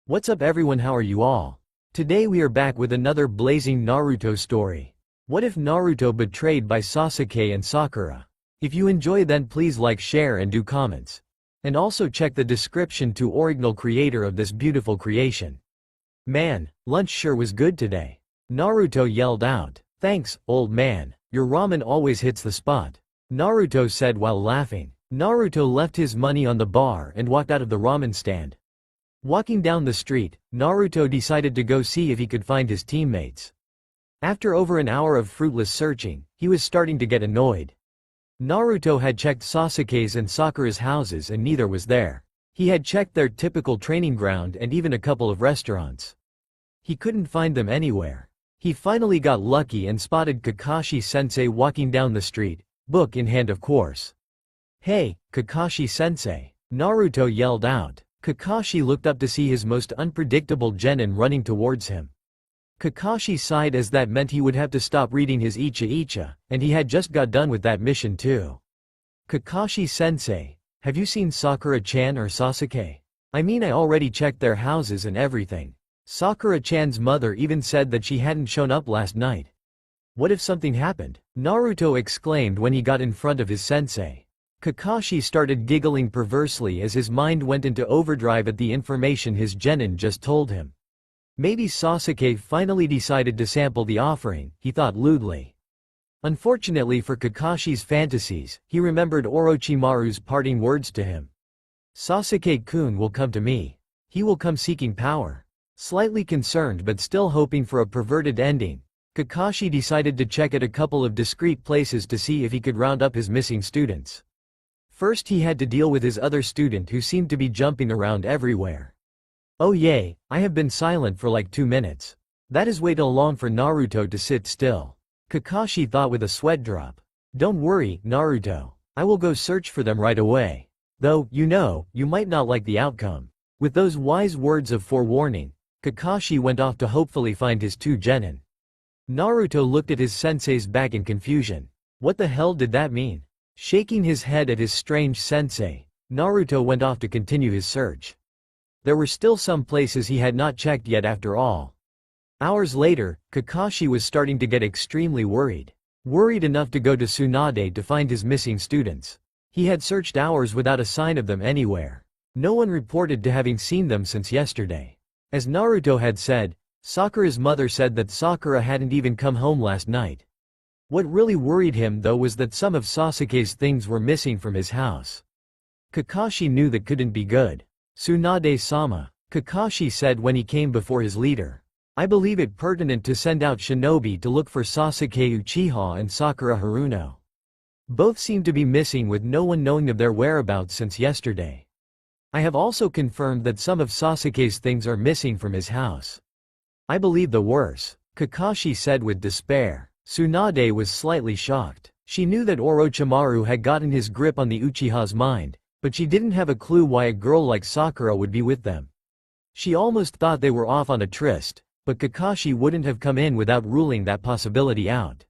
What's up everyone, how are you all? Today we are back with another blazing Naruto story. What if Naruto betrayed by Sasuke and Sakura? If you enjoy then please like, share and do comments. And also check the description to original creator of this beautiful creation. Man, lunch sure was good today. Naruto yelled out. Thanks, old man, your ramen always hits the spot. Naruto said while laughing. Naruto left his money on the bar and walked out of the ramen stand. Walking down the street, Naruto decided to go see if he could find his teammates. After over an hour of fruitless searching, he was starting to get annoyed. Naruto had checked Sasuke's and Sakura's houses and neither was there. He had checked their typical training ground and even a couple of restaurants. He couldn't find them anywhere. He finally got lucky and spotted Kakashi-sensei walking down the street, book in hand of course. "Hey, Kakashi-sensei!" Naruto yelled out. Kakashi looked up to see his most unpredictable genin running towards him. Kakashi sighed as that meant he would have to stop reading his Icha-Icha, and he had just got done with that mission too. "Kakashi-sensei, have you seen Sakura-chan or Sasuke? I mean, I already checked their houses and everything. Sakura-chan's mother even said that she hadn't shown up last night. What if something happened?" Naruto exclaimed when he got in front of his sensei. Kakashi started giggling perversely as his mind went into overdrive at the information his genin just told him. Maybe Sasuke finally decided to sample the offering, he thought lewdly. Unfortunately for Kakashi's fantasies, he remembered Orochimaru's parting words to him. "Sasuke-kun will come to me. He will come seeking power." Slightly concerned but still hoping for a perverted ending, Kakashi decided to check at a couple of discreet places to see if he could round up his missing students. First he had to deal with his other student who seemed to be jumping around everywhere. "Oh yay, I have been silent for like 2 minutes. That is way too long for Naruto to sit still," Kakashi thought with a sweat drop. "Don't worry, Naruto. I will go search for them right away. Though, you might not like the outcome." With those wise words of forewarning, Kakashi went off to hopefully find his two genin. Naruto looked at his sensei's back in confusion. What the hell did that mean? Shaking his head at his strange sensei, Naruto went off to continue his search. There were still some places he had not checked yet after all. Hours later, Kakashi was starting to get extremely worried. Worried enough to go to Tsunade to find his missing students. He had searched hours without a sign of them anywhere. No one reported to having seen them since yesterday. As Naruto had said, Sakura's mother said that Sakura hadn't even come home last night. What really worried him though was that some of Sasuke's things were missing from his house. Kakashi knew that couldn't be good. "Tsunade-sama," Kakashi said when he came before his leader. "I believe it pertinent to send out shinobi to look for Sasuke Uchiha and Sakura Haruno. Both seem to be missing with no one knowing of their whereabouts since yesterday. I have also confirmed that some of Sasuke's things are missing from his house. I believe the worst," Kakashi said with despair. Tsunade was slightly shocked. She knew that Orochimaru had gotten his grip on the Uchiha's mind, but she didn't have a clue why a girl like Sakura would be with them. She almost thought they were off on a tryst, but Kakashi wouldn't have come in without ruling that possibility out.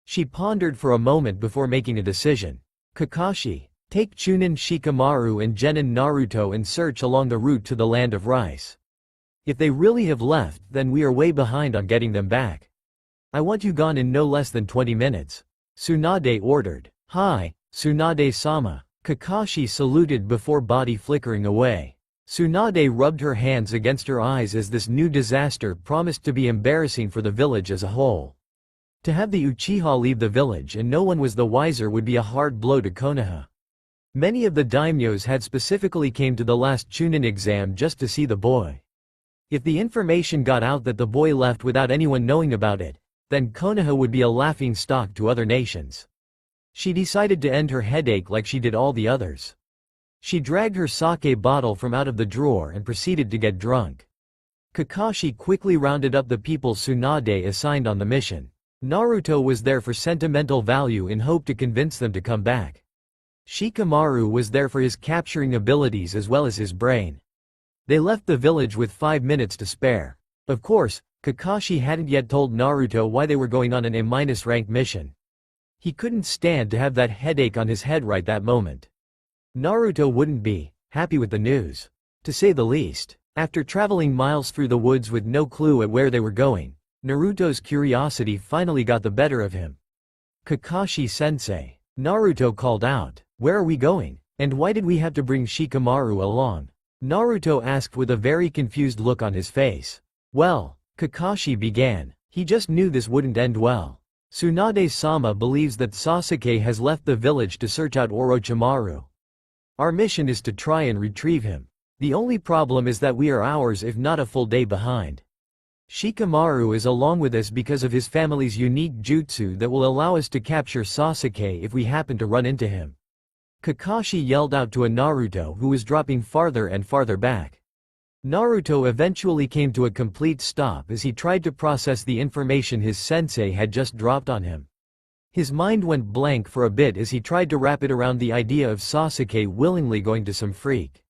She pondered for a moment before making a decision. "Kakashi, take Chunin Shikamaru and Genin Naruto and search along the route to the Land of Rice. If they really have left, then we are way behind on getting them back. I want you gone in no less than 20 minutes. Tsunade ordered. "Hi, Tsunade-sama." Kakashi saluted before body flickering away. Tsunade rubbed her hands against her eyes as this new disaster promised to be embarrassing for the village as a whole. To have the Uchiha leave the village and no one was the wiser would be a hard blow to Konoha. Many of the daimyos had specifically came to the last Chunin exam just to see the boy. If the information got out that the boy left without anyone knowing about it, then Konoha would be a laughing stock to other nations. She decided to end her headache like she did all the others. She dragged her sake bottle from out of the drawer and proceeded to get drunk. Kakashi quickly rounded up the people Tsunade assigned on the mission. Naruto was there for sentimental value in hope to convince them to come back. Shikamaru was there for his capturing abilities as well as his brain. They left the village with 5 minutes to spare. Of course, Kakashi hadn't yet told Naruto why they were going on an A- rank mission. He couldn't stand to have that headache on his head right that moment. Naruto wouldn't be happy with the news. To say the least. After traveling miles through the woods with no clue at where they were going, Naruto's curiosity finally got the better of him. Kakashi-sensei, Naruto called out, "Where are we going? And why did we have to bring Shikamaru along?" Naruto asked with a very confused look on his face. "Well," Kakashi began, "he just knew this wouldn't end well. Tsunade-sama believes that Sasuke has left the village to search out Orochimaru. Our mission is to try and retrieve him. The only problem is that we are hours if not a full day behind. Shikamaru is along with us because of his family's unique jutsu that will allow us to capture Sasuke if we happen to run into him." Kakashi yelled out to a Naruto who was dropping farther and farther back. Naruto eventually came to a complete stop as he tried to process the information his sensei had just dropped on him. His mind went blank for a bit as he tried to wrap it around the idea of Sasuke willingly going to some freak.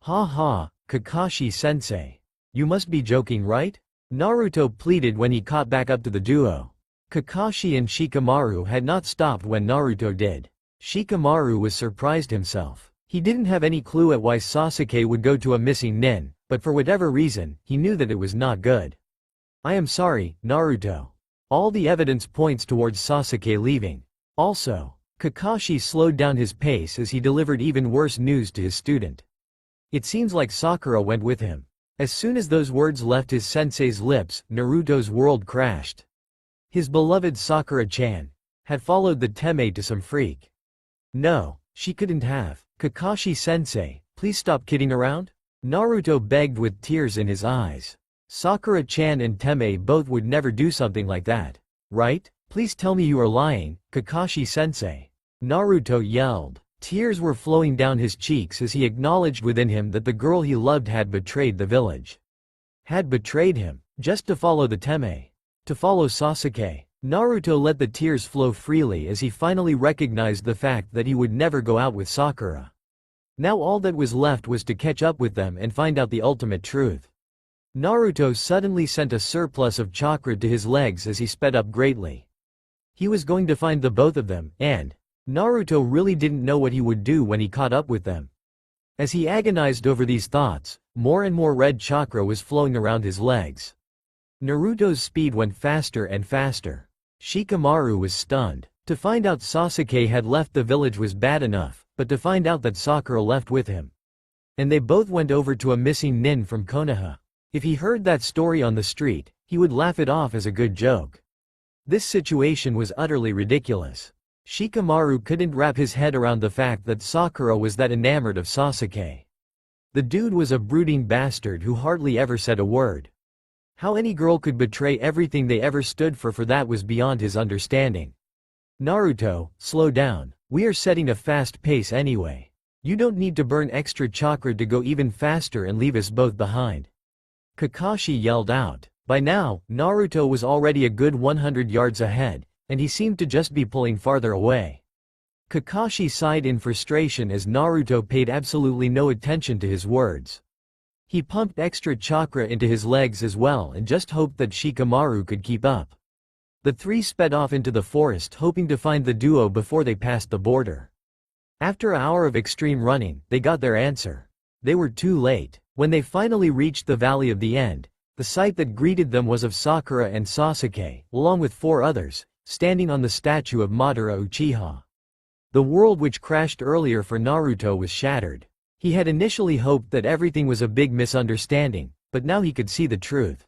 "Ha ha, Kakashi-sensei. You must be joking, right?" Naruto pleaded when he caught back up to the duo. Kakashi and Shikamaru had not stopped when Naruto did. Shikamaru was surprised himself. He didn't have any clue at why Sasuke would go to a missing nin, but for whatever reason, he knew that it was not good. "I am sorry, Naruto. All the evidence points towards Sasuke leaving. Also," Kakashi slowed down his pace as he delivered even worse news to his student. "It seems like Sakura went with him." As soon as those words left his sensei's lips, Naruto's world crashed. His beloved Sakura-chan had followed the Teme to some freak. No, she couldn't have. "Kakashi-sensei, please stop kidding around?" Naruto begged with tears in his eyes. Sakura-chan and Teme both would never do something like that. Right? Please tell me you are lying, Kakashi-sensei. Naruto yelled. Tears were flowing down his cheeks as he acknowledged within him that the girl he loved had betrayed the village. Had betrayed him, just to follow the Teme. To follow Sasuke. Naruto let the tears flow freely as he finally recognized the fact that he would never go out with Sakura. Now all that was left was to catch up with them and find out the ultimate truth. Naruto suddenly sent a surplus of chakra to his legs as he sped up greatly. He was going to find the both of them, and Naruto really didn't know what he would do when he caught up with them. As he agonized over these thoughts, more and more red chakra was flowing around his legs. Naruto's speed went faster and faster. Shikamaru was stunned. To find out Sasuke had left the village was bad enough, but to find out that Sakura left with him. And they both went over to a missing nin from Konoha. If he heard that story on the street, he would laugh it off as a good joke. This situation was utterly ridiculous. Shikamaru couldn't wrap his head around the fact that Sakura was that enamored of Sasuke. The dude was a brooding bastard who hardly ever said a word. How any girl could betray everything they ever stood for that was beyond his understanding. Naruto, slow down. We are setting a fast pace anyway. You don't need to burn extra chakra to go even faster and leave us both behind. Kakashi yelled out. By now, Naruto was already a good 100 yards ahead, and he seemed to just be pulling farther away. Kakashi sighed in frustration as Naruto paid absolutely no attention to his words. He pumped extra chakra into his legs as well and just hoped that Shikamaru could keep up. The three sped off into the forest hoping to find the duo before they passed the border. After an hour of extreme running, they got their answer. They were too late. When they finally reached the Valley of the End, the sight that greeted them was of Sakura and Sasuke, along with 4 others, standing on the statue of Madara Uchiha. The world which crashed earlier for Naruto was shattered. He had initially hoped that everything was a big misunderstanding, but now he could see the truth.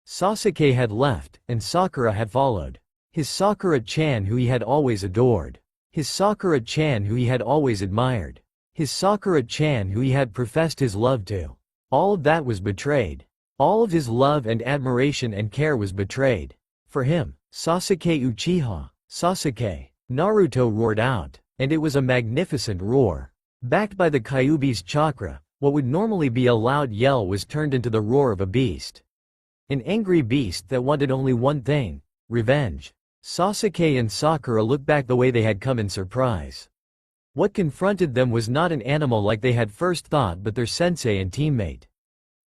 Sasuke had left, and Sakura had followed. His Sakura-chan who he had always adored. His Sakura-chan who he had always admired. His Sakura-chan who he had professed his love to. All of that was betrayed. All of his love and admiration and care was betrayed. For him, Sasuke Uchiha, Sasuke, Naruto roared out, and it was a magnificent roar. Backed by the Kyuubi's chakra, what would normally be a loud yell was turned into the roar of a beast. An angry beast that wanted only one thing: revenge. Sasuke and Sakura looked back the way they had come in surprise. What confronted them was not an animal like they had first thought but their sensei and teammate.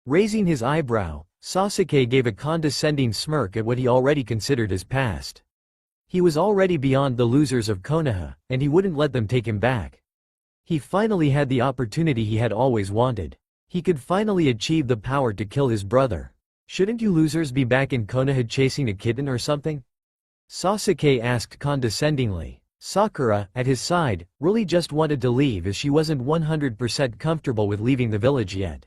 Raising his eyebrow, Sasuke gave a condescending smirk at what he already considered his past. He was already beyond the losers of Konoha, and he wouldn't let them take him back. He finally had the opportunity he had always wanted. He could finally achieve the power to kill his brother. Shouldn't you losers be back in Konoha chasing a kitten or something? Sasuke asked condescendingly. Sakura, at his side, really just wanted to leave as she wasn't 100% comfortable with leaving the village yet.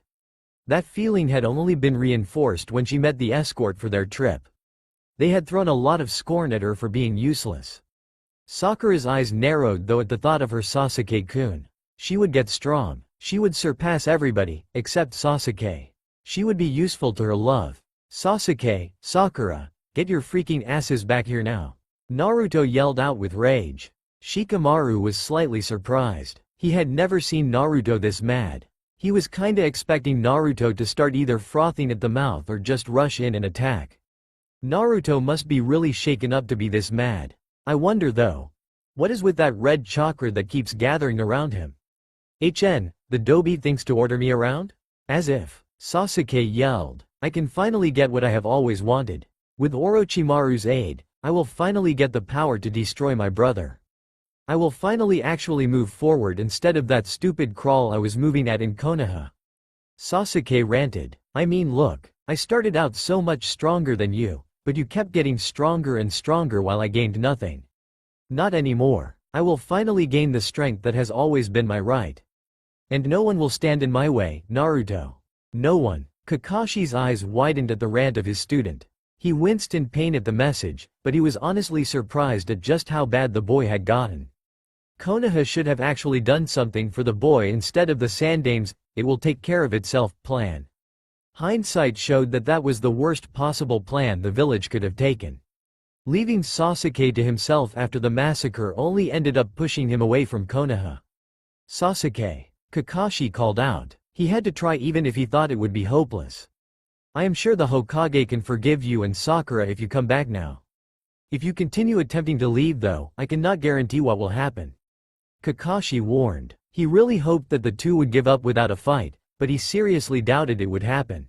That feeling had only been reinforced when she met the escort for their trip. They had thrown a lot of scorn at her for being useless. Sakura's eyes narrowed though at the thought of her Sasuke-kun. She would get strong. She would surpass everybody, except Sasuke. She would be useful to her love. Sasuke, Sakura, get your freaking asses back here now. Naruto yelled out with rage. Shikamaru was slightly surprised. He had never seen Naruto this mad. He was kinda expecting Naruto to start either frothing at the mouth or just rush in and attack. Naruto must be really shaken up to be this mad. I wonder though, what is with that red chakra that keeps gathering around him? The Dobi thinks to order me around? As if. Sasuke yelled. I can finally get what I have always wanted. With Orochimaru's aid, I will finally get the power to destroy my brother. I will finally actually move forward instead of that stupid crawl I was moving at in Konoha. Sasuke ranted. I mean look, I started out so much stronger than you, but you kept getting stronger and stronger while I gained nothing. Not anymore. I will finally gain the strength that has always been my right. And no one will stand in my way, Naruto. No one. Kakashi's eyes widened at the rant of his student. He winced in pain at the message, but he was honestly surprised at just how bad the boy had gotten. Konoha should have actually done something for the boy instead of the Sandame's "it will take care of itself" plan. Hindsight showed that that was the worst possible plan the village could have taken. Leaving Sasuke to himself after the massacre only ended up pushing him away from Konoha. Sasuke. Kakashi called out. He had to try even if he thought it would be hopeless. I am sure the Hokage can forgive you and Sakura if you come back now. If you continue attempting to leave though, I cannot guarantee what will happen. Kakashi warned. He really hoped that the two would give up without a fight, but he seriously doubted it would happen.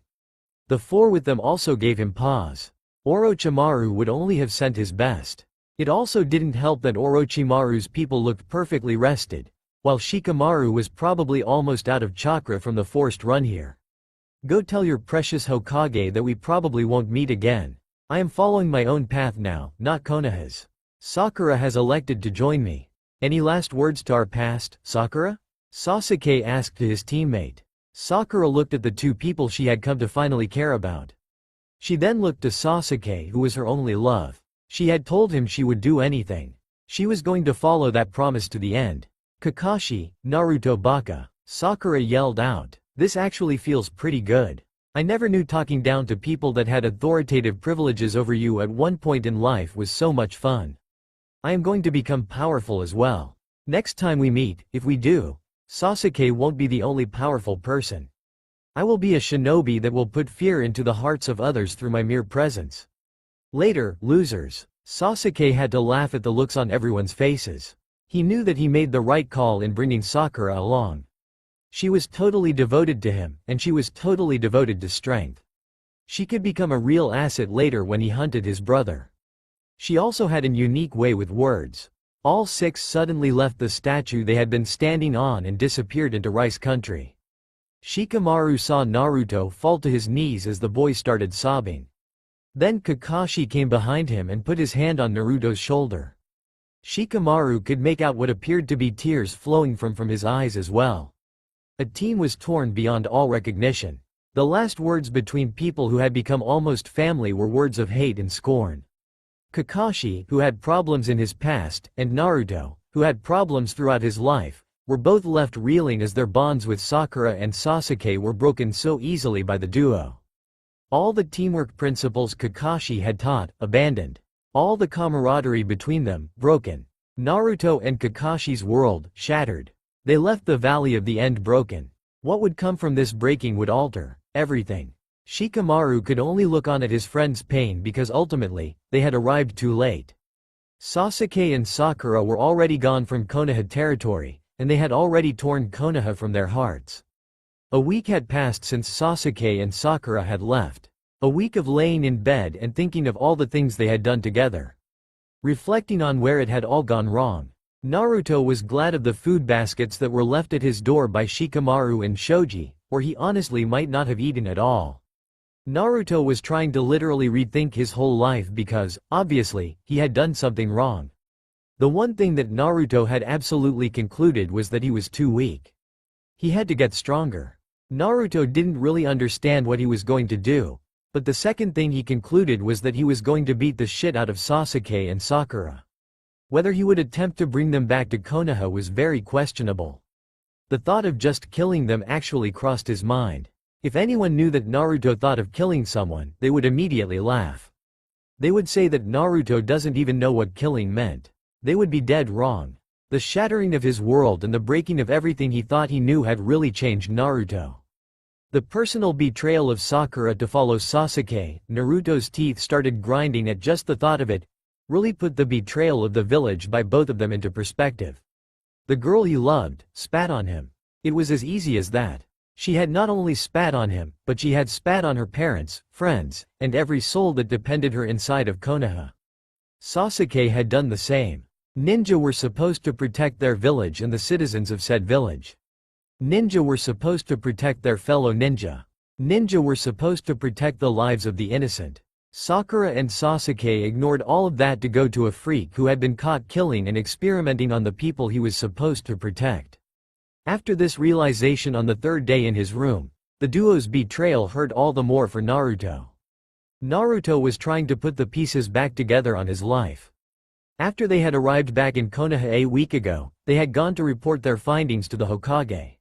The four with them also gave him pause. Orochimaru would only have sent his best. It also didn't help that Orochimaru's people looked perfectly rested, while Shikamaru was probably almost out of chakra from the forced run here. Go tell your precious Hokage that we probably won't meet again. I am following my own path now, not Konoha's. Sakura has elected to join me. Any last words to our past, Sakura? Sasuke asked his teammate. Sakura looked at the two people she had come to finally care about. She then looked to Sasuke, who was her only love. She had told him she would do anything. She was going to follow that promise to the end. Kakashi, Naruto baka. Sakura yelled out. This actually feels pretty good. I never knew talking down to people that had authoritative privileges over you at one point in life was so much fun. I am going to become powerful as well. Next time we meet, if we do, Sasuke won't be the only powerful person. I will be a shinobi that will put fear into the hearts of others through my mere presence. Later, losers. Sasuke had to laugh at the looks on everyone's faces. He knew that he made the right call in bringing Sakura along. She was totally devoted to him, and she was totally devoted to strength. She could become a real asset later when he hunted his brother. She also had a unique way with words. All six suddenly left the statue they had been standing on and disappeared into Rice Country. Shikamaru saw Naruto fall to his knees as the boy started sobbing. Then Kakashi came behind him and put his hand on Naruto's shoulder. Shikamaru could make out what appeared to be tears flowing from his eyes as well. A team was torn beyond all recognition. The last words between people who had become almost family were words of hate and scorn. Kakashi, who had problems in his past, and Naruto, who had problems throughout his life, were both left reeling as their bonds with Sakura and Sasuke were broken so easily by the duo. All the teamwork principles Kakashi had taught, abandoned. All the camaraderie between them, broken. Naruto and Kakashi's world, shattered. They left the Valley of the End broken. What would come from this breaking would alter everything. Shikamaru could only look on at his friend's pain because ultimately, they had arrived too late. Sasuke and Sakura were already gone from Konoha territory, and they had already torn Konoha from their hearts. A week had passed since Sasuke and Sakura had left. A week of laying in bed and thinking of all the things they had done together. Reflecting on where it had all gone wrong. Naruto was glad of the food baskets that were left at his door by Shikamaru and Shoji, or he honestly might not have eaten at all. Naruto was trying to literally rethink his whole life because, obviously, he had done something wrong. The one thing that Naruto had absolutely concluded was that he was too weak. He had to get stronger. Naruto didn't really understand what he was going to do, but the second thing he concluded was that he was going to beat the shit out of Sasuke and Sakura. Whether he would attempt to bring them back to Konoha was very questionable. The thought of just killing them actually crossed his mind. If anyone knew that Naruto thought of killing someone, they would immediately laugh. They would say that Naruto doesn't even know what killing meant. They would be dead wrong. The shattering of his world and the breaking of everything he thought he knew had really changed Naruto. The personal betrayal of Sakura to follow Sasuke, Naruto's teeth started grinding at just the thought of it, really put the betrayal of the village by both of them into perspective. The girl he loved spat on him. It was as easy as that. She had not only spat on him, but she had spat on her parents, friends, and every soul that depended her inside of Konoha. Sasuke had done the same. Ninja were supposed to protect their village and the citizens of said village. Ninja were supposed to protect their fellow ninja. Ninja were supposed to protect the lives of the innocent. Sakura and Sasuke ignored all of that to go to a freak who had been caught killing and experimenting on the people he was supposed to protect. After this realization on the third day in his room, the duo's betrayal hurt all the more for Naruto. Naruto was trying to put the pieces back together on his life. After they had arrived back in Konoha a week ago, they had gone to report their findings to the Hokage.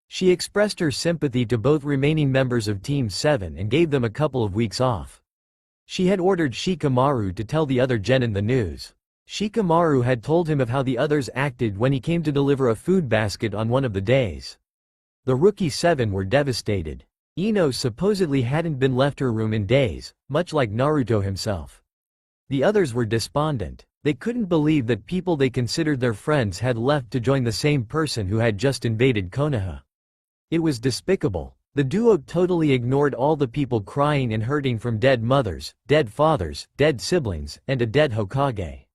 She expressed her sympathy to both remaining members of Team 7 and gave them a couple of weeks off. She had ordered Shikamaru to tell the other genin the news. Shikamaru had told him of how the others acted when he came to deliver a food basket on one of the days. The rookie 7 were devastated. Ino supposedly hadn't been left her room in days, much like Naruto himself. The others were despondent. They couldn't believe that people they considered their friends had left to join the same person who had just invaded Konoha. It was despicable. The duo totally ignored all the people crying and hurting from dead mothers, dead fathers, dead siblings, and a dead Hokage.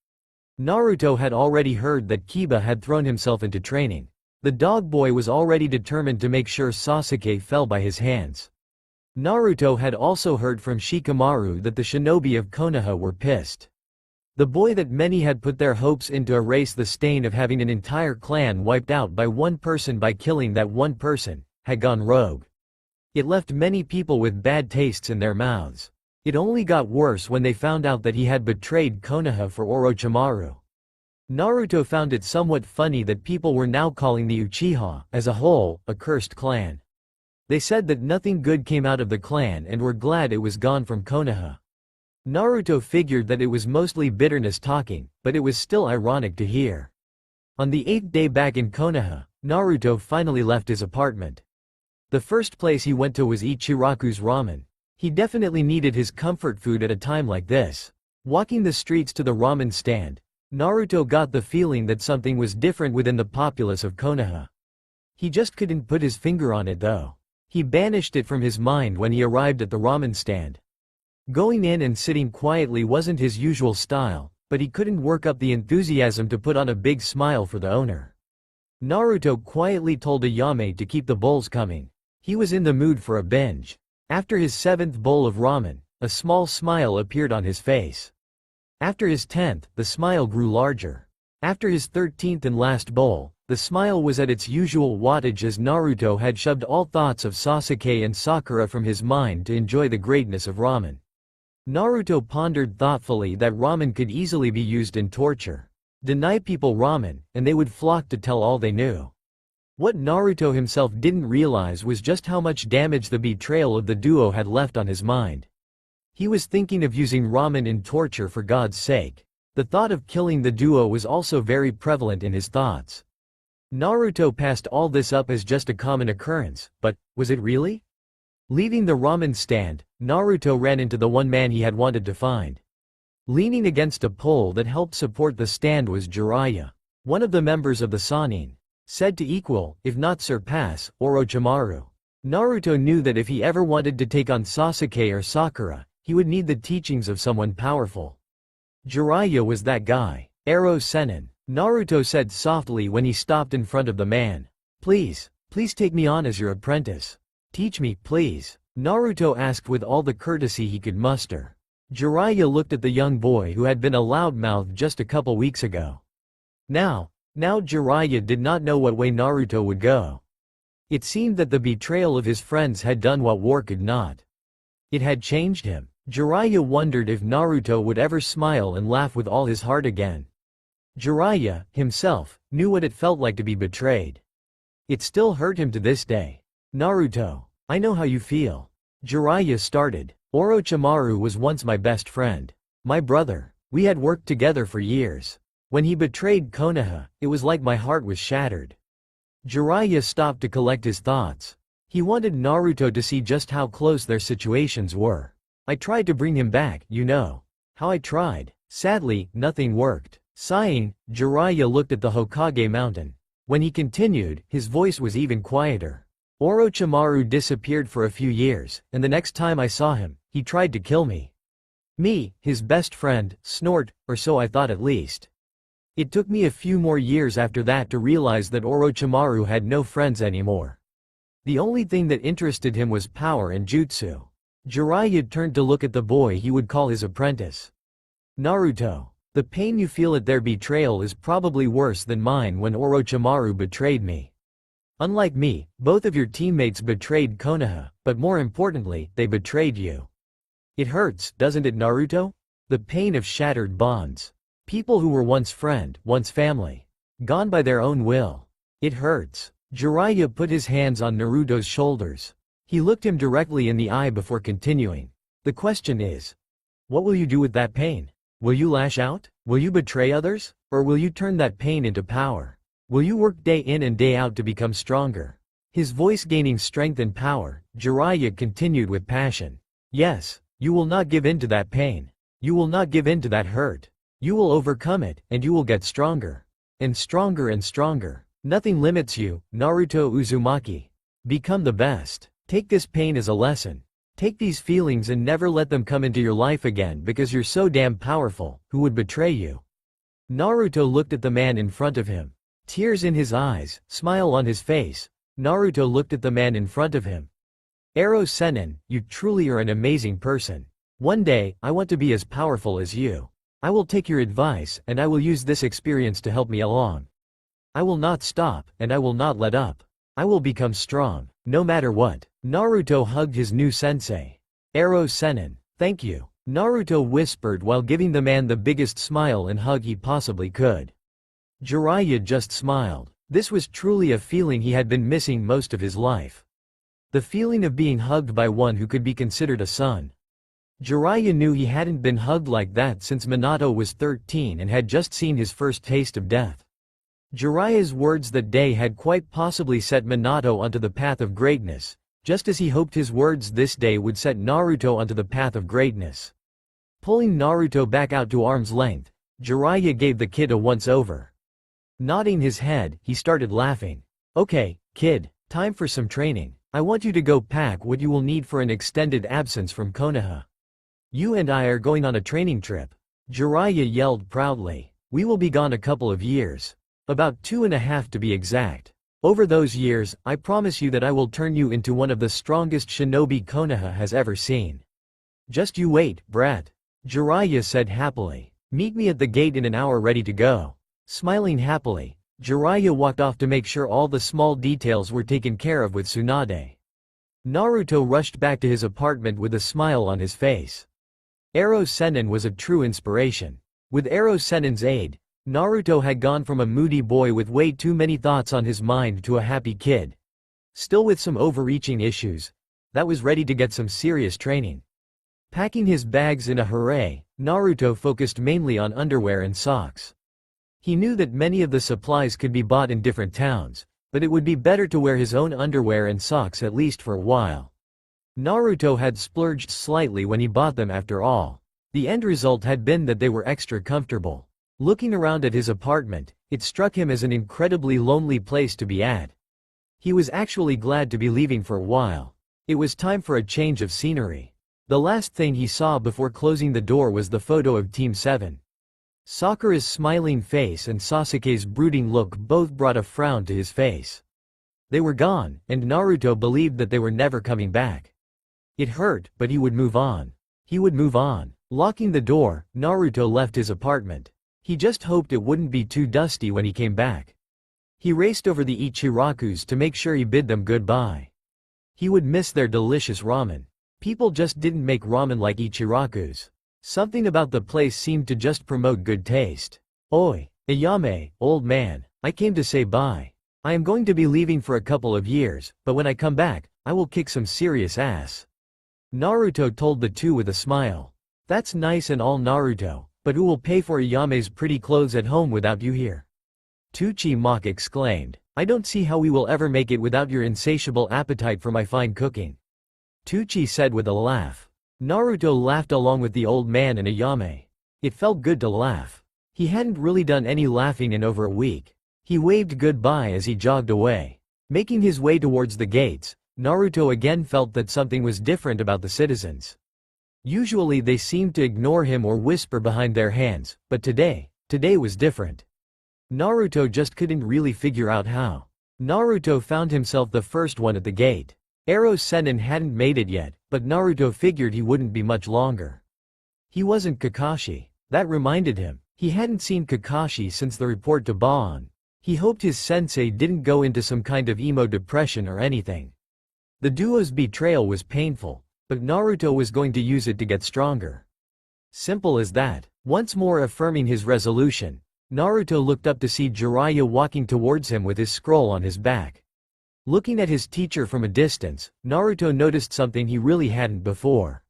Naruto had already heard that Kiba had thrown himself into training. The dog boy was already determined to make sure Sasuke fell by his hands. Naruto had also heard from Shikamaru that the shinobi of Konoha were pissed. The boy that many had put their hopes in to erase the stain of having an entire clan wiped out by one person by killing that one person, had gone rogue. It left many people with bad tastes in their mouths. It only got worse when they found out that he had betrayed Konoha for Orochimaru. Naruto found it somewhat funny that people were now calling the Uchiha, as a whole, a cursed clan. They said that nothing good came out of the clan and were glad it was gone from Konoha. Naruto figured that it was mostly bitterness talking, but it was still ironic to hear. On the 8th day back in Konoha, Naruto finally left his apartment. The first place he went to was Ichiraku's ramen. He definitely needed his comfort food at a time like this. Walking the streets to the ramen stand, Naruto got the feeling that something was different within the populace of Konoha. He just couldn't put his finger on it though. He banished it from his mind when he arrived at the ramen stand. Going in and sitting quietly wasn't his usual style, but he couldn't work up the enthusiasm to put on a big smile for the owner. Naruto quietly told Ayame to keep the bowls coming. He was in the mood for a binge. After his 7th bowl of ramen, a small smile appeared on his face. After his 10th, the smile grew larger. After his 13th and last bowl, the smile was at its usual wattage as Naruto had shoved all thoughts of Sasuke and Sakura from his mind to enjoy the greatness of ramen. Naruto pondered thoughtfully that ramen could easily be used in torture. Deny people ramen, and they would flock to tell all they knew. What Naruto himself didn't realize was just how much damage the betrayal of the duo had left on his mind. He was thinking of using ramen in torture for God's sake. The thought of killing the duo was also very prevalent in his thoughts. Naruto passed all this up as just a common occurrence, but was it really? Leaving the ramen stand, Naruto ran into the one man he had wanted to find. Leaning against a pole that helped support the stand was Jiraiya, one of the members of the Sannin. Said to equal, if not surpass, Orochimaru. Naruto knew that if he ever wanted to take on Sasuke or Sakura, he would need the teachings of someone powerful. Jiraiya was that guy. Ero Sennin, Naruto said softly when he stopped in front of the man. Please take me on as your apprentice. Teach me, please, Naruto asked with all the courtesy he could muster. Jiraiya looked at the young boy who had been a loudmouth just a couple weeks ago. Now Jiraiya did not know what way Naruto would go. It seemed that the betrayal of his friends had done what war could not. It had changed him. Jiraiya wondered if Naruto would ever smile and laugh with all his heart again. Jiraiya, himself, knew what it felt like to be betrayed. It still hurt him to this day. Naruto, I know how you feel. Jiraiya started. Orochimaru was once my best friend. My brother. We had worked together for years. When he betrayed Konoha, it was like my heart was shattered. Jiraiya stopped to collect his thoughts. He wanted Naruto to see just how close their situations were. I tried to bring him back, you know. How I tried. Sadly, nothing worked. Sighing, Jiraiya looked at the Hokage mountain. When he continued, his voice was even quieter. Orochimaru disappeared for a few years, and the next time I saw him, he tried to kill me. Me, his best friend, snort, or so I thought at least. It took me a few more years after that to realize that Orochimaru had no friends anymore. The only thing that interested him was power and jutsu. Jiraiya turned to look at the boy he would call his apprentice. Naruto, the pain you feel at their betrayal is probably worse than mine when Orochimaru betrayed me. Unlike me, both of your teammates betrayed Konoha, but more importantly, they betrayed you. It hurts, doesn't it, Naruto? The pain of shattered bonds. People who were once friend, once family. Gone by their own will. It hurts. Jiraiya put his hands on Naruto's shoulders. He looked him directly in the eye before continuing. The question is, what will you do with that pain? Will you lash out? Will you betray others? Or will you turn that pain into power? Will you work day in and day out to become stronger? His voice gaining strength and power, Jiraiya continued with passion. Yes, you will not give in to that pain. You will not give in to that hurt. You will overcome it, and you will get stronger. And stronger and stronger. Nothing limits you, Naruto Uzumaki. Become the best. Take this pain as a lesson. Take these feelings and never let them come into your life again because you're so damn powerful. Who would betray you? Naruto looked at the man in front of him. Tears in his eyes, smile on his face. Naruto looked at the man in front of him. Ero Sennin, you truly are an amazing person. One day, I want to be as powerful as you. I will take your advice, and I will use this experience to help me along. I will not stop, and I will not let up. I will become strong, no matter what. Naruto hugged his new sensei. Ero Sennin, thank you. Naruto whispered while giving the man the biggest smile and hug he possibly could. Jiraiya just smiled. This was truly a feeling he had been missing most of his life. The feeling of being hugged by one who could be considered a son. Jiraiya knew he hadn't been hugged like that since Minato was 13 and had just seen his first taste of death. Jiraiya's words that day had quite possibly set Minato onto the path of greatness, just as he hoped his words this day would set Naruto onto the path of greatness. Pulling Naruto back out to arm's length, Jiraiya gave the kid a once-over. Nodding his head, he started laughing. Okay, kid, time for some training. I want you to go pack what you will need for an extended absence from Konoha. You and I are going on a training trip. Jiraiya yelled proudly. We will be gone a couple of years. About 2.5 to be exact. Over those years, I promise you that I will turn you into one of the strongest shinobi Konoha has ever seen. Just you wait, brat. Jiraiya said happily. Meet me at the gate in an hour ready to go. Smiling happily, Jiraiya walked off to make sure all the small details were taken care of with Tsunade. Naruto rushed back to his apartment with a smile on his face. Ero Sennin was a true inspiration. With Ero Sennin's aid, Naruto had gone from a moody boy with way too many thoughts on his mind to a happy kid. Still with some overreaching issues, that was ready to get some serious training. Packing his bags in a hurry, Naruto focused mainly on underwear and socks. He knew that many of the supplies could be bought in different towns, but it would be better to wear his own underwear and socks at least for a while. Naruto had splurged slightly when he bought them after all. The end result had been that they were extra comfortable. Looking around at his apartment, it struck him as an incredibly lonely place to be at. He was actually glad to be leaving for a while. It was time for a change of scenery. The last thing he saw before closing the door was the photo of Team 7. Sakura's smiling face and Sasuke's brooding look both brought a frown to his face. They were gone, and Naruto believed that they were never coming back. It hurt, but he would move on. He would move on. Locking the door, Naruto left his apartment. He just hoped it wouldn't be too dusty when he came back. He raced over the Ichirakus to make sure he bid them goodbye. He would miss their delicious ramen. People just didn't make ramen like Ichiraku's. Something about the place seemed to just promote good taste. Oi, Ayame, old man, I came to say bye. I am going to be leaving for a couple of years, but when I come back, I will kick some serious ass. Naruto told the two with a smile. That's nice and all, Naruto, but who will pay for Ayame's pretty clothes at home without you here? Tsuchimaki exclaimed. I don't see how we will ever make it without your insatiable appetite for my fine cooking. Tsuchi said with a laugh. Naruto laughed along with the old man and Ayame. It felt good to laugh. He hadn't really done any laughing in over a week. He waved goodbye as he jogged away. Making his way towards the gates, Naruto again felt that something was different about the citizens. Usually they seemed to ignore him or whisper behind their hands, but today was different. Naruto just couldn't really figure out how. Naruto found himself the first one at the gate. Ero Sennin hadn't made it yet, but Naruto figured he wouldn't be much longer. He wasn't Kakashi. That reminded him. He hadn't seen Kakashi since the report to Baan. He hoped his sensei didn't go into some kind of emo depression or anything. The duo's betrayal was painful, but Naruto was going to use it to get stronger. Simple as that. Once more affirming his resolution, Naruto looked up to see Jiraiya walking towards him with his scroll on his back. Looking at his teacher from a distance, Naruto noticed something he really hadn't before.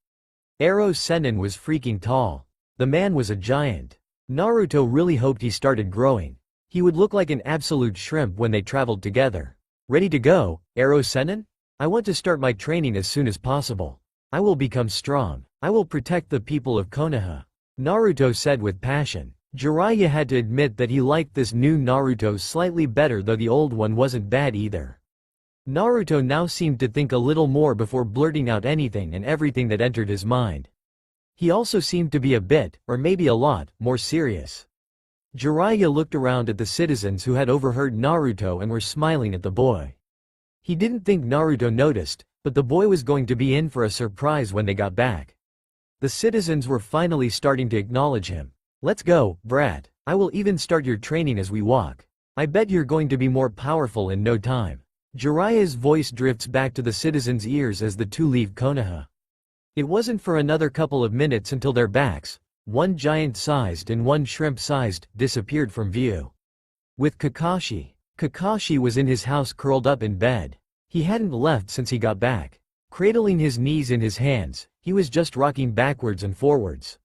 Ero Sennin was freaking tall. The man was a giant. Naruto really hoped he started growing. He would look like an absolute shrimp when they traveled together. Ready to go, Ero Sennin? I want to start my training as soon as possible. I will become strong. I will protect the people of Konoha. Naruto said with passion. Jiraiya had to admit that he liked this new Naruto slightly better, though the old one wasn't bad either. Naruto now seemed to think a little more before blurting out anything and everything that entered his mind. He also seemed to be a bit, or maybe a lot, more serious. Jiraiya looked around at the citizens who had overheard Naruto and were smiling at the boy. He didn't think Naruto noticed, but the boy was going to be in for a surprise when they got back. The citizens were finally starting to acknowledge him. Let's go, brat. I will even start your training as we walk. I bet you're going to be more powerful in no time. Jiraiya's voice drifts back to the citizens' ears as the two leave Konoha. It wasn't for another couple of minutes until their backs, one giant-sized and one shrimp-sized, disappeared from view. With Kakashi. Kakashi was in his house curled up in bed. He hadn't left since he got back. Cradling his knees in his hands, he was just rocking backwards and forwards.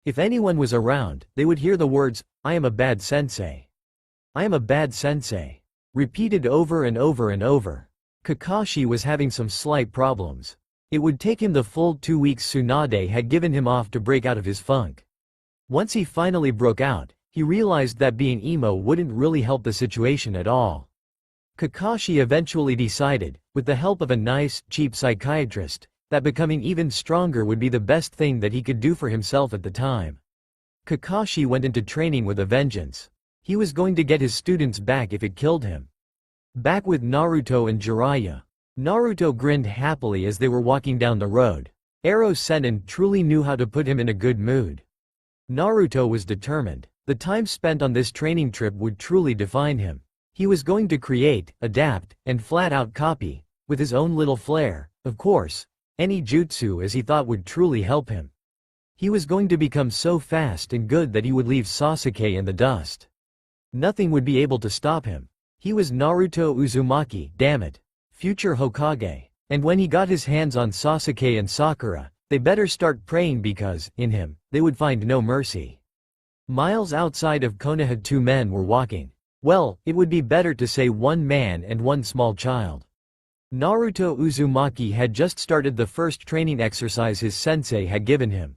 If anyone was around, they would hear the words, "I am a bad sensei. I am a bad sensei," repeated over and over and over. Kakashi was having some slight problems. It would take him the full 2 weeks Tsunade had given him off to break out of his funk. Once he finally broke out, he realized that being emo wouldn't really help the situation at all. Kakashi eventually decided, with the help of a nice, cheap psychiatrist, that becoming even stronger would be the best thing that he could do for himself at the time. Kakashi went into training with a vengeance. He was going to get his students back if it killed him. Back with Naruto and Jiraiya. Naruto grinned happily as they were walking down the road. Ero Sennin truly knew how to put him in a good mood. Naruto was determined. The time spent on this training trip would truly define him. He was going to create, adapt, and flat-out copy, with his own little flair, of course, any jutsu as he thought would truly help him. He was going to become so fast and good that he would leave Sasuke in the dust. Nothing would be able to stop him. He was Naruto Uzumaki, damn it. Future Hokage. And when he got his hands on Sasuke and Sakura, they better start praying because, in him, they would find no mercy. Miles outside of Konoha, two men were walking. Well, it would be better to say one man and one small child. Naruto Uzumaki had just started the first training exercise his sensei had given him.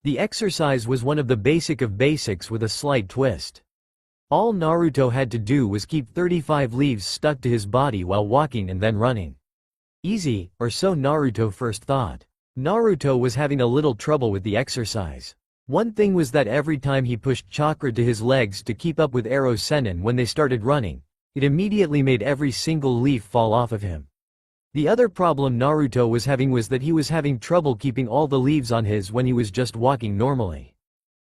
The exercise was one of the basic of basics with a slight twist. All Naruto had to do was keep 35 leaves stuck to his body while walking and then running. Easy, or so Naruto first thought. Naruto was having a little trouble with the exercise. One thing was that every time he pushed chakra to his legs to keep up with Ero Sennin when they started running, It immediately made every single leaf fall off of him. The other problem Naruto was having was that he was having trouble keeping all the leaves on his when he was just walking normally.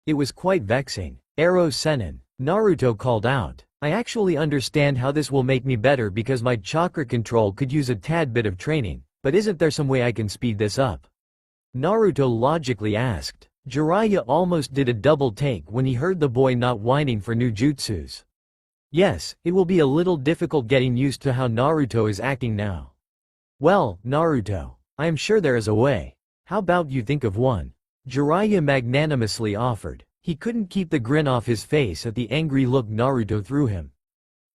It was quite vexing. Arrow Sennin, Naruto called out. I actually understand how this will make me better because my chakra control could use a tad bit of training, but isn't there some way I can speed this up? Naruto logically asked. Jiraiya almost did a double take when he heard the boy not whining for new jutsus. Yes, it will be a little difficult getting used to how Naruto is acting now. Well, Naruto, I am sure there is a way. How about you think of one? Jiraiya magnanimously offered. He couldn't keep the grin off his face at the angry look Naruto threw him.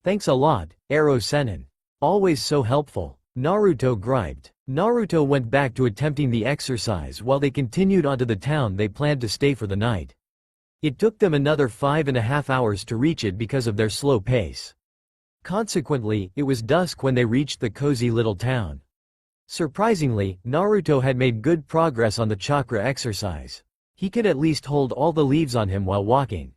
Thanks a lot, Arrow Sennin. Always so helpful, Naruto griped. Naruto went back to attempting the exercise while they continued onto the town they planned to stay for the night. It took them another 5.5 hours to reach it because of their slow pace. Consequently, it was dusk when they reached the cozy little town. Surprisingly, Naruto had made good progress on the chakra exercise. He could at least hold all the leaves on him while walking.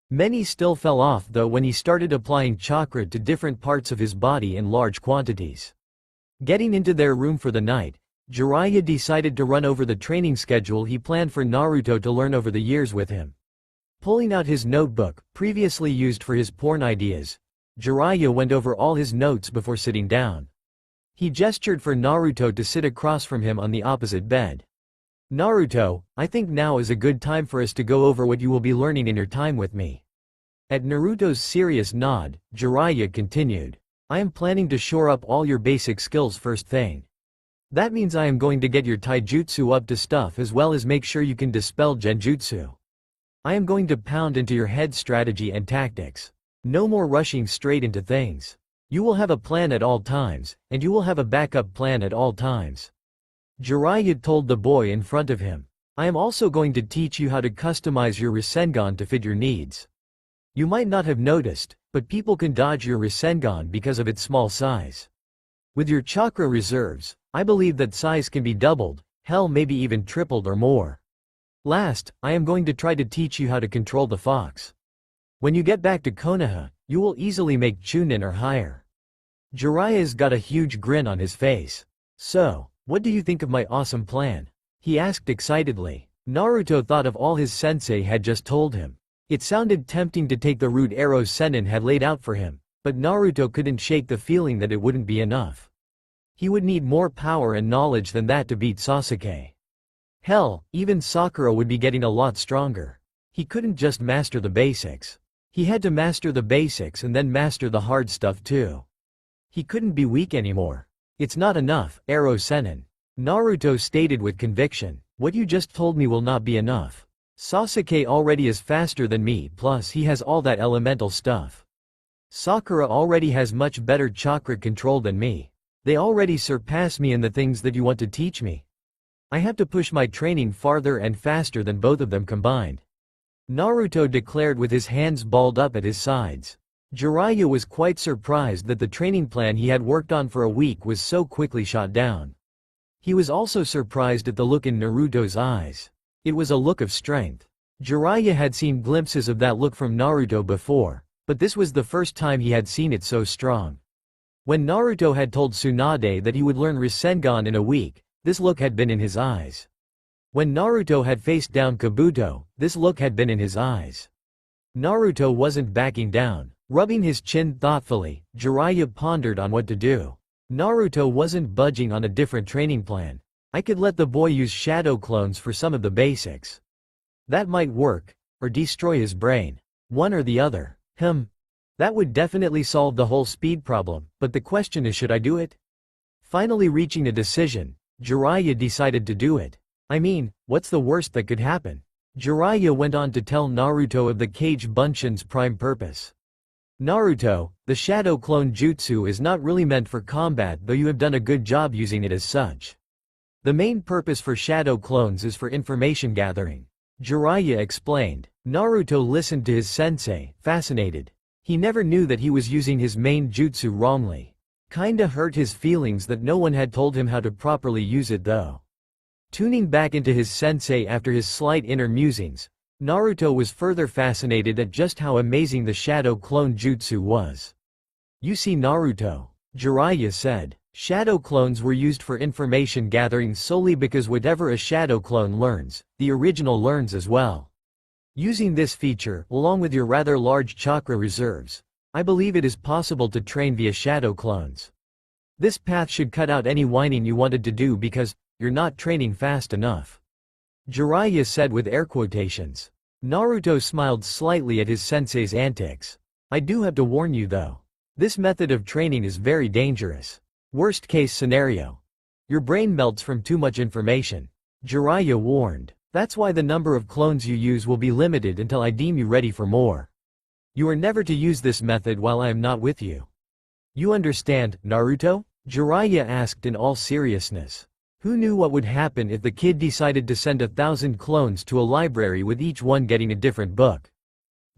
Many still fell off though when he started applying chakra to different parts of his body in large quantities. Getting into their room for the night, Jiraiya decided to run over the training schedule he planned for Naruto to learn over the years with him. Pulling out his notebook, previously used for his porn ideas, Jiraiya went over all his notes before sitting down. He gestured for Naruto to sit across from him on the opposite bed. Naruto, I think now is a good time for us to go over what you will be learning in your time with me. At Naruto's serious nod, Jiraiya continued. I am planning to shore up all your basic skills first thing. That means I am going to get your taijutsu up to stuff as well as make sure you can dispel genjutsu. I am going to pound into your head strategy and tactics. No more rushing straight into things. You will have a plan at all times, and you will have a backup plan at all times. Jiraiya told the boy in front of him. I am also going to teach you how to customize your Rasengan to fit your needs. You might not have noticed, but people can dodge your Rasengan because of its small size. With your chakra reserves, I believe that size can be doubled, hell maybe even tripled or more. Last, I am going to try to teach you how to control the fox. When you get back to Konoha, you will easily make Chunin or higher. Jiraiya's got a huge grin on his face. So, what do you think of my awesome plan? He asked excitedly. Naruto thought of all his sensei had just told him. It sounded tempting to take the route Arrow Sennin had laid out for him, but Naruto couldn't shake the feeling that it wouldn't be enough. He would need more power and knowledge than that to beat Sasuke. Hell, even Sakura would be getting a lot stronger. He couldn't just master the basics. He had to master the basics and then master the hard stuff too. He couldn't be weak anymore. It's not enough, Arrow Sennin. Naruto stated with conviction. What you just told me will not be enough. Sasuke already is faster than me, plus he has all that elemental stuff. Sakura already has much better chakra control than me. They already surpass me in the things that you want to teach me. I have to push my training farther and faster than both of them combined. Naruto declared with his hands balled up at his sides. Jiraiya was quite surprised that the training plan he had worked on for a week was so quickly shot down. He was also surprised at the look in Naruto's eyes. It was a look of strength. Jiraiya had seen glimpses of that look from Naruto before, but this was the first time he had seen it so strong. When Naruto had told Tsunade that he would learn Rasengan in a week, this look had been in his eyes. When Naruto had faced down Kabuto, this look had been in his eyes. Naruto wasn't backing down. Rubbing his chin thoughtfully, Jiraiya pondered on what to do. Naruto wasn't budging on a different training plan. I could let the boy use shadow clones for some of the basics. That might work, or destroy his brain. One or the other. That would definitely solve the whole speed problem, but the question is, should I do it? Finally reaching a decision, Jiraiya decided to do it. I mean, what's the worst that could happen? Jiraiya went on to tell Naruto of the Kage Bunshin's prime purpose. Naruto, the shadow clone jutsu is not really meant for combat, though you have done a good job using it as such. The main purpose for shadow clones is for information gathering. Jiraiya explained. Naruto listened to his sensei, fascinated. He never knew that he was using his main jutsu wrongly. Kinda hurt his feelings that no one had told him how to properly use it though. Tuning back into his sensei after his slight inner musings, Naruto was further fascinated at just how amazing the shadow clone jutsu was. You see Naruto, Jiraiya said. Shadow clones were used for information gathering solely because whatever a shadow clone learns, the original learns as well. Using this feature, along with your rather large chakra reserves, I believe it is possible to train via shadow clones. This path should cut out any whining you wanted to do because you're not training fast enough. Jiraiya said with air quotations. Naruto smiled slightly at his sensei's antics. I do have to warn you though. This method of training is very dangerous. Worst case scenario. Your brain melts from too much information. Jiraiya warned. That's why the number of clones you use will be limited until I deem you ready for more. You are never to use this method while I am not with you. You understand, Naruto? Jiraiya asked in all seriousness. Who knew what would happen if the kid decided to send 1,000 clones to a library with each one getting a different book?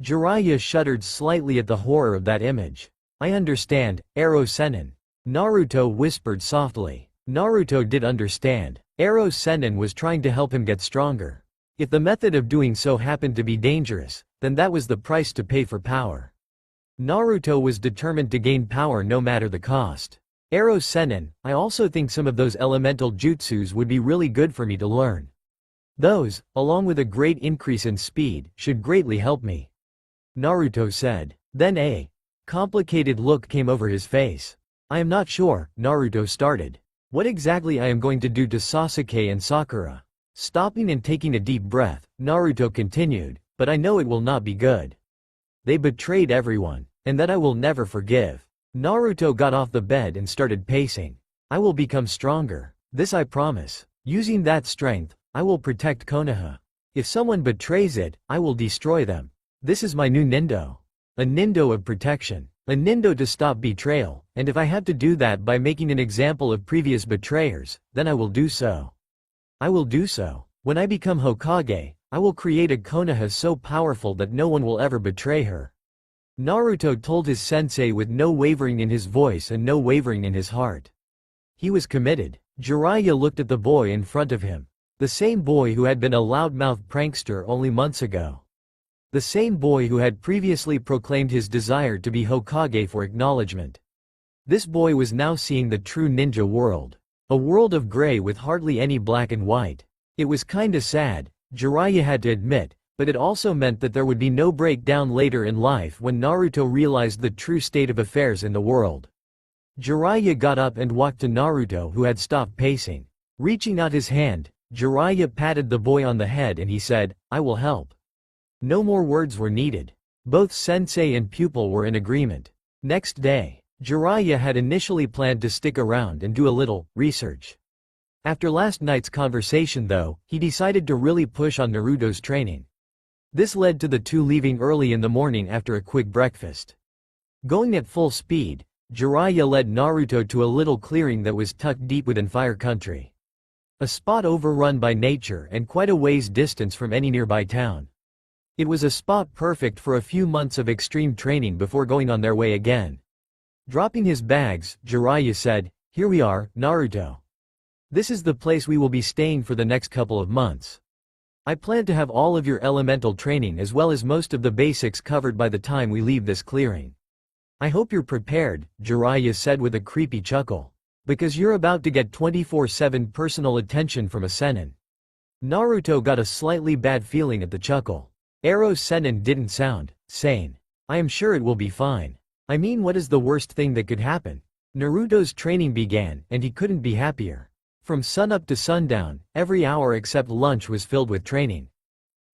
Jiraiya shuddered slightly at the horror of that image. I understand, Ero Sennin. Naruto whispered softly. Naruto did understand. Ero Sennin was trying to help him get stronger. If the method of doing so happened to be dangerous, then that was the price to pay for power. Naruto was determined to gain power no matter the cost. Ero Sennin, I also think some of those elemental jutsus would be really good for me to learn. Those, along with a great increase in speed, should greatly help me. Naruto said. Then a complicated look came over his face. I am not sure, Naruto started. What exactly I am going to do to Sasuke and Sakura. Stopping and taking a deep breath, Naruto continued, but I know it will not be good. They betrayed everyone, and that I will never forgive. Naruto got off the bed and started pacing. I will become stronger. This I promise. Using that strength, I will protect Konoha. If someone betrays it, I will destroy them. This is my new Nindo. A Nindo of protection. A Nindo to stop betrayal, and if I have to do that by making an example of previous betrayers, then I will do so. I will do so. When I become Hokage, I will create a Konoha so powerful that no one will ever betray her. Naruto told his sensei with no wavering in his voice and no wavering in his heart. He was committed. Jiraiya looked at the boy in front of him. The same boy who had been a loudmouth prankster only months ago. The same boy who had previously proclaimed his desire to be Hokage for acknowledgement. This boy was now seeing the true ninja world. A world of gray with hardly any black and white. It was kinda sad, Jiraiya had to admit, but it also meant that there would be no breakdown later in life when Naruto realized the true state of affairs in the world. Jiraiya got up and walked to Naruto who had stopped pacing. Reaching out his hand, Jiraiya patted the boy on the head and he said, I will help. No more words were needed. Both sensei and pupil were in agreement. Next day, Jiraiya had initially planned to stick around and do a little research. After last night's conversation though, he decided to really push on Naruto's training. This led to the two leaving early in the morning after a quick breakfast. Going at full speed, Jiraiya led Naruto to a little clearing that was tucked deep within Fire Country. A spot overrun by nature and quite a ways distance from any nearby town. It was a spot perfect for a few months of extreme training before going on their way again. Dropping his bags, Jiraiya said, Here we are, Naruto. This is the place we will be staying for the next couple of months. I plan to have all of your elemental training as well as most of the basics covered by the time we leave this clearing. I hope you're prepared, Jiraiya said with a creepy chuckle. Because you're about to get 24/7 personal attention from a Sennin. Naruto got a slightly bad feeling at the chuckle. Ero Sennin didn't sound sane. I am sure it will be fine. I mean, what is the worst thing that could happen? Naruto's training began, and he couldn't be happier. From sunup to sundown, every hour except lunch was filled with training.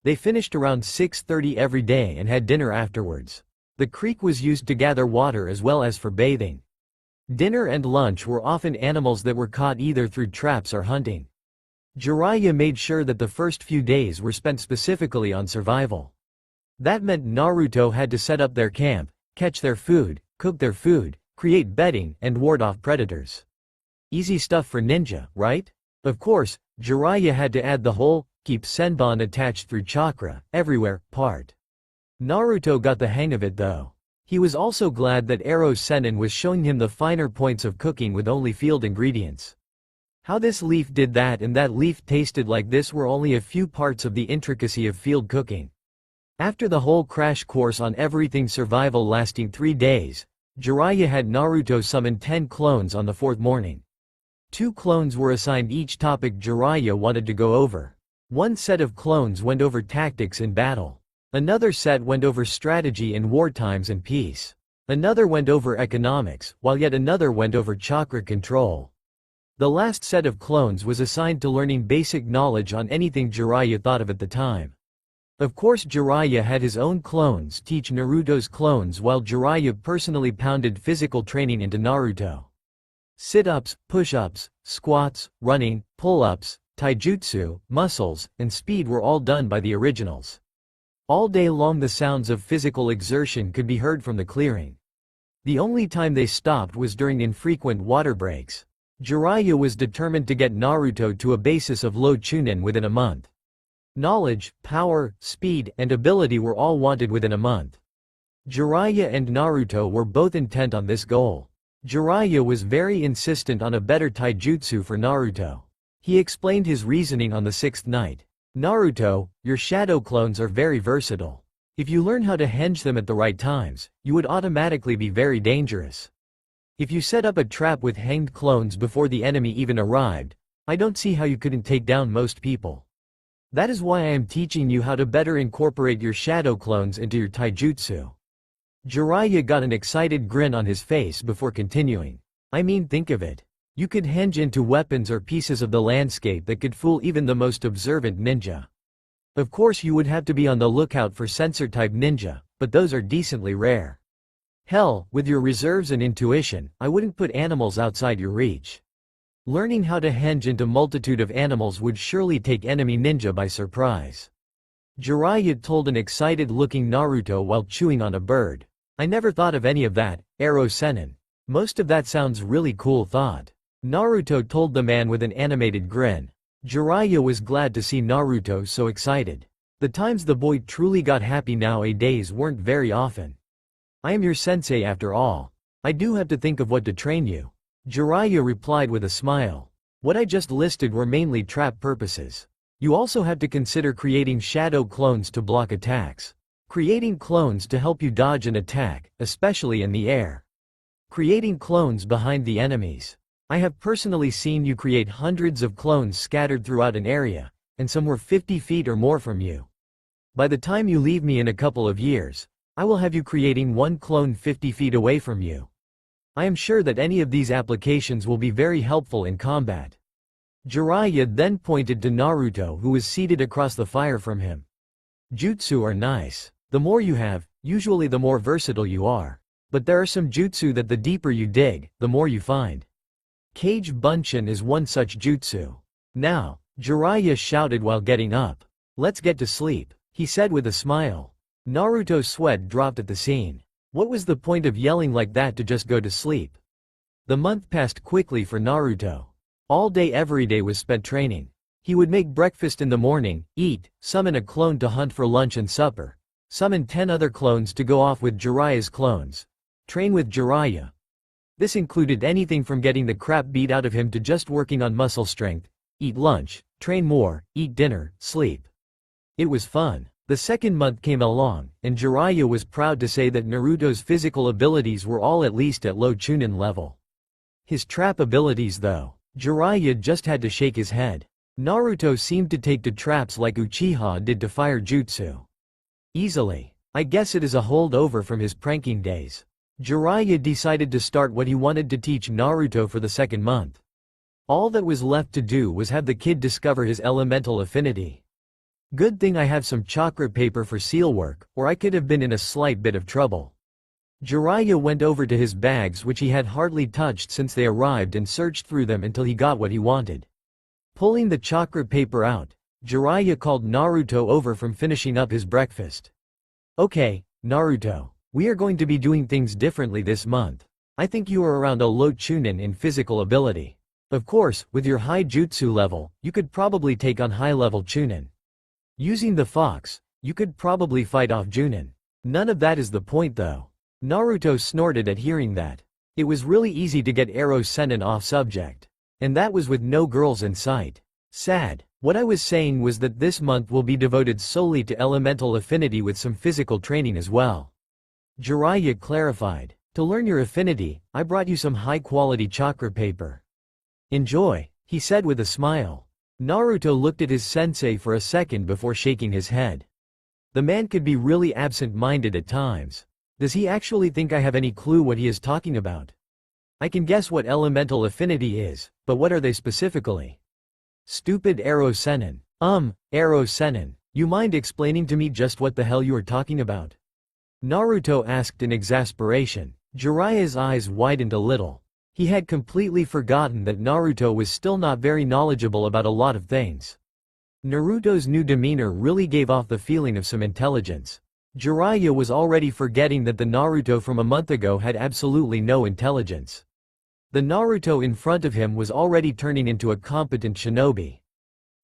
They finished around 6:30 every day and had dinner afterwards. The creek was used to gather water as well as for bathing. Dinner and lunch were often animals that were caught either through traps or hunting. Jiraiya made sure that the first few days were spent specifically on survival. That meant Naruto had to set up their camp, catch their food, cook their food, create bedding, and ward off predators. Easy stuff for ninja, right? Of course, Jiraiya had to add the whole, keep senbon attached through chakra, everywhere, part. Naruto got the hang of it though. He was also glad that Ero Sennin was showing him the finer points of cooking with only field ingredients. How this leaf did that and that leaf tasted like this were only a few parts of the intricacy of field cooking. After the whole crash course on everything survival lasting 3 days, Jiraiya had Naruto summon 10 clones on the 4th morning. 2 clones were assigned each topic Jiraiya wanted to go over. One set of clones went over tactics in battle. Another set went over strategy in wartimes and peace. Another went over economics, while yet another went over chakra control. The last set of clones was assigned to learning basic knowledge on anything Jiraiya thought of at the time. Of course Jiraiya had his own clones teach Naruto's clones while Jiraiya personally pounded physical training into Naruto. Sit-ups, push-ups, squats, running, pull-ups, taijutsu, muscles, and speed were all done by the originals. All day long the sounds of physical exertion could be heard from the clearing. The only time they stopped was during infrequent water breaks. Jiraiya was determined to get Naruto to a basis of low chunin within a month. Knowledge, power, speed, and ability were all wanted within a month. Jiraiya and Naruto were both intent on this goal. Jiraiya was very insistent on a better taijutsu for Naruto. He explained his reasoning on the 6th night. Naruto, your shadow clones are very versatile. If you learn how to henge them at the right times, you would automatically be very dangerous. If you set up a trap with hanged clones before the enemy even arrived, I don't see how you couldn't take down most people. That is why I am teaching you how to better incorporate your shadow clones into your taijutsu. Jiraiya got an excited grin on his face before continuing. I mean, think of it. You could henge into weapons or pieces of the landscape that could fool even the most observant ninja. Of course you would have to be on the lookout for sensor-type ninja, but those are decently rare. Hell, with your reserves and intuition, I wouldn't put animals outside your reach. Learning how to henge into multitude of animals would surely take enemy ninja by surprise. Jiraiya told an excited-looking Naruto while chewing on a bird. I never thought of any of that, Ero Sennin. Most of that sounds really cool thought. Naruto told the man with an animated grin. Jiraiya was glad to see Naruto so excited. The times the boy truly got happy nowadays weren't very often. I am your sensei after all. I do have to think of what to train you. Jiraiya replied with a smile. What I just listed were mainly trap purposes. You also have to consider creating shadow clones to block attacks. Creating clones to help you dodge an attack, especially in the air. Creating clones behind the enemies. I have personally seen you create hundreds of clones scattered throughout an area, and some were 50 feet or more from you. By the time you leave me in a couple of years, I will have you creating one clone 50 feet away from you. I am sure that any of these applications will be very helpful in combat. Jiraiya then pointed to Naruto who was seated across the fire from him. Jutsu are nice. The more you have, usually the more versatile you are. But there are some jutsu that the deeper you dig, the more you find. Cage Bunshin is one such jutsu. Now, Jiraiya shouted while getting up. Let's get to sleep, he said with a smile. Naruto's sweat dropped at the scene. What was the point of yelling like that to just go to sleep? The month passed quickly for Naruto. All day every day was spent training. He would make breakfast in the morning, eat, summon a clone to hunt for lunch and supper. Summon 10 other clones to go off with Jiraiya's clones. Train with Jiraiya. This included anything from getting the crap beat out of him to just working on muscle strength. Eat lunch, train more, eat dinner, sleep. It was fun. The second month came along, and Jiraiya was proud to say that Naruto's physical abilities were all at least at low chunin level. His trap abilities though, Jiraiya just had to shake his head. Naruto seemed to take to traps like Uchiha did to fire jutsu. Easily. I guess it is a holdover from his pranking days. Jiraiya decided to start what he wanted to teach Naruto for the second month. All that was left to do was have the kid discover his elemental affinity. Good thing I have some chakra paper for seal work, or I could have been in a slight bit of trouble. Jiraiya went over to his bags which he had hardly touched since they arrived and searched through them until he got what he wanted. Pulling the chakra paper out, Jiraiya called Naruto over from finishing up his breakfast. Okay, Naruto. We are going to be doing things differently this month. I think you are around a low chunin in physical ability. Of course, with your high jutsu level, you could probably take on high-level chunin. Using the fox, you could probably fight off Junin. None of that is the point though. Naruto snorted at hearing that. It was really easy to get Ero Sennin off subject. And that was with no girls in sight. Sad. What I was saying was that this month will be devoted solely to elemental affinity with some physical training as well. Jiraiya clarified. To learn your affinity, I brought you some high-quality chakra paper. Enjoy, he said with a smile. Naruto looked at his sensei for a second before shaking his head. The man could be really absent-minded at times. Does he actually think I have any clue what he is talking about? I can guess what elemental affinity is, but what are they specifically? Stupid Arrow Sennin. Arrow Sennin, you mind explaining to me just what the hell you are talking about? Naruto asked in exasperation. Jiraiya's eyes widened a little. He had completely forgotten that Naruto was still not very knowledgeable about a lot of things. Naruto's new demeanor really gave off the feeling of some intelligence. Jiraiya was already forgetting that the Naruto from a month ago had absolutely no intelligence. The Naruto in front of him was already turning into a competent shinobi.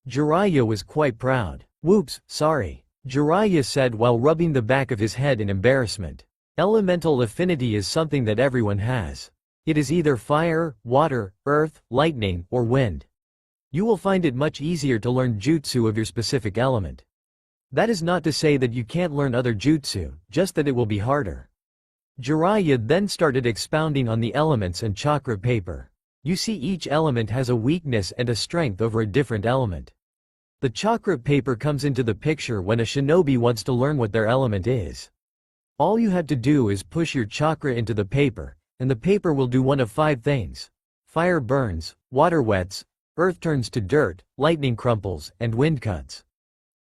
Jiraiya was quite proud. Whoops, sorry, Jiraiya said while rubbing the back of his head in embarrassment. Elemental affinity is something that everyone has. It is either fire, water, earth, lightning, or wind. You will find it much easier to learn jutsu of your specific element. That is not to say that you can't learn other jutsu, just that it will be harder. Jiraiya then started expounding on the elements and chakra paper. You see, each element has a weakness and a strength over a different element. The chakra paper comes into the picture when a shinobi wants to learn what their element is. All you have to do is push your chakra into the paper, and the paper will do one of 5 things. Fire burns, water wets, earth turns to dirt, lightning crumples, and wind cuts.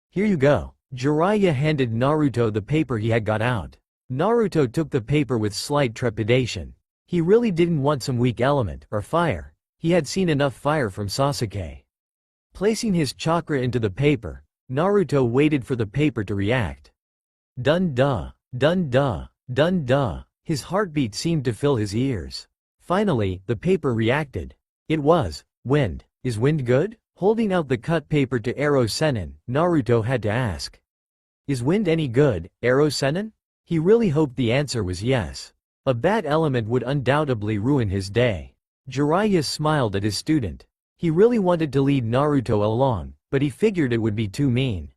Here you go. Jiraiya handed Naruto the paper he had got out. Naruto took the paper with slight trepidation. He really didn't want some weak element, or fire. He had seen enough fire from Sasuke. Placing his chakra into the paper, Naruto waited for the paper to react. Dun-duh, dun-duh, dun-duh. His heartbeat seemed to fill his ears. Finally, the paper reacted. It was wind. Is wind good? Holding out the cut paper to Arrow Sennin, Naruto had to ask. Is wind any good, Arrow Sennin? He really hoped the answer was yes. A bad element would undoubtedly ruin his day. Jiraiya smiled at his student. He really wanted to lead Naruto along, but he figured it would be too mean.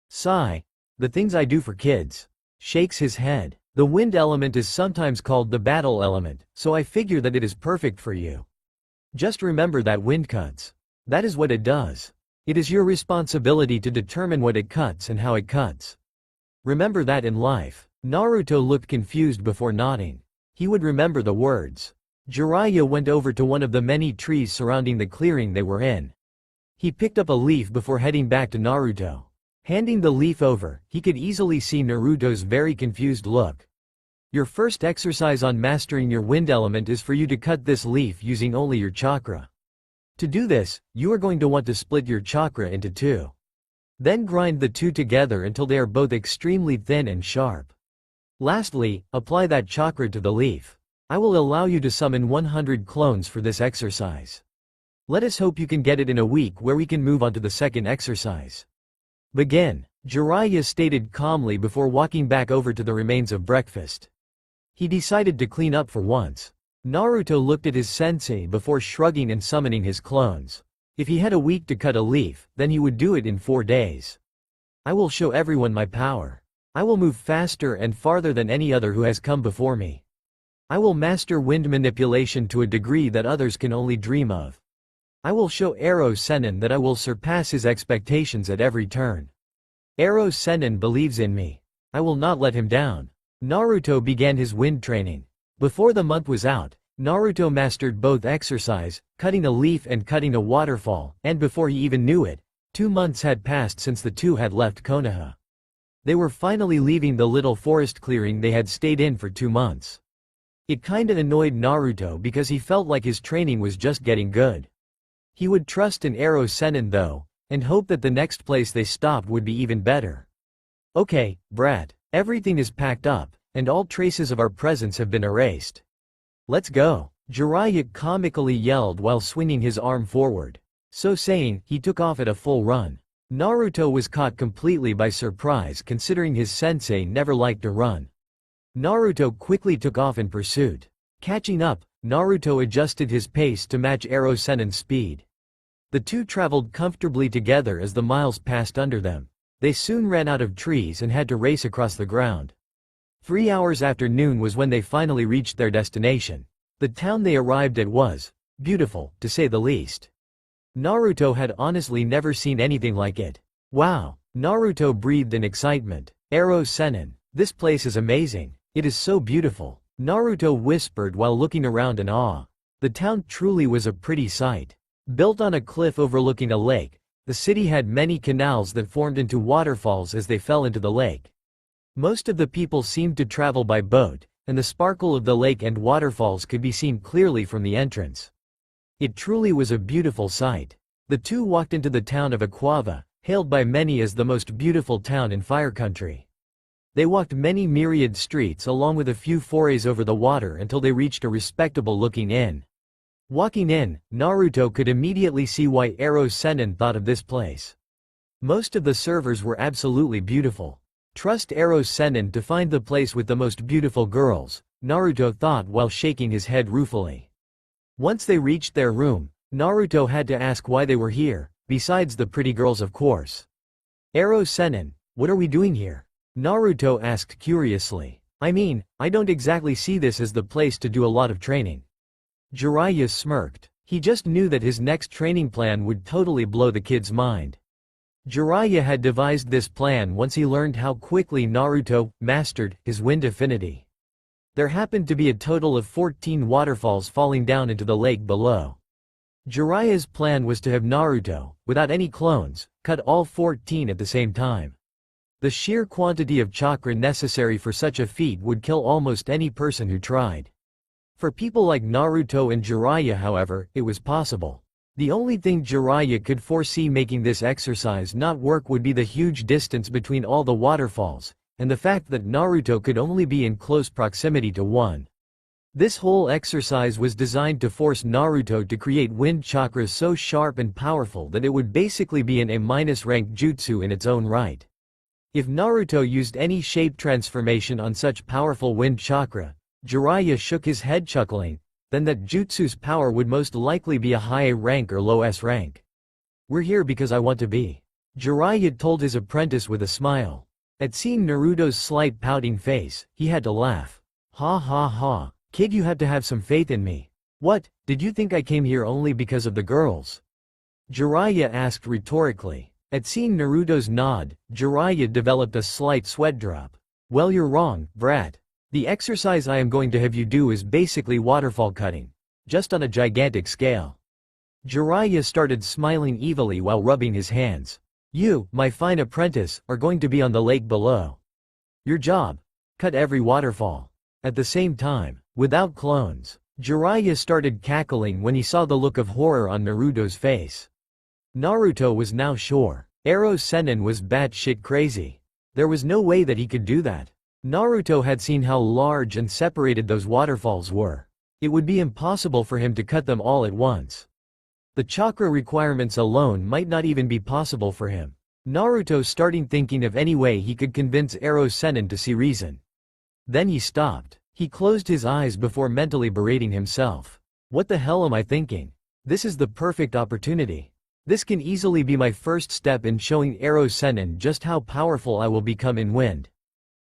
Sigh. The things I do for kids. Shakes his head. The wind element is sometimes called the battle element, so I figure that it is perfect for you. Just remember that wind cuts. That is what it does. It is your responsibility to determine what it cuts and how it cuts. Remember that in life. Naruto looked confused before nodding. He would remember the words. Jiraiya went over to one of the many trees surrounding the clearing they were in. He picked up a leaf before heading back to Naruto. Handing the leaf over, he could easily see Naruto's very confused look. Your first exercise on mastering your wind element is for you to cut this leaf using only your chakra. To do this, you are going to want to split your chakra into 2. Then grind the 2 together until they are both extremely thin and sharp. Lastly, apply that chakra to the leaf. I will allow you to summon 100 clones for this exercise. Let us hope you can get it in a week where we can move on to the second exercise. Begin, Jiraiya stated calmly before walking back over to the remains of breakfast. He decided to clean up for once. Naruto looked at his sensei before shrugging and summoning his clones. If he had a week to cut a leaf, then he would do it in 4 days. I will show everyone my power. I will move faster and farther than any other who has come before me. I will master wind manipulation to a degree that others can only dream of. I will show Arrow Sennin that I will surpass his expectations at every turn. Arrow Sennin believes in me. I will not let him down. Naruto began his wind training. Before the month was out, Naruto mastered both exercise, cutting a leaf and cutting a waterfall, and before he even knew it, 2 months had passed since the two had left Konoha. They were finally leaving the little forest clearing they had stayed in for 2 months. It kinda annoyed Naruto because he felt like his training was just getting good. He would trust in Arrow Sennin though, and hope that the next place they stopped would be even better. Okay, brat, everything is packed up, and all traces of our presence have been erased. Let's go, Jiraiya comically yelled while swinging his arm forward. So saying, he took off at a full run. Naruto was caught completely by surprise considering his sensei never liked to run. Naruto quickly took off in pursuit. Catching up, Naruto adjusted his pace to match Arrow Sennin's speed. The two traveled comfortably together as the miles passed under them. They soon ran out of trees and had to race across the ground. 3 hours after noon was when they finally reached their destination. The town they arrived at was beautiful, to say the least. Naruto had honestly never seen anything like it. Wow! Naruto breathed in excitement. Ero Sennin, this place is amazing. It is so beautiful. Naruto whispered while looking around in awe. The town truly was a pretty sight. Built on a cliff overlooking a lake, the city had many canals that formed into waterfalls as they fell into the lake. Most of the people seemed to travel by boat, and the sparkle of the lake and waterfalls could be seen clearly from the entrance. It truly was a beautiful sight. The two walked into the town of Aquava, hailed by many as the most beautiful town in Fire Country. They walked many myriad streets along with a few forays over the water until they reached a respectable-looking inn. Walking in, Naruto could immediately see why Ero Sennin thought of this place. Most of the servers were absolutely beautiful. Trust Ero Sennin to find the place with the most beautiful girls, Naruto thought while shaking his head ruefully. Once they reached their room, Naruto had to ask why they were here, besides the pretty girls of course. Ero Sennin, what are we doing here? Naruto asked curiously. I mean, I don't exactly see this as the place to do a lot of training. Jiraiya smirked. He just knew that his next training plan would totally blow the kid's mind. Jiraiya had devised this plan once he learned how quickly Naruto mastered his wind affinity. There happened to be a total of 14 waterfalls falling down into the lake below. Jiraiya's plan was to have Naruto, without any clones, cut all 14 at the same time. The sheer quantity of chakra necessary for such a feat would kill almost any person who tried. For people like Naruto and Jiraiya, however, it was possible. The only thing Jiraiya could foresee making this exercise not work would be the huge distance between all the waterfalls, and the fact that Naruto could only be in close proximity to one. This whole exercise was designed to force Naruto to create wind chakras so sharp and powerful that it would basically be an A-rank jutsu in its own right. If Naruto used any shape transformation on such powerful wind chakra, Jiraiya shook his head chuckling, then that jutsu's power would most likely be a high A rank or low S rank. We're here because I want to be. Jiraiya told his apprentice with a smile. At seeing Naruto's slight pouting face, he had to laugh. Ha ha ha, kid, you have to have some faith in me. What, did you think I came here only because of the girls? Jiraiya asked rhetorically. At seeing Naruto's nod, Jiraiya developed a slight sweat drop. Well, you're wrong, brat. The exercise I am going to have you do is basically waterfall cutting. Just on a gigantic scale. Jiraiya started smiling evilly while rubbing his hands. You, my fine apprentice, are going to be on the lake below. Your job? Cut every waterfall. At the same time, without clones, Jiraiya started cackling when he saw the look of horror on Naruto's face. Naruto was now sure. Ero Sennin was batshit crazy. There was no way that he could do that. Naruto had seen how large and separated those waterfalls were. It would be impossible for him to cut them all at once. The chakra requirements alone might not even be possible for him. Naruto started thinking of any way he could convince Ero Sennin to see reason. Then he stopped. He closed his eyes before mentally berating himself. What the hell am I thinking? This is the perfect opportunity. This can easily be my first step in showing Ero Sennin just how powerful I will become in wind.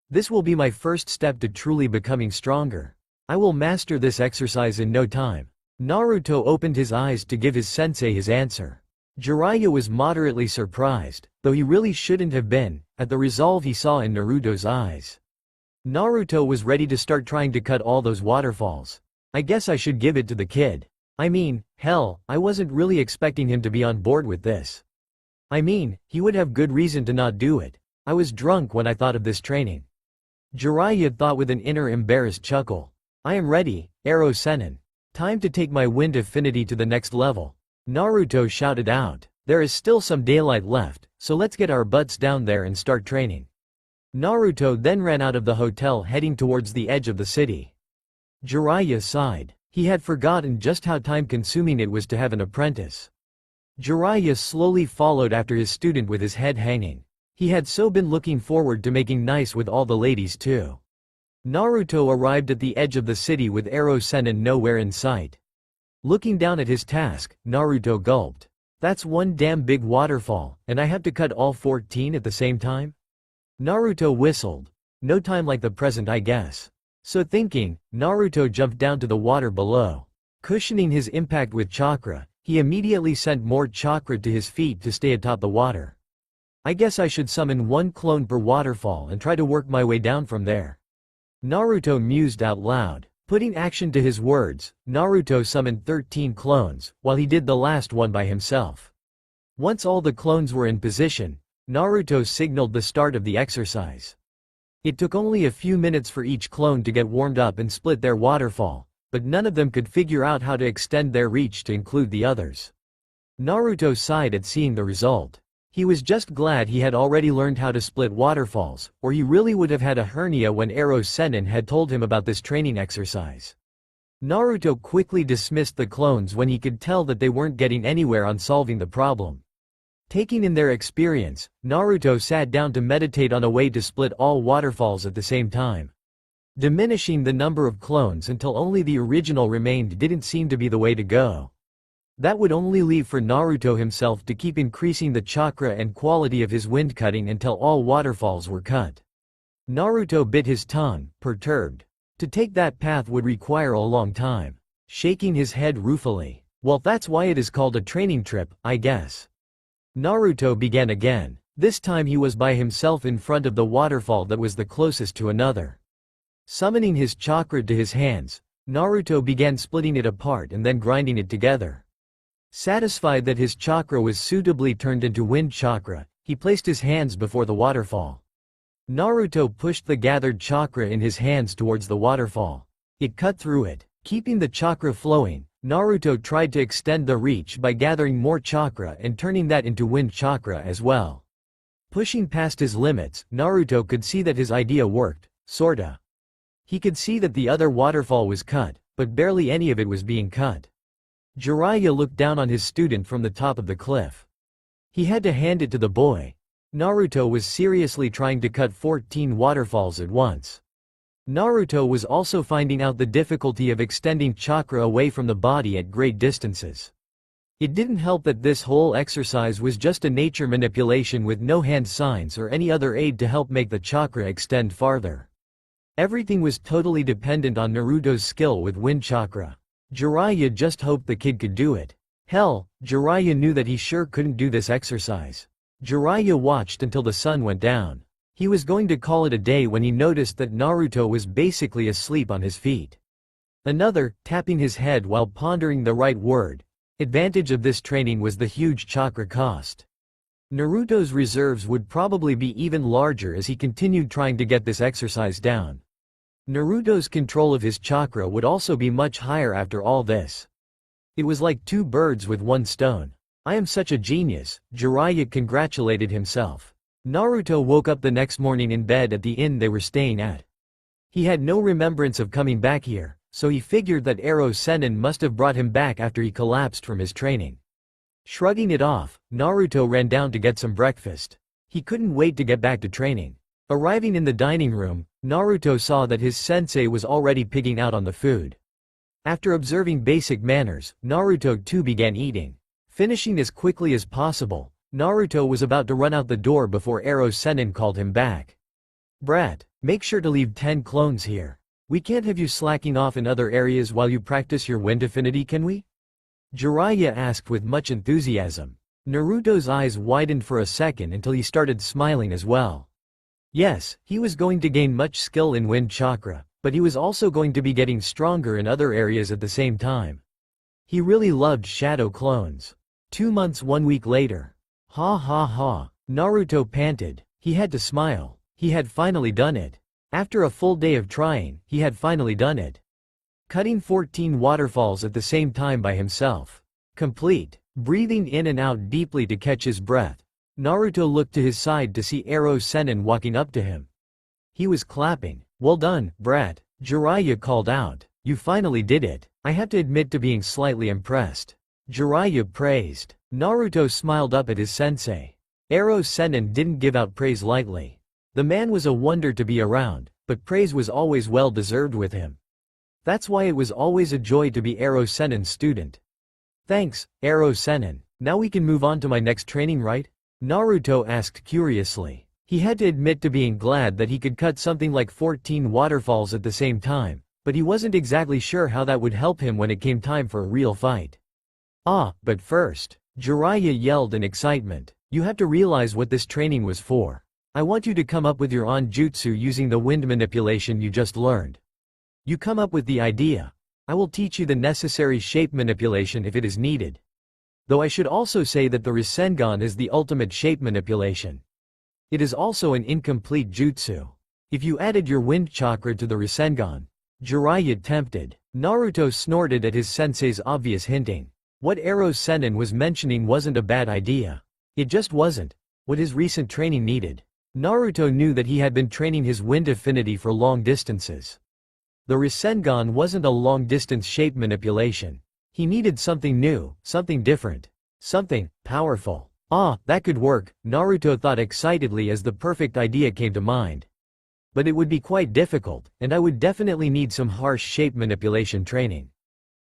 This will be my first step to truly becoming stronger. I will master this exercise in no time. Naruto opened his eyes to give his sensei his answer. Jiraiya was moderately surprised, though he really shouldn't have been, at the resolve he saw in Naruto's eyes. Naruto was ready to start trying to cut all those waterfalls. I guess I should give it to the kid. I mean, hell, I wasn't really expecting him to be on board with this. I mean, he would have good reason to not do it. I was drunk when I thought of this training. Jiraiya thought with an inner embarrassed chuckle. I am ready, Ero Sennin. Time to take my wind affinity to the next level. Naruto shouted out. There is still some daylight left, so let's get our butts down there and start training. Naruto then ran out of the hotel heading towards the edge of the city. Jiraiya sighed. He had forgotten just how time-consuming it was to have an apprentice. Jiraiya slowly followed after his student with his head hanging. He had so been looking forward to making nice with all the ladies too. Naruto arrived at the edge of the city with Ero Sennin nowhere in sight. Looking down at his task, Naruto gulped. That's one damn big waterfall, and I have to cut all 14 at the same time? Naruto whistled. No time like the present, I guess. So thinking, Naruto jumped down to the water below. Cushioning his impact with chakra, he immediately sent more chakra to his feet to stay atop the water. I guess I should summon one clone per waterfall and try to work my way down from there. Naruto mused out loud. Putting action to his words, Naruto summoned 13 clones, while he did the last one by himself. Once all the clones were in position, Naruto signaled the start of the exercise. It took only a few minutes for each clone to get warmed up and split their waterfall, but none of them could figure out how to extend their reach to include the others. Naruto sighed at seeing the result. He was just glad he had already learned how to split waterfalls, or he really would have had a hernia when Ero Sennin had told him about this training exercise. Naruto quickly dismissed the clones when he could tell that they weren't getting anywhere on solving the problem. Taking in their experience, Naruto sat down to meditate on a way to split all waterfalls at the same time. Diminishing the number of clones until only the original remained didn't seem to be the way to go. That would only leave for Naruto himself to keep increasing the chakra and quality of his wind cutting until all waterfalls were cut. Naruto bit his tongue, perturbed. To take that path would require a long time. Shaking his head ruefully. Well, that's why it is called a training trip, I guess. Naruto began again. This time he was by himself in front of the waterfall that was the closest to another. Summoning his chakra to his hands, Naruto began splitting it apart and then grinding it together. Satisfied that his chakra was suitably turned into wind chakra, he placed his hands before the waterfall. Naruto pushed the gathered chakra in his hands towards the waterfall. It cut through it. Keeping the chakra flowing, Naruto tried to extend the reach by gathering more chakra and turning that into wind chakra as well. Pushing past his limits, Naruto could see that his idea worked, sorta. He could see that the other waterfall was cut, but barely any of it was being cut. Jiraiya looked down on his student from the top of the cliff. He had to hand it to the boy. Naruto was seriously trying to cut 14 waterfalls at once. Naruto was also finding out the difficulty of extending chakra away from the body at great distances. It didn't help that this whole exercise was just a nature manipulation with no hand signs or any other aid to help make the chakra extend farther. Everything was totally dependent on Naruto's skill with wind chakra. Jiraiya just hoped the kid could do it. Hell, Jiraiya knew that he sure couldn't do this exercise. Jiraiya watched until the sun went down. He was going to call it a day when he noticed that Naruto was basically asleep on his feet. Another, tapping his head while pondering the right word. Advantage of this training was the huge chakra cost. Naruto's reserves would probably be even larger as he continued trying to get this exercise down. Naruto's control of his chakra would also be much higher after all this. It was like two birds with one stone. I am such a genius, Jiraiya congratulated himself. Naruto woke up the next morning in bed at the inn they were staying at. He had no remembrance of coming back here, so he figured that Ero Sennin must have brought him back after he collapsed from his training. Shrugging it off, Naruto ran down to get some breakfast. He couldn't wait to get back to training. Arriving in the dining room, Naruto saw that his sensei was already pigging out on the food. After observing basic manners, Naruto too began eating. Finishing as quickly as possible, Naruto was about to run out the door before Ero Sennin called him back. Brat, make sure to leave 10 clones here. We can't have you slacking off in other areas while you practice your wind affinity, can we? Jiraiya asked with much enthusiasm. Naruto's eyes widened for a second until he started smiling as well. Yes, he was going to gain much skill in wind chakra, but he was also going to be getting stronger in other areas at the same time. He really loved shadow clones. 2 months 1 week later. Ha ha ha. Naruto panted. He had to smile. He had finally done it. After a full day of trying, he had finally done it. Cutting 14 waterfalls at the same time by himself. Complete. Breathing in and out deeply to catch his breath, Naruto looked to his side to see Ero Sennin walking up to him. He was clapping. Well done, brat, Jiraiya called out. You finally did it. I have to admit to being slightly impressed. Jiraiya praised. Naruto smiled up at his sensei. Ero Sennin didn't give out praise lightly. The man was a wonder to be around, but praise was always well deserved with him. That's why it was always a joy to be Ero Sennin's student. Thanks, Ero Sennin. Now we can move on to my next training, right? Naruto asked curiously. He had to admit to being glad that he could cut something like 14 waterfalls at the same time, but he wasn't exactly sure how that would help him when it came time for a real fight. But first, Jiraiya yelled in excitement, "You have to realize what this training was for. I want you to come up with your own jutsu using the wind manipulation you just learned. You come up with the idea. I will teach you the necessary shape manipulation if it is needed. Though I should also say that the Rasengan is the ultimate shape manipulation. It is also an incomplete jutsu. If you added your wind chakra to the Rasengan," Jiraiya tempted. Naruto snorted at his sensei's obvious hinting. What Eros Sennin was mentioning wasn't a bad idea. It just wasn't what his recent training needed. Naruto knew that he had been training his wind affinity for long distances. The Rasengan wasn't a long-distance shape manipulation. He needed something new, something different, something powerful. That could work, Naruto thought excitedly as the perfect idea came to mind. But it would be quite difficult, and I would definitely need some harsh shape manipulation training.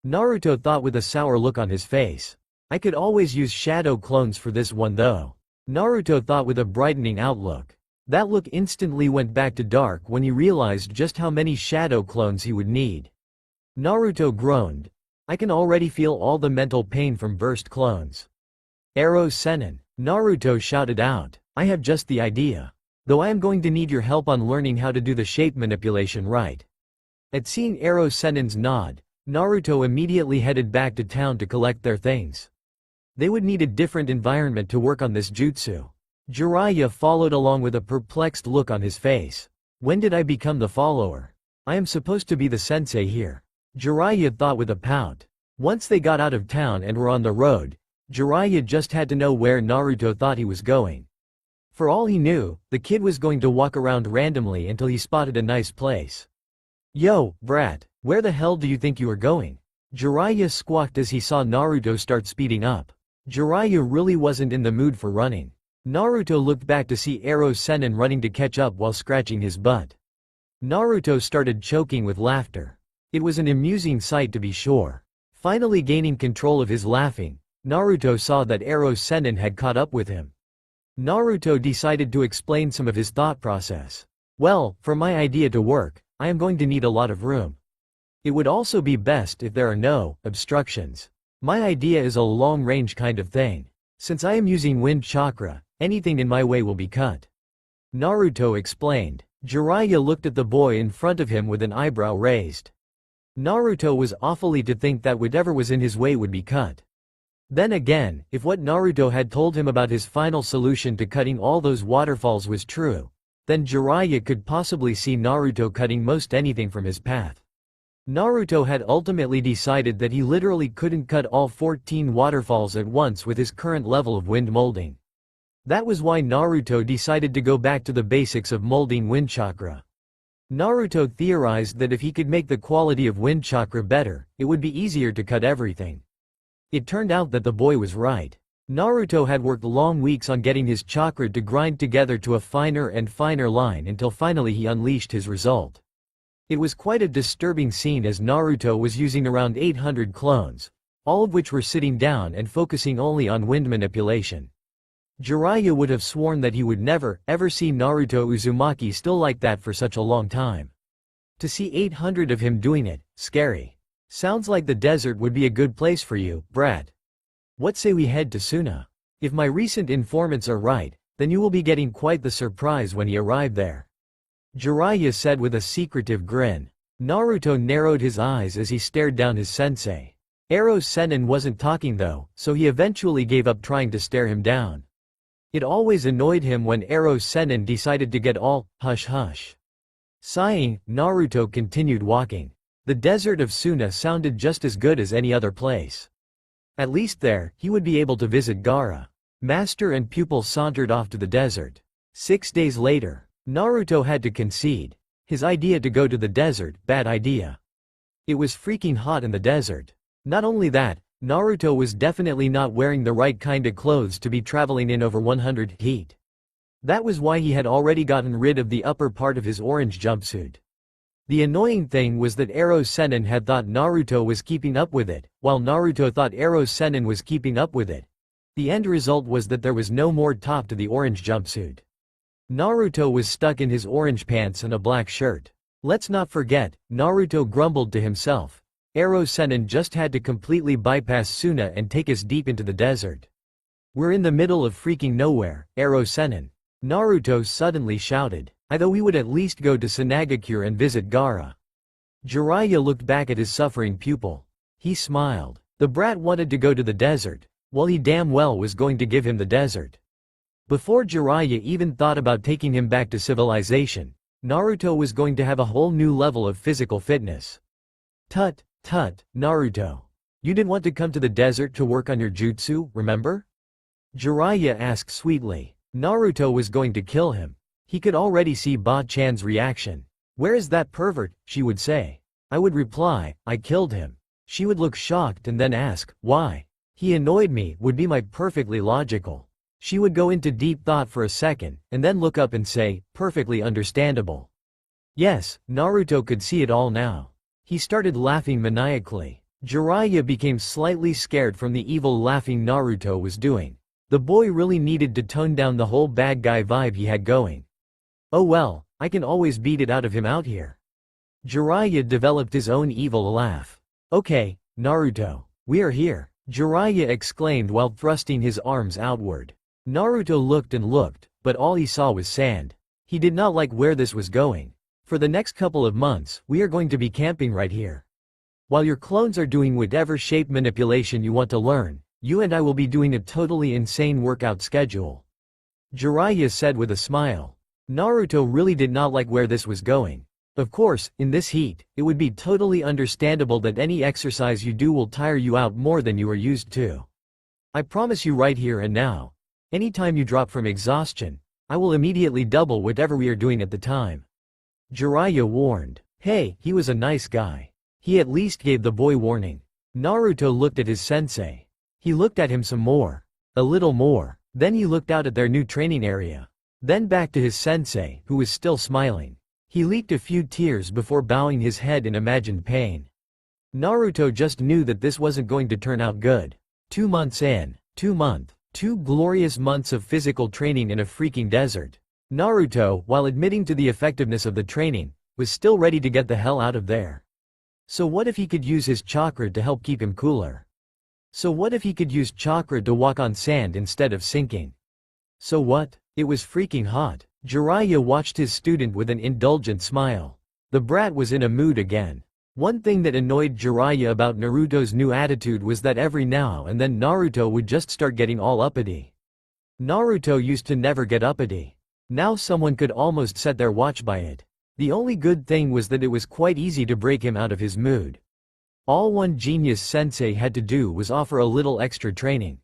Naruto thought with a sour look on his face. I could always use shadow clones for this one though. Naruto thought with a brightening outlook. That look instantly went back to dark when he realized just how many shadow clones he would need. Naruto groaned. I can already feel all the mental pain from burst clones. Eros Sennin, Naruto shouted out. I have just the idea. Though I am going to need your help on learning how to do the shape manipulation right. At seeing Eros Sennin's nod, Naruto immediately headed back to town to collect their things. They would need a different environment to work on this jutsu. Jiraiya followed along with a perplexed look on his face. When did I become the follower? I am supposed to be the sensei here. Jiraiya thought with a pout. Once they got out of town and were on the road, Jiraiya just had to know where Naruto thought he was going. For all he knew, the kid was going to walk around randomly until he spotted a nice place. Yo, brat, where the hell do you think you are going? Jiraiya squawked as he saw Naruto start speeding up. Jiraiya really wasn't in the mood for running. Naruto looked back to see Eros Sennin running to catch up while scratching his butt. Naruto started choking with laughter. It was an amusing sight to be sure. Finally gaining control of his laughing, Naruto saw that Eros Sennin had caught up with him. Naruto decided to explain some of his thought process. Well, for my idea to work, I am going to need a lot of room. It would also be best if there are no obstructions. My idea is a long-range kind of thing. Since I am using wind chakra, anything in my way will be cut. Naruto explained. Jiraiya looked at the boy in front of him with an eyebrow raised. Naruto was awfully to think that whatever was in his way would be cut. Then again, if what Naruto had told him about his final solution to cutting all those waterfalls was true, then Jiraiya could possibly see Naruto cutting most anything from his path. Naruto had ultimately decided that he literally couldn't cut all 14 waterfalls at once with his current level of wind molding. That was why Naruto decided to go back to the basics of molding wind chakra. Naruto theorized that if he could make the quality of wind chakra better, it would be easier to cut everything. It turned out that the boy was right. Naruto had worked long weeks on getting his chakra to grind together to a finer and finer line until finally he unleashed his result. It was quite a disturbing scene as Naruto was using around 800 clones, all of which were sitting down and focusing only on wind manipulation. Jiraiya would have sworn that he would never, ever see Naruto Uzumaki still like that for such a long time. To see 800 of him doing it, scary. Sounds like the desert would be a good place for you, brat. What say we head to Suna? If my recent informants are right, then you will be getting quite the surprise when he arrived there. Jiraiya said with a secretive grin. Naruto narrowed his eyes as he stared down his sensei. Eros Sennin wasn't talking though, so he eventually gave up trying to stare him down. It always annoyed him when Eros Sennin decided to get all hush-hush. Sighing, Naruto continued walking. The desert of Suna sounded just as good as any other place. At least there, he would be able to visit Gaara. Master and pupil sauntered off to the desert. 6 days later, Naruto had to concede. His idea to go to the desert, bad idea. It was freaking hot in the desert. Not only that, Naruto was definitely not wearing the right kind of clothes to be traveling in over 100 heat. That was why he had already gotten rid of the upper part of his orange jumpsuit. The annoying thing was that Eros Sennin had thought Naruto was keeping up with it, while Naruto thought Eros Sennin was keeping up with it. The end result was that there was no more top to the orange jumpsuit. Naruto was stuck in his orange pants and a black shirt. Let's not forget, Naruto grumbled to himself. Ero Sennin just had to completely bypass Suna and take us deep into the desert. We're in the middle of freaking nowhere, Ero Sennin. Naruto suddenly shouted. I thought we would at least go to Sanagakure and visit Gaara. Jiraiya looked back at his suffering pupil. He smiled. The brat wanted to go to the desert, while he damn well was going to give him the desert. Before Jiraiya even thought about taking him back to civilization, Naruto was going to have a whole new level of physical fitness. Tut, Naruto. You didn't want to come to the desert to work on your jutsu, remember? Jiraiya asked sweetly. Naruto was going to kill him. He could already see Ba-chan's reaction. Where is that pervert, she would say. I would reply, I killed him. She would look shocked and then ask, why? He annoyed me, would be my perfectly logical. She would go into deep thought for a second, and then look up and say, perfectly understandable. Yes, Naruto could see it all now. He started laughing maniacally. Jiraiya became slightly scared from the evil laughing Naruto was doing. The boy really needed to tone down the whole bad guy vibe he had going. Oh well, I can always beat it out of him out here. Jiraiya developed his own evil laugh. Okay, Naruto. We are here, Jiraiya exclaimed while thrusting his arms outward. Naruto looked and looked, but all he saw was sand. He did not like where this was going. For the next couple of months, we are going to be camping right here. While your clones are doing whatever shape manipulation you want to learn, you and I will be doing a totally insane workout schedule. Jiraiya said with a smile. Naruto really did not like where this was going. Of course, in this heat, it would be totally understandable that any exercise you do will tire you out more than you are used to. I promise you right here and now. Anytime you drop from exhaustion, I will immediately double whatever we are doing at the time. Jiraiya warned. Hey, he was a nice guy. He at least gave the boy warning. Naruto looked at his sensei. He looked at him some more. A little more. Then he looked out at their new training area. Then back to his sensei, who was still smiling. He leaked a few tears before bowing his head in imagined pain. Naruto just knew that this wasn't going to turn out good. 2 months in. 2 glorious months of physical training in a freaking desert. Naruto, while admitting to the effectiveness of the training, was still ready to get the hell out of there. So what if he could use his chakra to help keep him cooler? So what if he could use chakra to walk on sand instead of sinking? So what? It was freaking hot. Jiraiya watched his student with an indulgent smile. The brat was in a mood again. One thing that annoyed Jiraiya about Naruto's new attitude was that every now and then Naruto would just start getting all uppity. Naruto used to never get uppity. Now someone could almost set their watch by it. The only good thing was that it was quite easy to break him out of his mood. All one genius sensei had to do was offer a little extra training.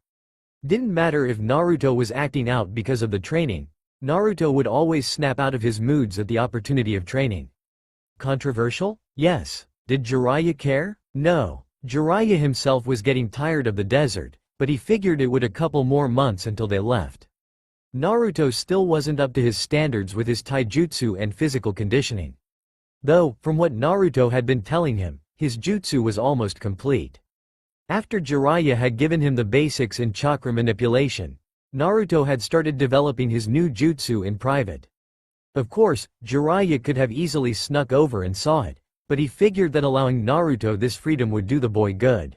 Didn't matter if Naruto was acting out because of the training, Naruto would always snap out of his moods at the opportunity of training. Controversial? Yes. Did Jiraiya care? No. Jiraiya himself was getting tired of the desert, but he figured it would a couple more months until they left. Naruto still wasn't up to his standards with his taijutsu and physical conditioning. Though, from what Naruto had been telling him, his jutsu was almost complete. After Jiraiya had given him the basics in chakra manipulation, Naruto had started developing his new jutsu in private. Of course, Jiraiya could have easily snuck over and saw it, but he figured that allowing Naruto this freedom would do the boy good.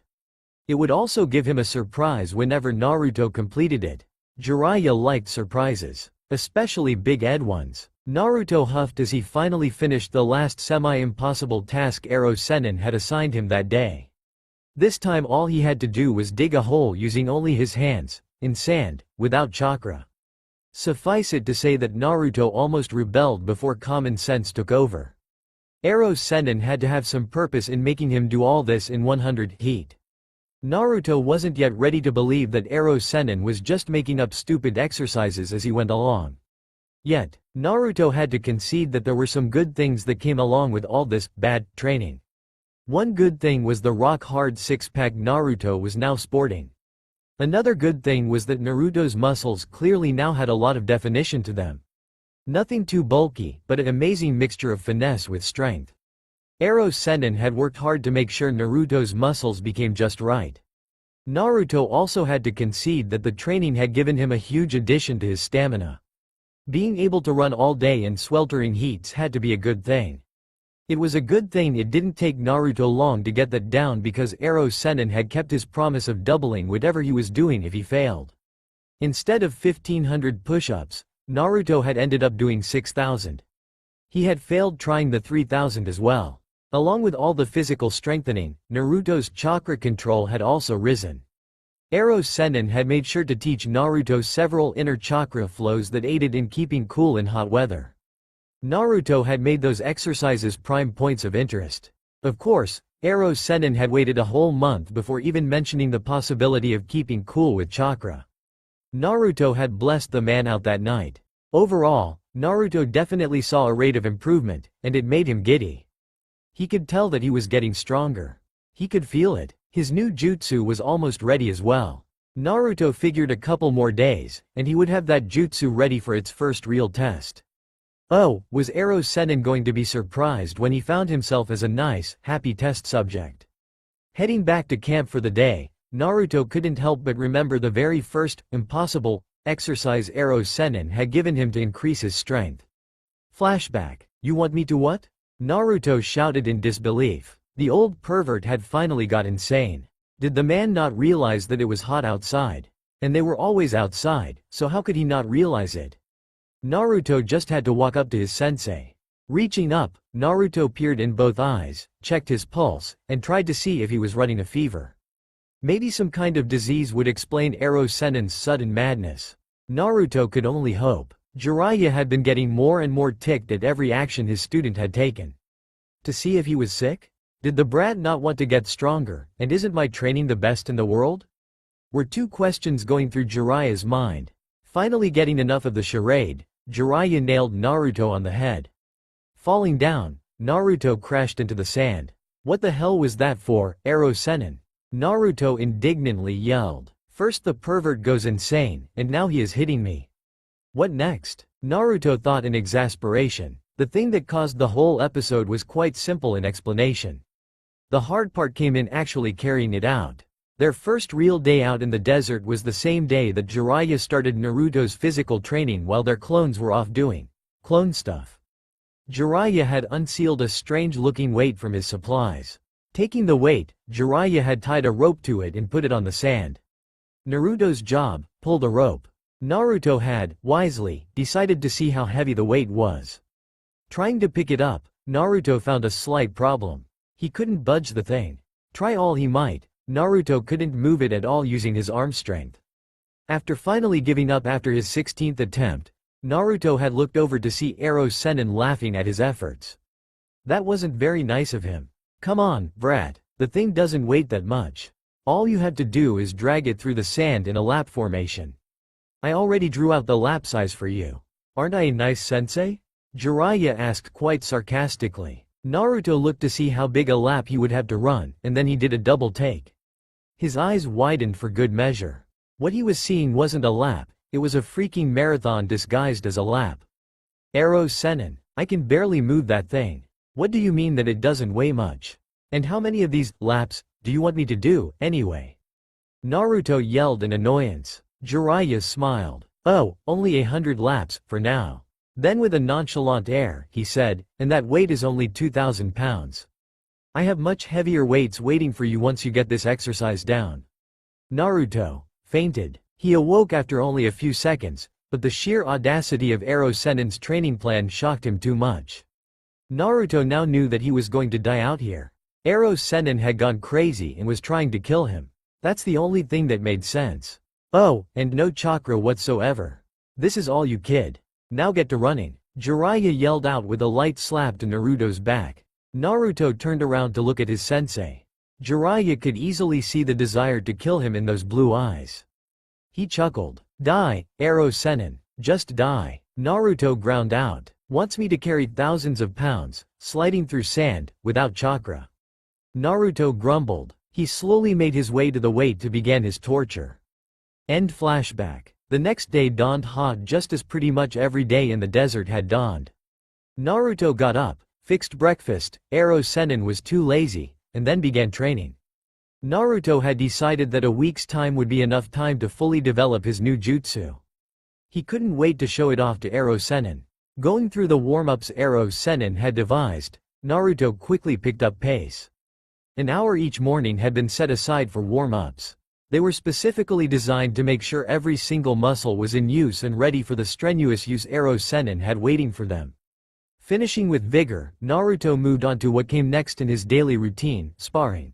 It would also give him a surprise whenever Naruto completed it. Jiraiya liked surprises, especially big-ed ones. Naruto huffed as he finally finished the last semi-impossible task Ero Sennin had assigned him that day. This time all he had to do was dig a hole using only his hands, in sand, without chakra. Suffice it to say that Naruto almost rebelled before common sense took over. Ero Sennin had to have some purpose in making him do all this in 100 heat. Naruto wasn't yet ready to believe that Ero Sennin was just making up stupid exercises as he went along. Yet, Naruto had to concede that there were some good things that came along with all this bad training. One good thing was the rock-hard six-pack Naruto was now sporting. Another good thing was that Naruto's muscles clearly now had a lot of definition to them. Nothing too bulky, but an amazing mixture of finesse with strength. Ero Sennin had worked hard to make sure Naruto's muscles became just right. Naruto also had to concede that the training had given him a huge addition to his stamina. Being able to run all day in sweltering heats had to be a good thing. It was a good thing it didn't take Naruto long to get that down because Ero Sennin had kept his promise of doubling whatever he was doing if he failed. Instead of 1500 push-ups, Naruto had ended up doing 6000. He had failed trying the 3000 as well. Along with all the physical strengthening, Naruto's chakra control had also risen. Ero Sennin had made sure to teach Naruto several inner chakra flows that aided in keeping cool in hot weather. Naruto had made those exercises prime points of interest. Of course, Ero Sennin had waited a whole month before even mentioning the possibility of keeping cool with chakra. Naruto had blessed the man out that night. Overall, Naruto definitely saw a rate of improvement, and it made him giddy. He could tell that he was getting stronger. He could feel it. His new jutsu was almost ready as well. Naruto figured a couple more days, and he would have that jutsu ready for its first real test. Oh, was Ero Sennin going to be surprised when he found himself as a nice, happy test subject? Heading back to camp for the day, Naruto couldn't help but remember the very first, impossible, exercise Ero Sennin had given him to increase his strength. Flashback. You want me to what? Naruto shouted in disbelief. The old pervert had finally got insane. Did the man not realize that it was hot outside? And they were always outside, so how could he not realize it? Naruto just had to walk up to his sensei. Reaching up, Naruto peered in both eyes, checked his pulse, and tried to see if he was running a fever. Maybe some kind of disease would explain Ero Sennin's sudden madness. Naruto could only hope. Jiraiya had been getting more and more ticked at every action his student had taken. To see if he was sick? Did the brat not want to get stronger, and isn't my training the best in the world? Were two questions going through Jiraiya's mind. Finally getting enough of the charade, Jiraiya nailed Naruto on the head. Falling down, Naruto crashed into the sand. What the hell was that for, Ero Sennin? Naruto indignantly yelled. First the pervert goes insane, and now he is hitting me. What next? Naruto thought in exasperation. The thing that caused the whole episode was quite simple in explanation. The hard part came in actually carrying it out. Their first real day out in the desert was the same day that Jiraiya started Naruto's physical training while their clones were off doing clone stuff. Jiraiya had unsealed a strange-looking weight from his supplies. Taking the weight, Jiraiya had tied a rope to it and put it on the sand. Naruto's job, pull the rope. Naruto had, wisely, decided to see how heavy the weight was. Trying to pick it up, Naruto found a slight problem. He couldn't budge the thing. Try all he might, Naruto couldn't move it at all using his arm strength. After finally giving up after his 16th attempt, Naruto had looked over to see Ero Sennin laughing at his efforts. That wasn't very nice of him. Come on, brat, the thing doesn't weigh that much. All you have to do is drag it through the sand in a lap formation. I already drew out the lap size for you. Aren't I a nice sensei? Jiraiya asked quite sarcastically. Naruto looked to see how big a lap he would have to run, and then he did a double take. His eyes widened for good measure. What he was seeing wasn't a lap, it was a freaking marathon disguised as a lap. Ero Sennin, I can barely move that thing. What do you mean that it doesn't weigh much? And how many of these laps do you want me to do, anyway? Naruto yelled in annoyance. Jiraiya smiled. Oh, only 100 laps, for now. Then with a nonchalant air, he said, and that weight is only 2,000 pounds. I have much heavier weights waiting for you once you get this exercise down. Naruto fainted. He awoke after only a few seconds, but the sheer audacity of Ero Sennin's training plan shocked him too much. Naruto now knew that he was going to die out here. Ero Sennin had gone crazy and was trying to kill him. That's the only thing that made sense. Oh, and no chakra whatsoever. This is all you, kid. Now get to running. Jiraiya yelled out with a light slap to Naruto's back. Naruto turned around to look at his sensei. Jiraiya could easily see the desire to kill him in those blue eyes. He chuckled. Die, Ero Sennin, just die. Naruto ground out. Wants me to carry thousands of pounds, sliding through sand, without chakra. Naruto grumbled. He slowly made his way to the weight to begin his torture. End flashback. The next day dawned hot just as pretty much every day in the desert had dawned. Naruto got up, fixed breakfast, Ero Sennin was too lazy, and then began training. Naruto had decided that a week's time would be enough time to fully develop his new jutsu. He couldn't wait to show it off to Ero Sennin. Going through the warm-ups Ero Sennin had devised, Naruto quickly picked up pace. An hour each morning had been set aside for warm-ups. They were specifically designed to make sure every single muscle was in use and ready for the strenuous use Ero Sennin had waiting for them. Finishing with vigor, Naruto moved on to what came next in his daily routine, sparring.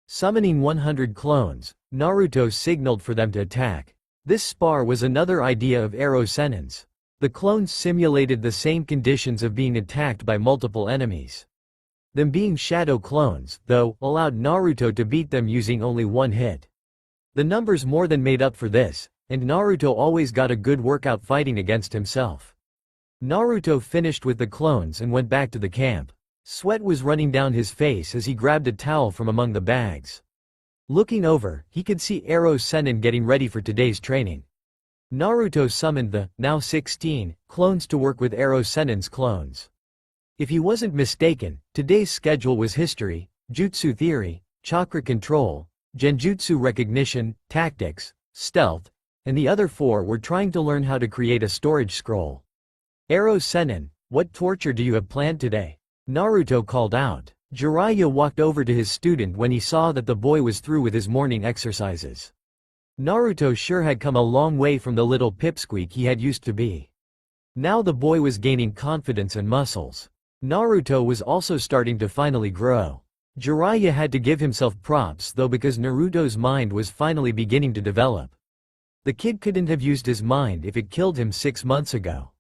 Summoning 100 clones, Naruto signaled for them to attack. This spar was another idea of Ero Sennin's. The clones simulated the same conditions of being attacked by multiple enemies. Them being shadow clones, though, allowed Naruto to beat them using only one hit. The numbers more than made up for this, and Naruto always got a good workout fighting against himself. Naruto finished with the clones and went back to the camp. Sweat was running down his face as he grabbed a towel from among the bags. Looking over, he could see Ero Sennin getting ready for today's training. Naruto summoned the, now 16, clones to work with Ero Sennin's clones. If he wasn't mistaken, today's schedule was history, jutsu theory, chakra control, genjutsu recognition, tactics, stealth, and the other 4 were trying to learn how to create a storage scroll. Ero Sennin, what torture do you have planned today? Naruto called out. Jiraiya walked over to his student when he saw that the boy was through with his morning exercises. Naruto sure had come a long way from the little pipsqueak he had used to be. Now the boy was gaining confidence and muscles. Naruto was also starting to finally grow. Jiraiya had to give himself props though because Naruto's mind was finally beginning to develop. The kid couldn't have used his mind if it killed him 6 months ago.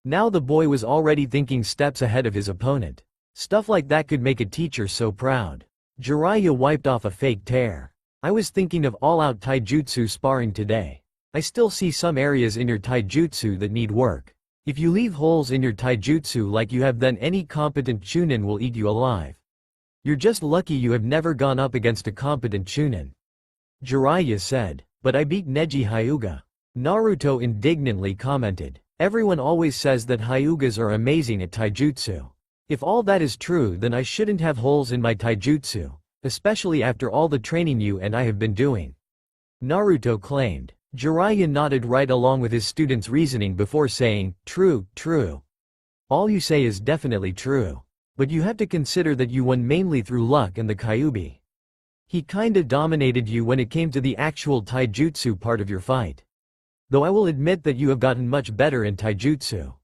Now the boy was already thinking steps ahead of his opponent. Stuff like that could make a teacher so proud. Jiraiya wiped off a fake tear. I was thinking of all-out taijutsu sparring today. I still see some areas in your taijutsu that need work. If you leave holes in your taijutsu like you have, then any competent chunin will eat you alive. You're just lucky you have never gone up against a competent chunin. Jiraiya said. But I beat Neji Hyuga. Naruto indignantly commented. Everyone always says that Hyugas are amazing at taijutsu. If all that is true, then I shouldn't have holes in my taijutsu, especially after all the training you and I have been doing. Naruto claimed. Jiraiya nodded right along with his student's reasoning before saying, true, true. All you say is definitely true. But you have to consider that you won mainly through luck and the Kyuubi. He kinda dominated you when it came to the actual taijutsu part of your fight. Though I will admit that you have gotten much better in taijutsu.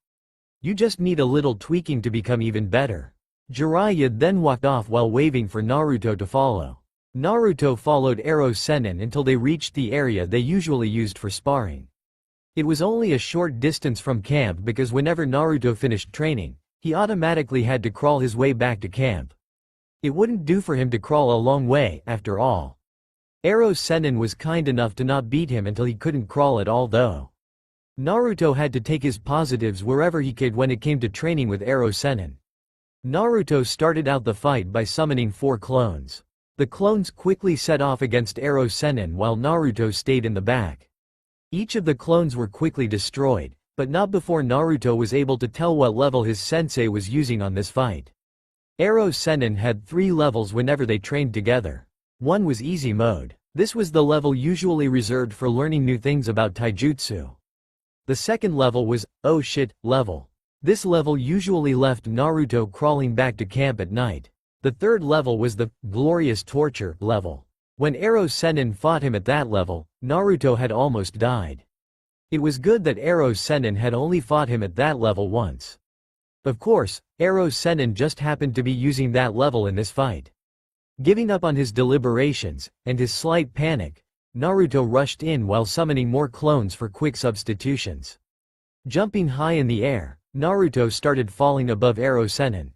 You just need a little tweaking to become even better. Jiraiya then walked off while waving for Naruto to follow. Naruto followed Ero Sennin until they reached the area they usually used for sparring. It was only a short distance from camp because whenever Naruto finished training, he automatically had to crawl his way back to camp. It wouldn't do for him to crawl a long way, after all. Ero Sennin was kind enough to not beat him until he couldn't crawl at all though. Naruto had to take his positives wherever he could when it came to training with Ero Sennin. Naruto started out the fight by summoning 4 clones. The clones quickly set off against Ero Sennin while Naruto stayed in the back. Each of the clones were quickly destroyed, but not before Naruto was able to tell what level his sensei was using on this fight. Ero Sennin had 3 levels whenever they trained together. One was easy mode. This was the level usually reserved for learning new things about taijutsu. The second level was, oh shit, level. This level usually left Naruto crawling back to camp at night. The third level was the, glorious torture, level. When Ero Sennin fought him at that level, Naruto had almost died. It was good that Ero Sennin had only fought him at that level once. Of course, Ero Sennin just happened to be using that level in this fight. Giving up on his deliberations, and his slight panic, Naruto rushed in while summoning more clones for quick substitutions. Jumping high in the air, Naruto started falling above Ero Sennin.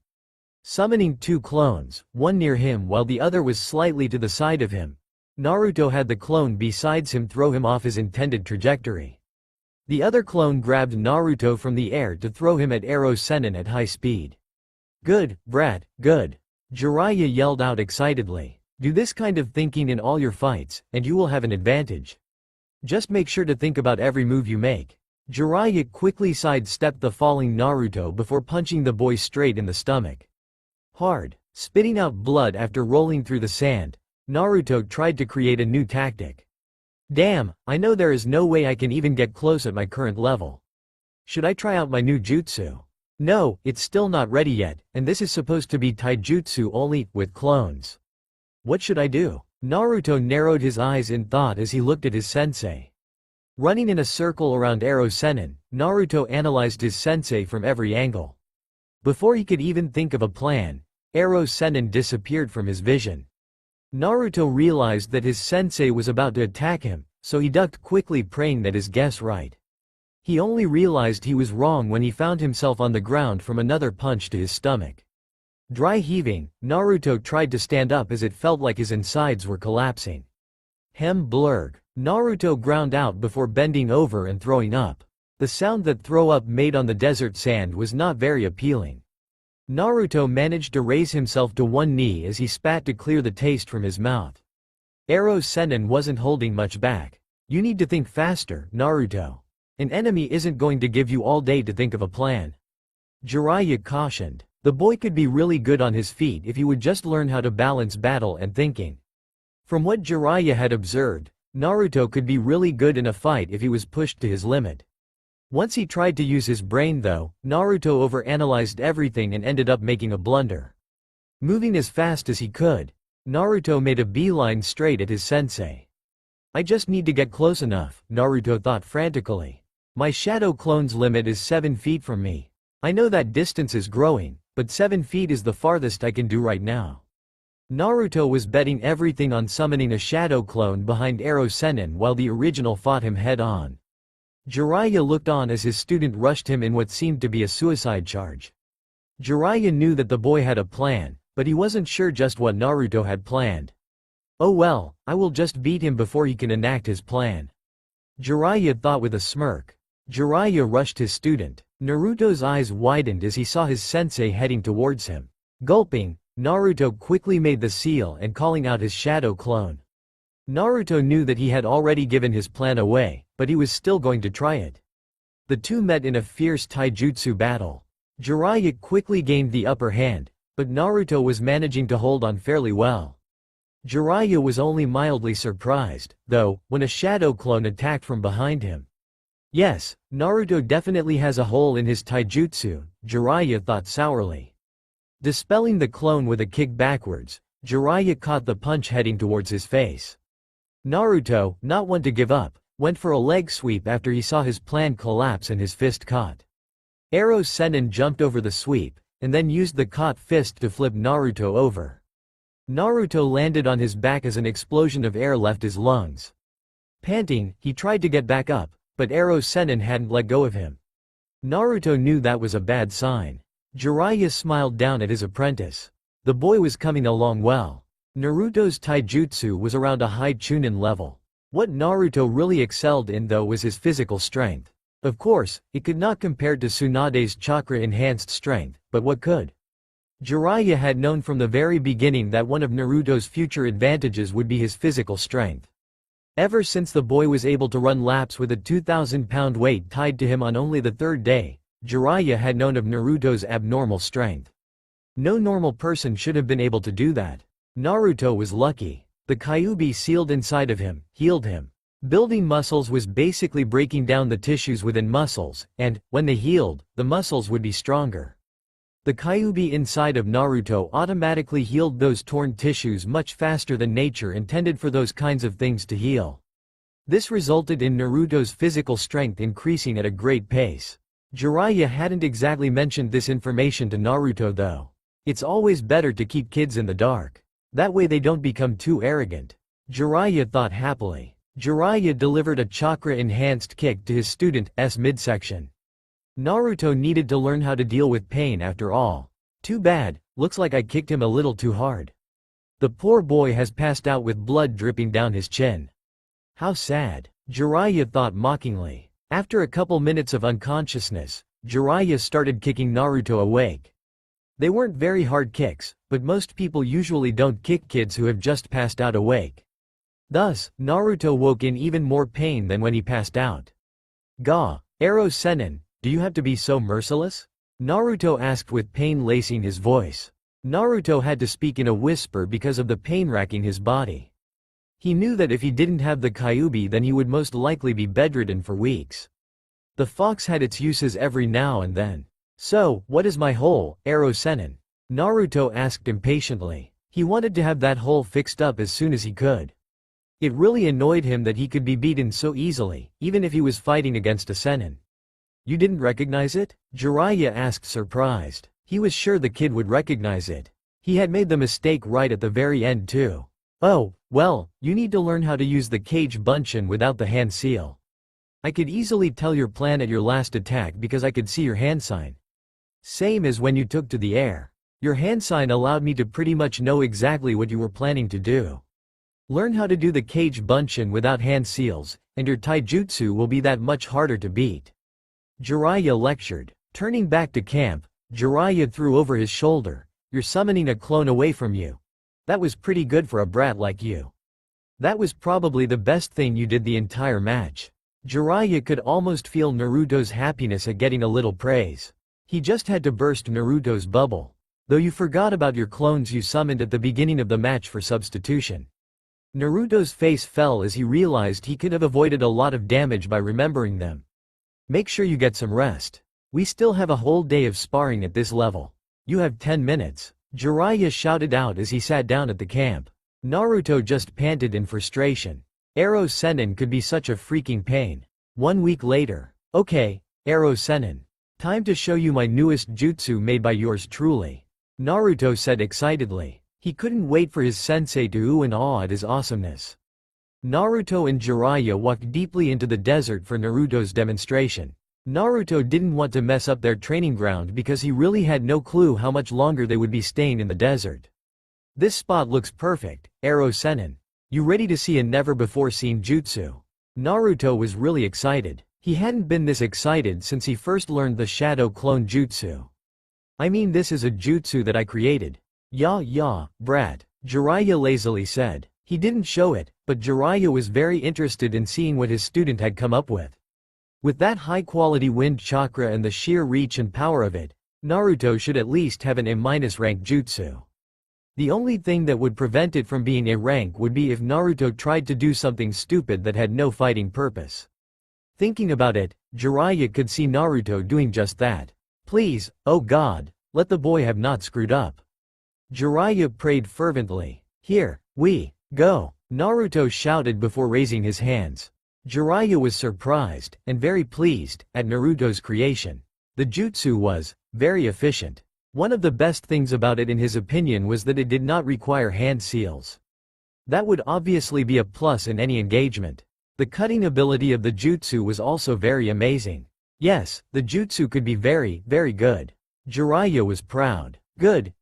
Summoning 2 clones, one near him while the other was slightly to the side of him, Naruto had the clone besides him throw him off his intended trajectory. The other clone grabbed Naruto from the air to throw him at Ero Sennin at high speed. Good, brat, good. Jiraiya yelled out excitedly. Do this kind of thinking in all your fights, and you will have an advantage. Just make sure to think about every move you make. Jiraiya quickly sidestepped the falling Naruto before punching the boy straight in the stomach. Hard, spitting out blood after rolling through the sand, Naruto tried to create a new tactic. Damn, I know there is no way I can even get close at my current level. Should I try out my new jutsu? No, it's still not ready yet, and this is supposed to be taijutsu only, with clones. What should I do? Naruto narrowed his eyes in thought as he looked at his sensei. Running in a circle around Ero Sennin, Naruto analyzed his sensei from every angle. Before he could even think of a plan, Ero Sennin disappeared from his vision. Naruto realized that his sensei was about to attack him, so he ducked quickly, praying that his guess right. He only realized he was wrong when he found himself on the ground from another punch to his stomach. Dry heaving, Naruto tried to stand up as it felt like his insides were collapsing. Hem blurg. Naruto ground out before bending over and throwing up. The sound that throw up made on the desert sand was not very appealing. Naruto managed to raise himself to one knee as he spat to clear the taste from his mouth. Ero Sennin wasn't holding much back. You need to think faster, Naruto. An enemy isn't going to give you all day to think of a plan. Jiraiya cautioned. The boy could be really good on his feet if he would just learn how to balance battle and thinking. From what Jiraiya had observed, Naruto could be really good in a fight if he was pushed to his limit. Once he tried to use his brain though, Naruto overanalyzed everything and ended up making a blunder. Moving as fast as he could, Naruto made a beeline straight at his sensei. I just need to get close enough, Naruto thought frantically. My shadow clone's limit is 7 feet from me. I know that distance is growing, but 7 feet is the farthest I can do right now. Naruto was betting everything on summoning a shadow clone behind Ero Sennin while the original fought him head-on. Jiraiya looked on as his student rushed him in what seemed to be a suicide charge. Jiraiya knew that the boy had a plan, but he wasn't sure just what Naruto had planned. Oh well, I will just beat him before he can enact his plan. Jiraiya thought with a smirk. Jiraiya rushed his student. Naruto's eyes widened as he saw his sensei heading towards him. Gulping, Naruto quickly made the seal and calling out his shadow clone. Naruto knew that he had already given his plan away, but he was still going to try it. The two met in a fierce taijutsu battle. Jiraiya quickly gained the upper hand, but Naruto was managing to hold on fairly well. Jiraiya was only mildly surprised, though, when a shadow clone attacked from behind him. Yes, Naruto definitely has a hole in his taijutsu, Jiraiya thought sourly. Dispelling the clone with a kick backwards, Jiraiya caught the punch heading towards his face. Naruto, not one to give up, went for a leg sweep after he saw his plan collapse and his fist caught. Ero Sennin jumped over the sweep, and then used the caught fist to flip Naruto over. Naruto landed on his back as an explosion of air left his lungs. Panting, he tried to get back up, but Ero Sennin hadn't let go of him. Naruto knew that was a bad sign. Jiraiya smiled down at his apprentice. The boy was coming along well. Naruto's taijutsu was around a high chunin level. What Naruto really excelled in though was his physical strength. Of course, it could not compare to Tsunade's chakra-enhanced strength, but what could? Jiraiya had known from the very beginning that one of Naruto's future advantages would be his physical strength. Ever since the boy was able to run laps with a 2,000-pound weight tied to him on only the third day, Jiraiya had known of Naruto's abnormal strength. No normal person should have been able to do that. Naruto was lucky. The Kyuubi sealed inside of him, healed him. Building muscles was basically breaking down the tissues within muscles, and, when they healed, the muscles would be stronger. The Kyuubi inside of Naruto automatically healed those torn tissues much faster than nature intended for those kinds of things to heal. This resulted in Naruto's physical strength increasing at a great pace. Jiraiya hadn't exactly mentioned this information to Naruto though. It's always better to keep kids in the dark. That way they don't become too arrogant. Jiraiya thought happily. Jiraiya delivered a chakra-enhanced kick to his student's midsection. Naruto needed to learn how to deal with pain after all. Too bad, looks like I kicked him a little too hard. The poor boy has passed out with blood dripping down his chin. How sad, Jiraiya thought mockingly. After a couple minutes of unconsciousness, Jiraiya started kicking Naruto awake. They weren't very hard kicks, but most people usually don't kick kids who have just passed out awake. Thus, Naruto woke in even more pain than when he passed out. "Ga, Ero Sennin, do you have to be so merciless?" Naruto asked with pain lacing his voice. Naruto had to speak in a whisper because of the pain racking his body. He knew that if he didn't have the Kyuubi then he would most likely be bedridden for weeks. The fox had its uses every now and then. "So, what is my hole, arrow Sennin?" Naruto asked impatiently. He wanted to have that hole fixed up as soon as he could. It really annoyed him that he could be beaten so easily, even if he was fighting against a Sennin. "You didn't recognize it?" Jiraiya asked surprised. He was sure the kid would recognize it. He had made the mistake right at the very end too. "Oh, well, you need to learn how to use the Kage Bunshin without the hand seal. I could easily tell your plan at your last attack because I could see your hand sign. Same as when you took to the air. Your hand sign allowed me to pretty much know exactly what you were planning to do. Learn how to do the Kage Bunshin without hand seals, and your taijutsu will be that much harder to beat." Jiraiya lectured. Turning back to camp, Jiraiya threw over his shoulder, "You're summoning a clone away from you. That was pretty good for a brat like you. That was probably the best thing you did the entire match." Jiraiya could almost feel Naruto's happiness at getting a little praise. He just had to burst Naruto's bubble. "Though you forgot about your clones you summoned at the beginning of the match for substitution." Naruto's face fell as he realized he could have avoided a lot of damage by remembering them. "Make sure you get some rest. We still have a whole day of sparring at this level. You have 10 minutes. Jiraiya shouted out as he sat down at the camp. Naruto just panted in frustration. Arrow Sennin could be such a freaking pain. 1 week later. "Okay, Arrow Sennin. Time to show you my newest jutsu made by yours truly," Naruto said excitedly. He couldn't wait for his sensei to ooh and awe at his awesomeness. Naruto and Jiraiya walked deeply into the desert for Naruto's demonstration. Naruto didn't want to mess up their training ground because he really had no clue how much longer they would be staying in the desert. "This spot looks perfect, Arrow Sennin. You ready to see a never-before-seen jutsu?" Naruto was really excited. He hadn't been this excited since he first learned the Shadow Clone Jutsu. "I mean, this is a jutsu that I created." Yeah, brat," Jiraiya lazily said. He didn't show it, but Jiraiya was very interested in seeing what his student had come up with. With that high-quality wind chakra and the sheer reach and power of it, Naruto should at least have an A- rank jutsu. The only thing that would prevent it from being A rank would be if Naruto tried to do something stupid that had no fighting purpose. Thinking about it, Jiraiya could see Naruto doing just that. "Please, oh God, let the boy have not screwed up." Jiraiya prayed fervently. "Here we go," Naruto shouted before raising his hands. Jiraiya was surprised, and very pleased, at Naruto's creation. The jutsu was very efficient. One of the best things about it in his opinion was that it did not require hand seals. That would obviously be a plus in any engagement. The cutting ability of the jutsu was also very amazing. Yes, the jutsu could be very, very good. Jiraiya was proud. Good,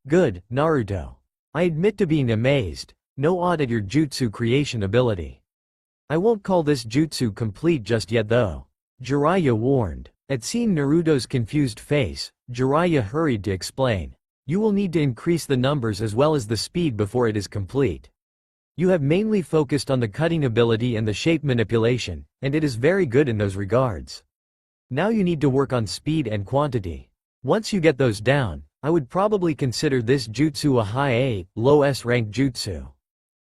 Naruto. I admit to being amazed. No odd at your jutsu creation ability. I won't call this jutsu complete just yet though," Jiraiya warned. At seeing Naruto's confused face, Jiraiya hurried to explain. "You will need to increase the numbers as well as the speed before it is complete. You have mainly focused on the cutting ability and the shape manipulation, and it is very good in those regards. Now you need to work on speed and quantity. Once you get those down, I would probably consider this jutsu a high A, low S rank jutsu."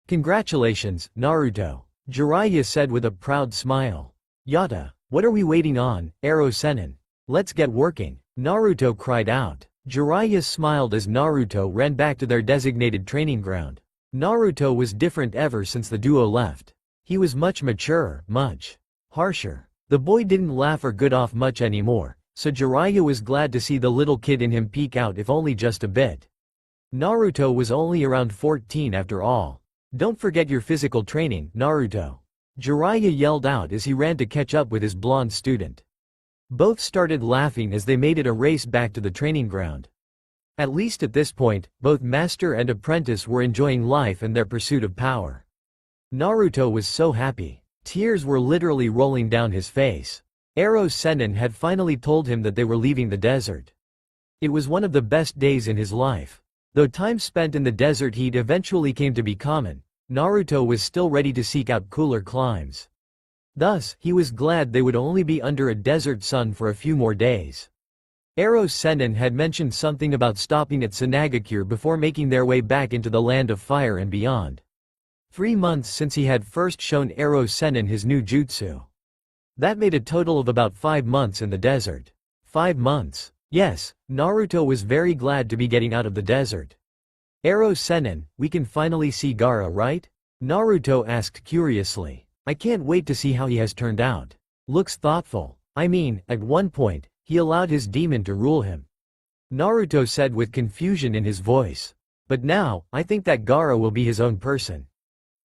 "Congratulations, Naruto," Jiraiya said with a proud smile. "Yata, what are we waiting on, Arrow Sennin? Let's get working," Naruto cried out. Jiraiya smiled as Naruto ran back to their designated training ground. Naruto was different ever since the duo left. He was much maturer, much harsher. The boy didn't laugh or good off much anymore, so Jiraiya was glad to see the little kid in him peek out if only just a bit. Naruto was only around 14 after all. "Don't forget your physical training, Naruto," Jiraiya yelled out as he ran to catch up with his blonde student. Both started laughing as they made it a race back to the training ground. At least at this point, both master and apprentice were enjoying life and their pursuit of power. Naruto was so happy. Tears were literally rolling down his face. Arrow Sennin had finally told him that they were leaving the desert. It was one of the best days in his life. Though time spent in the desert heat eventually came to be common, Naruto was still ready to seek out cooler climes. Thus, he was glad they would only be under a desert sun for a few more days. Arrow Sennin had mentioned something about stopping at Sanagakure before making their way back into the land of fire and beyond. 3 months since he had first shown Ero Sennin his new jutsu. That made a total of about 5 months in the desert. 5 months. Yes, Naruto was very glad to be getting out of the desert. Ero Sennin, we can finally see Gaara, right? Naruto asked curiously. I can't wait to see how he has turned out. Looks thoughtful. I mean, at one point, he allowed his demon to rule him. Naruto said with confusion in his voice. But now, I think that Gaara will be his own person.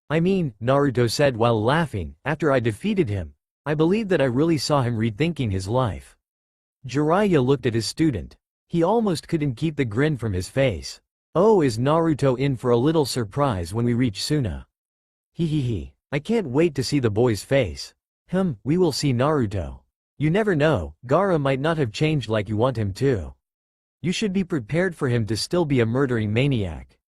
I mean, Naruto said while laughing, after I defeated him, I believe that I really saw him rethinking his life. Jiraiya looked at his student. He almost couldn't keep the grin from his face. Oh, is Naruto in for a little surprise when we reach Suna? Hehehe. I can't wait to see the boy's face. We will see Naruto. You never know, Gaara might not have changed like you want him to. You should be prepared for him to still be a murdering maniac.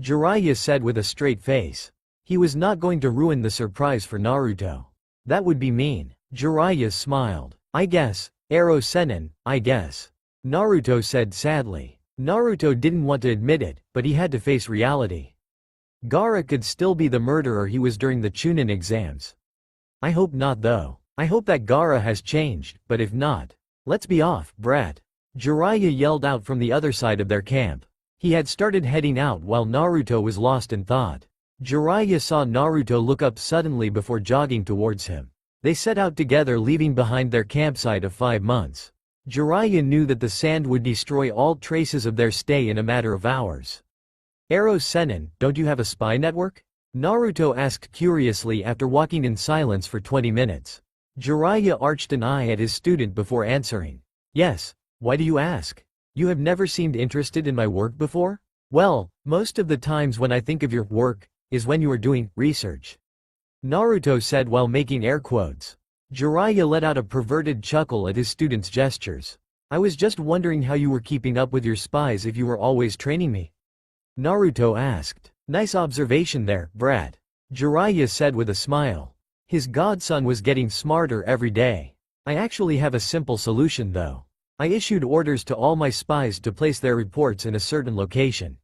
Jiraiya said with a straight face. He was not going to ruin the surprise for Naruto. That would be mean. Jiraiya smiled. I guess, Ero Sennin, I guess. Naruto said sadly. Naruto didn't want to admit it, but he had to face reality. Gaara could still be the murderer he was during the Chunin exams. I hope not though. I hope that Gaara has changed, but if not, let's be off, brat. Jiraiya yelled out from the other side of their camp. He had started heading out while Naruto was lost in thought. Jiraiya saw Naruto look up suddenly before jogging towards him. They set out together, leaving behind their campsite of 5 months. Jiraiya knew that the sand would destroy all traces of their stay in a matter of hours. Ero Sennin, don't you have a spy network? Naruto asked curiously after walking in silence for 20 minutes. Jiraiya arched an eye at his student before answering. Yes. Why do you ask? You have never seemed interested in my work before? Well, most of the times when I think of your work, is when you are doing research. Naruto said while making air quotes. Jiraiya let out a perverted chuckle at his student's gestures. I was just wondering how you were keeping up with your spies if you were always training me. Naruto asked. Nice observation there, brat. Jiraiya said with a smile. His godson was getting smarter every day. I actually have a simple solution though. I issued orders to all my spies to place their reports in a certain location.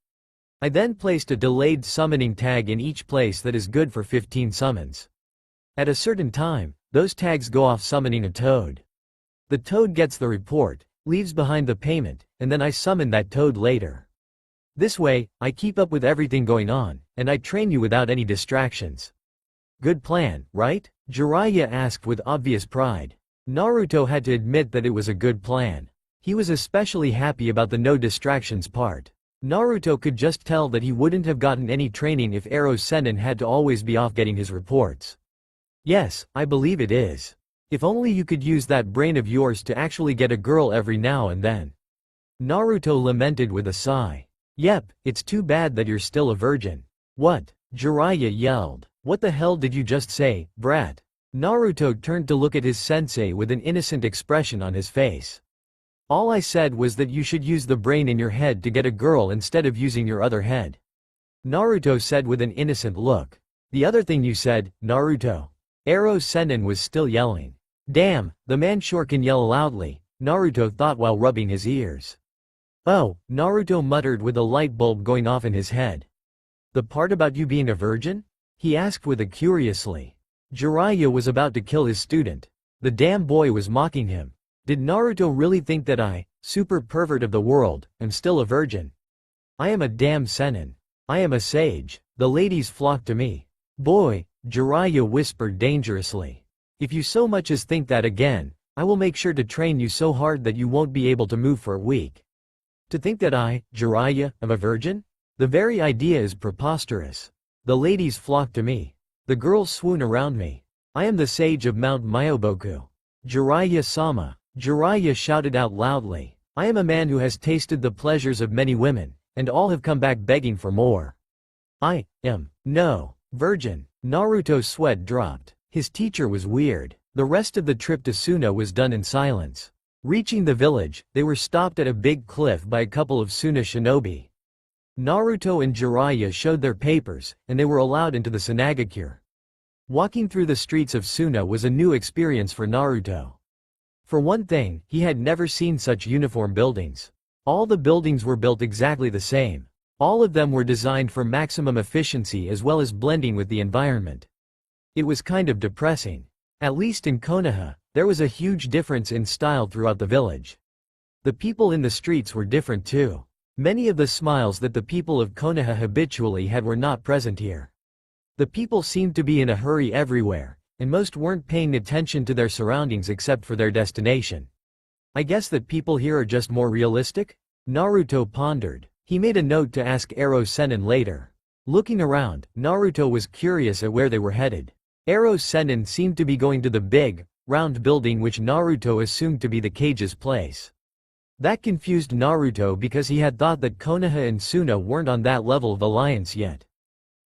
I then placed a delayed summoning tag in each place that is good for 15 summons. At a certain time, those tags go off summoning a toad. The toad gets the report, leaves behind the payment, and then I summon that toad later. This way, I keep up with everything going on, and I train you without any distractions. Good plan, right? Jiraiya asked with obvious pride. Naruto had to admit that it was a good plan. He was especially happy about the no distractions part. Naruto could just tell that he wouldn't have gotten any training if Ero Sennin had to always be off getting his reports. Yes, I believe it is. If only you could use that brain of yours to actually get a girl every now and then. Naruto lamented with a sigh. Yep, it's too bad that you're still a virgin. What? Jiraiya yelled. What the hell did you just say, brat? Naruto turned to look at his sensei with an innocent expression on his face. All I said was that you should use the brain in your head to get a girl instead of using your other head. Naruto said with an innocent look. The other thing you said, Naruto. Ero Sennin was still yelling. Damn, the man sure can yell loudly, Naruto thought while rubbing his ears. Oh, Naruto muttered with a light bulb going off in his head. The part about you being a virgin? He asked with a curiously. Jiraiya was about to kill his student. The damn boy was mocking him. Did Naruto really think that I, super pervert of the world, am still a virgin? I am a damn Sennin. I am a sage. The ladies flock to me. Boy, Jiraiya whispered dangerously. If you so much as think that again, I will make sure to train you so hard that you won't be able to move for a week. To think that I, Jiraiya, am a virgin? The very idea is preposterous. The ladies flock to me. The girls swoon around me. I am the sage of Mount Myoboku. Jiraiya-sama. Jiraiya shouted out loudly. I am a man who has tasted the pleasures of many women, and all have come back begging for more. I am no virgin. Naruto's sweat dropped. His teacher was weird. The rest of the trip to Suna was done in silence. Reaching the village, they were stopped at a big cliff by a couple of Suna shinobi. Naruto and Jiraiya showed their papers, and they were allowed into the Sunagakure. Walking through the streets of Suna was a new experience for Naruto. For one thing, he had never seen such uniform buildings. All the buildings were built exactly the same. All of them were designed for maximum efficiency as well as blending with the environment. It was kind of depressing. At least in Konoha, there was a huge difference in style throughout the village. The people in the streets were different too. Many of the smiles that the people of Konoha habitually had were not present here. The people seemed to be in a hurry everywhere, and most weren't paying attention to their surroundings except for their destination. I guess that people here are just more realistic? Naruto pondered. He made a note to ask Ero Sennin later. Looking around, Naruto was curious at where they were headed. Ero Sennin seemed to be going to the big, round building which Naruto assumed to be the cage's place. That confused Naruto because he had thought that Konoha and Suna weren't on that level of alliance yet.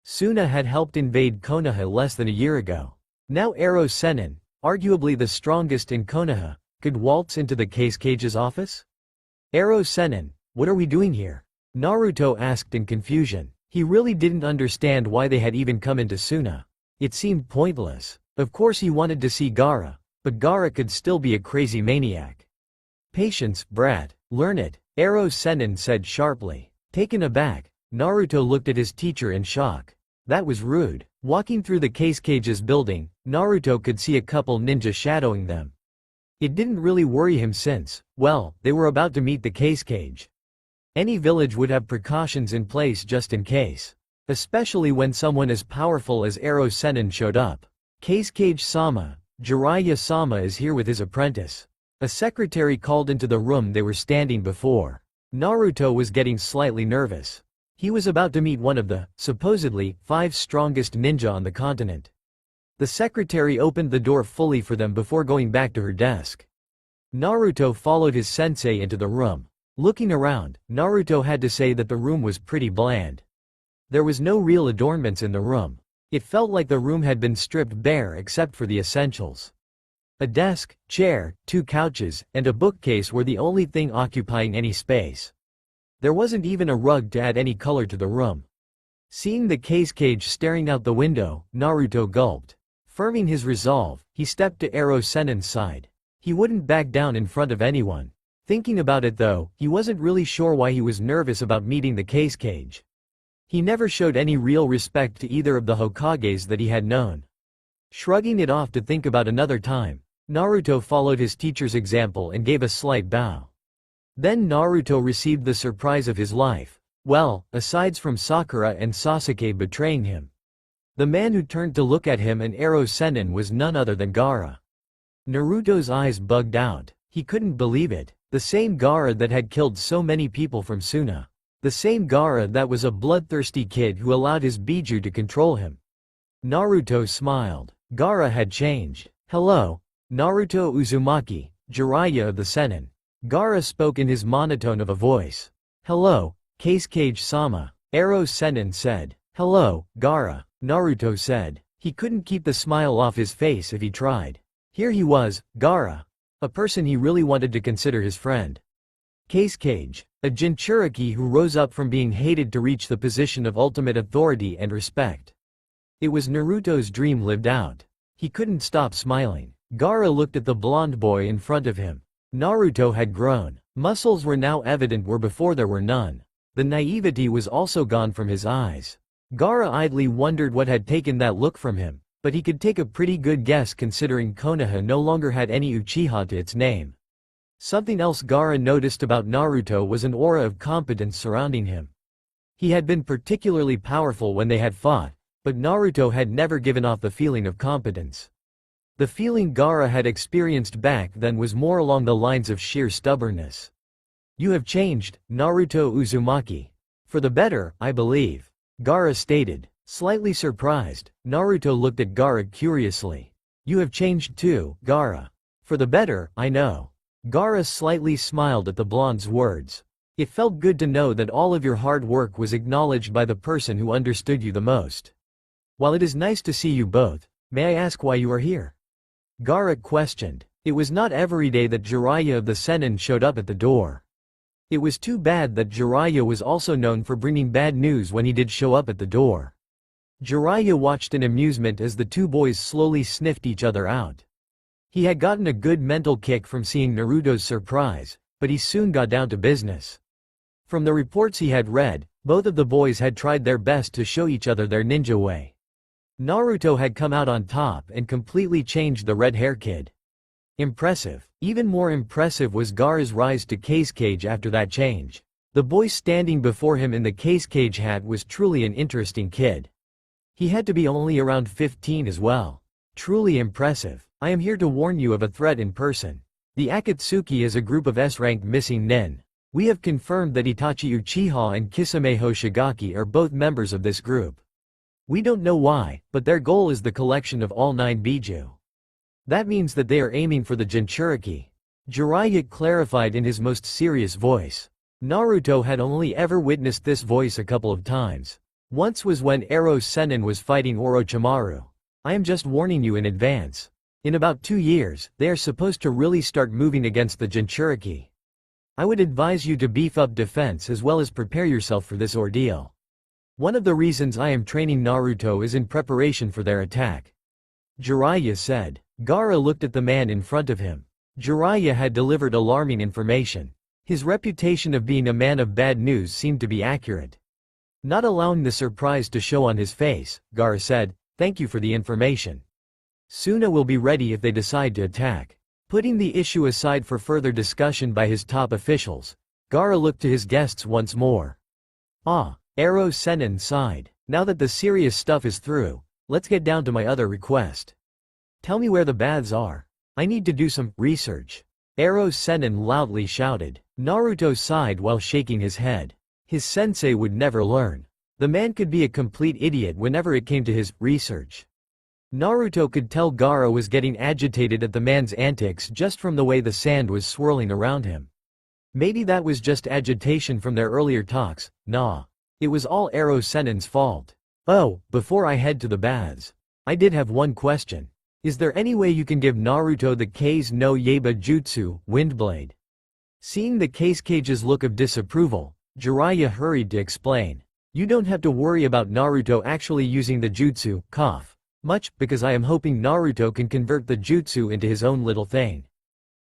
Suna had helped invade Konoha less than a year ago. Now Ero Sennin, arguably the strongest in Konoha, could waltz into the cage's office? Ero Sennin, what are we doing here? Naruto asked in confusion. He really didn't understand why they had even come into Suna. It seemed pointless. Of course he wanted to see Gaara, but Gaara could still be a crazy maniac. Patience, brat, learn it, Ero Sennin said sharply. Taken aback, Naruto looked at his teacher in shock. That was rude. Walking through the cage's building, Naruto could see a couple ninja shadowing them. It didn't really worry him since, well, they were about to meet the cage. Any village would have precautions in place just in case. Especially when someone as powerful as Ero Sennin showed up. Cage-Sama, Jiraiya-sama is here with his apprentice. A secretary called into the room they were standing before. Naruto was getting slightly nervous. He was about to meet one of the, supposedly, 5 strongest ninja on the continent. The secretary opened the door fully for them before going back to her desk. Naruto followed his sensei into the room. Looking around, Naruto had to say that the room was pretty bland. There was no real adornments in the room. It felt like the room had been stripped bare except for the essentials. A desk, chair, 2 couches, and a bookcase were the only thing occupying any space. There wasn't even a rug to add any color to the room. Seeing the cage staring out the window, Naruto gulped. Firming his resolve, he stepped to Ero Sennin's side. He wouldn't back down in front of anyone. Thinking about it though, he wasn't really sure why he was nervous about meeting the cage. He never showed any real respect to either of the Hokages that he had known. Shrugging it off to think about another time, Naruto followed his teacher's example and gave a slight bow. Then Naruto received the surprise of his life. Well, aside from Sakura and Sasuke betraying him. The man who turned to look at him and Ero Sennin was none other than Gaara. Naruto's eyes bugged out. He couldn't believe it. The same Gaara that had killed so many people from Suna. The same Gaara that was a bloodthirsty kid who allowed his Biju to control him. Naruto smiled. Gaara had changed. Hello, Naruto Uzumaki, Jiraiya of the Sennin. Gaara spoke in his monotone of a voice. Hello, Cage-Sama, Ero Sennin said. Hello, Gaara, Naruto said. He couldn't keep the smile off his face if he tried. Here he was, Gaara. A person he really wanted to consider his friend. Cage, a Jinchuriki who rose up from being hated to reach the position of ultimate authority and respect. It was Naruto's dream lived out. He couldn't stop smiling. Gaara looked at the blonde boy in front of him. Naruto had grown. Muscles were now evident where before there were none. The naivety was also gone from his eyes. Gaara idly wondered what had taken that look from him, but he could take a pretty good guess considering Konoha no longer had any Uchiha to its name. Something else Gaara noticed about Naruto was an aura of competence surrounding him. He had been particularly powerful when they had fought, but Naruto had never given off the feeling of competence. The feeling Gaara had experienced back then was more along the lines of sheer stubbornness. You have changed, Naruto Uzumaki. For the better, I believe. Gaara stated. Slightly surprised, Naruto looked at Gaara curiously. You have changed too, Gaara. For the better, I know. Gaara slightly smiled at the blonde's words. It felt good to know that all of your hard work was acknowledged by the person who understood you the most. While it is nice to see you both, may I ask why you are here? Gaara questioned. It was not every day that Jiraiya of the Sennin showed up at the door. It was too bad that Jiraiya was also known for bringing bad news when he did show up at the door. Jiraiya watched in amusement as the 2 boys slowly sniffed each other out. He had gotten a good mental kick from seeing Naruto's surprise, but he soon got down to business. From the reports he had read, both of the boys had tried their best to show each other their ninja way. Naruto had come out on top and completely changed the red-hair kid. Impressive. Even more impressive was Gaara's rise to case cage after that change. The boy standing before him in the case cage hat was truly an interesting kid. He had to be only around 15 as well. Truly impressive. I am here to warn you of a threat in person. The Akatsuki is a group of S-rank missing nin. We have confirmed that Itachi Uchiha and Kisame Hoshigaki are both members of this group. We don't know why, but their goal is the collection of all 9 Biju. That means that they are aiming for the Jinchuriki. Jiraiya clarified in his most serious voice. Naruto had only ever witnessed this voice a couple of times. Once was when Ero Sennin was fighting Orochimaru. I am just warning you in advance. In about 2 years, they are supposed to really start moving against the Jinchuriki. I would advise you to beef up defense as well as prepare yourself for this ordeal. One of the reasons I am training Naruto is in preparation for their attack. Jiraiya said. Gaara looked at the man in front of him. Jiraiya had delivered alarming information. His reputation of being a man of bad news seemed to be accurate. Not allowing the surprise to show on his face, Gaara said, "Thank you for the information. Suna will be ready if they decide to attack." Putting the issue aside for further discussion by his top officials, Gaara looked to his guests once more. Ero Sennin sighed. Now that the serious stuff is through, let's get down to my other request. Tell me where the baths are. I need to do some research. Ero Sennin loudly shouted. Naruto sighed while shaking his head. His sensei would never learn. The man could be a complete idiot whenever it came to his research. Naruto could tell Gaara was getting agitated at the man's antics just from the way the sand was swirling around him. Maybe that was just agitation from their earlier talks. Nah. It was all Ero Sennin's fault. Oh, before I head to the baths, I did have one question. Is there any way you can give Naruto the Kase no Yaiba Jutsu, Windblade? Seeing the Case Cage's look of disapproval, Jiraiya hurried to explain. You don't have to worry about Naruto actually using the jutsu, much, because I am hoping Naruto can convert the jutsu into his own little thing.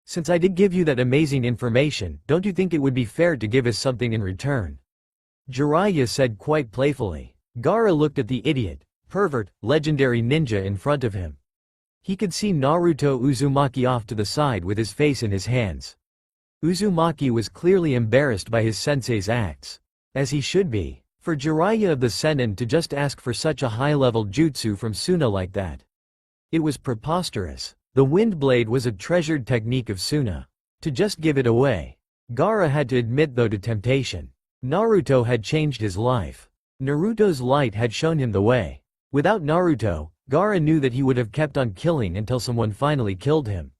Since I did give you that amazing information, don't you think it would be fair to give us something in return? Jiraiya said quite playfully. Gaara looked at the idiot, pervert, legendary ninja in front of him. He could see Naruto Uzumaki off to the side with his face in his hands. Uzumaki was clearly embarrassed by his sensei's acts. As he should be. For Jiraiya of the Sennin to just ask for such a high-level jutsu from Suna like that. It was preposterous. The Windblade was a treasured technique of Suna. To just give it away. Gaara had to admit though to temptation. Naruto had changed his life. Naruto's light had shown him the way. Without Naruto, Gaara knew that he would have kept on killing until someone finally killed him.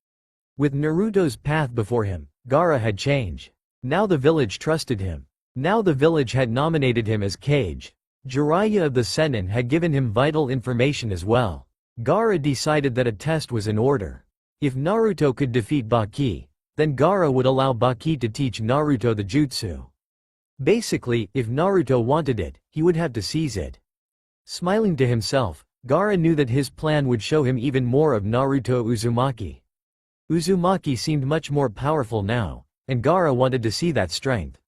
With Naruto's path before him, Gaara had changed. Now the village trusted him. Now the village had nominated him as Kage. Jiraiya of the Sennin had given him vital information as well. Gaara decided that a test was in order. If Naruto could defeat Baki, then Gaara would allow Baki to teach Naruto the jutsu. Basically, if Naruto wanted it, he would have to seize it. Smiling to himself, Gaara knew that his plan would show him even more of Naruto Uzumaki. Uzumaki seemed much more powerful now, and Gaara wanted to see that strength.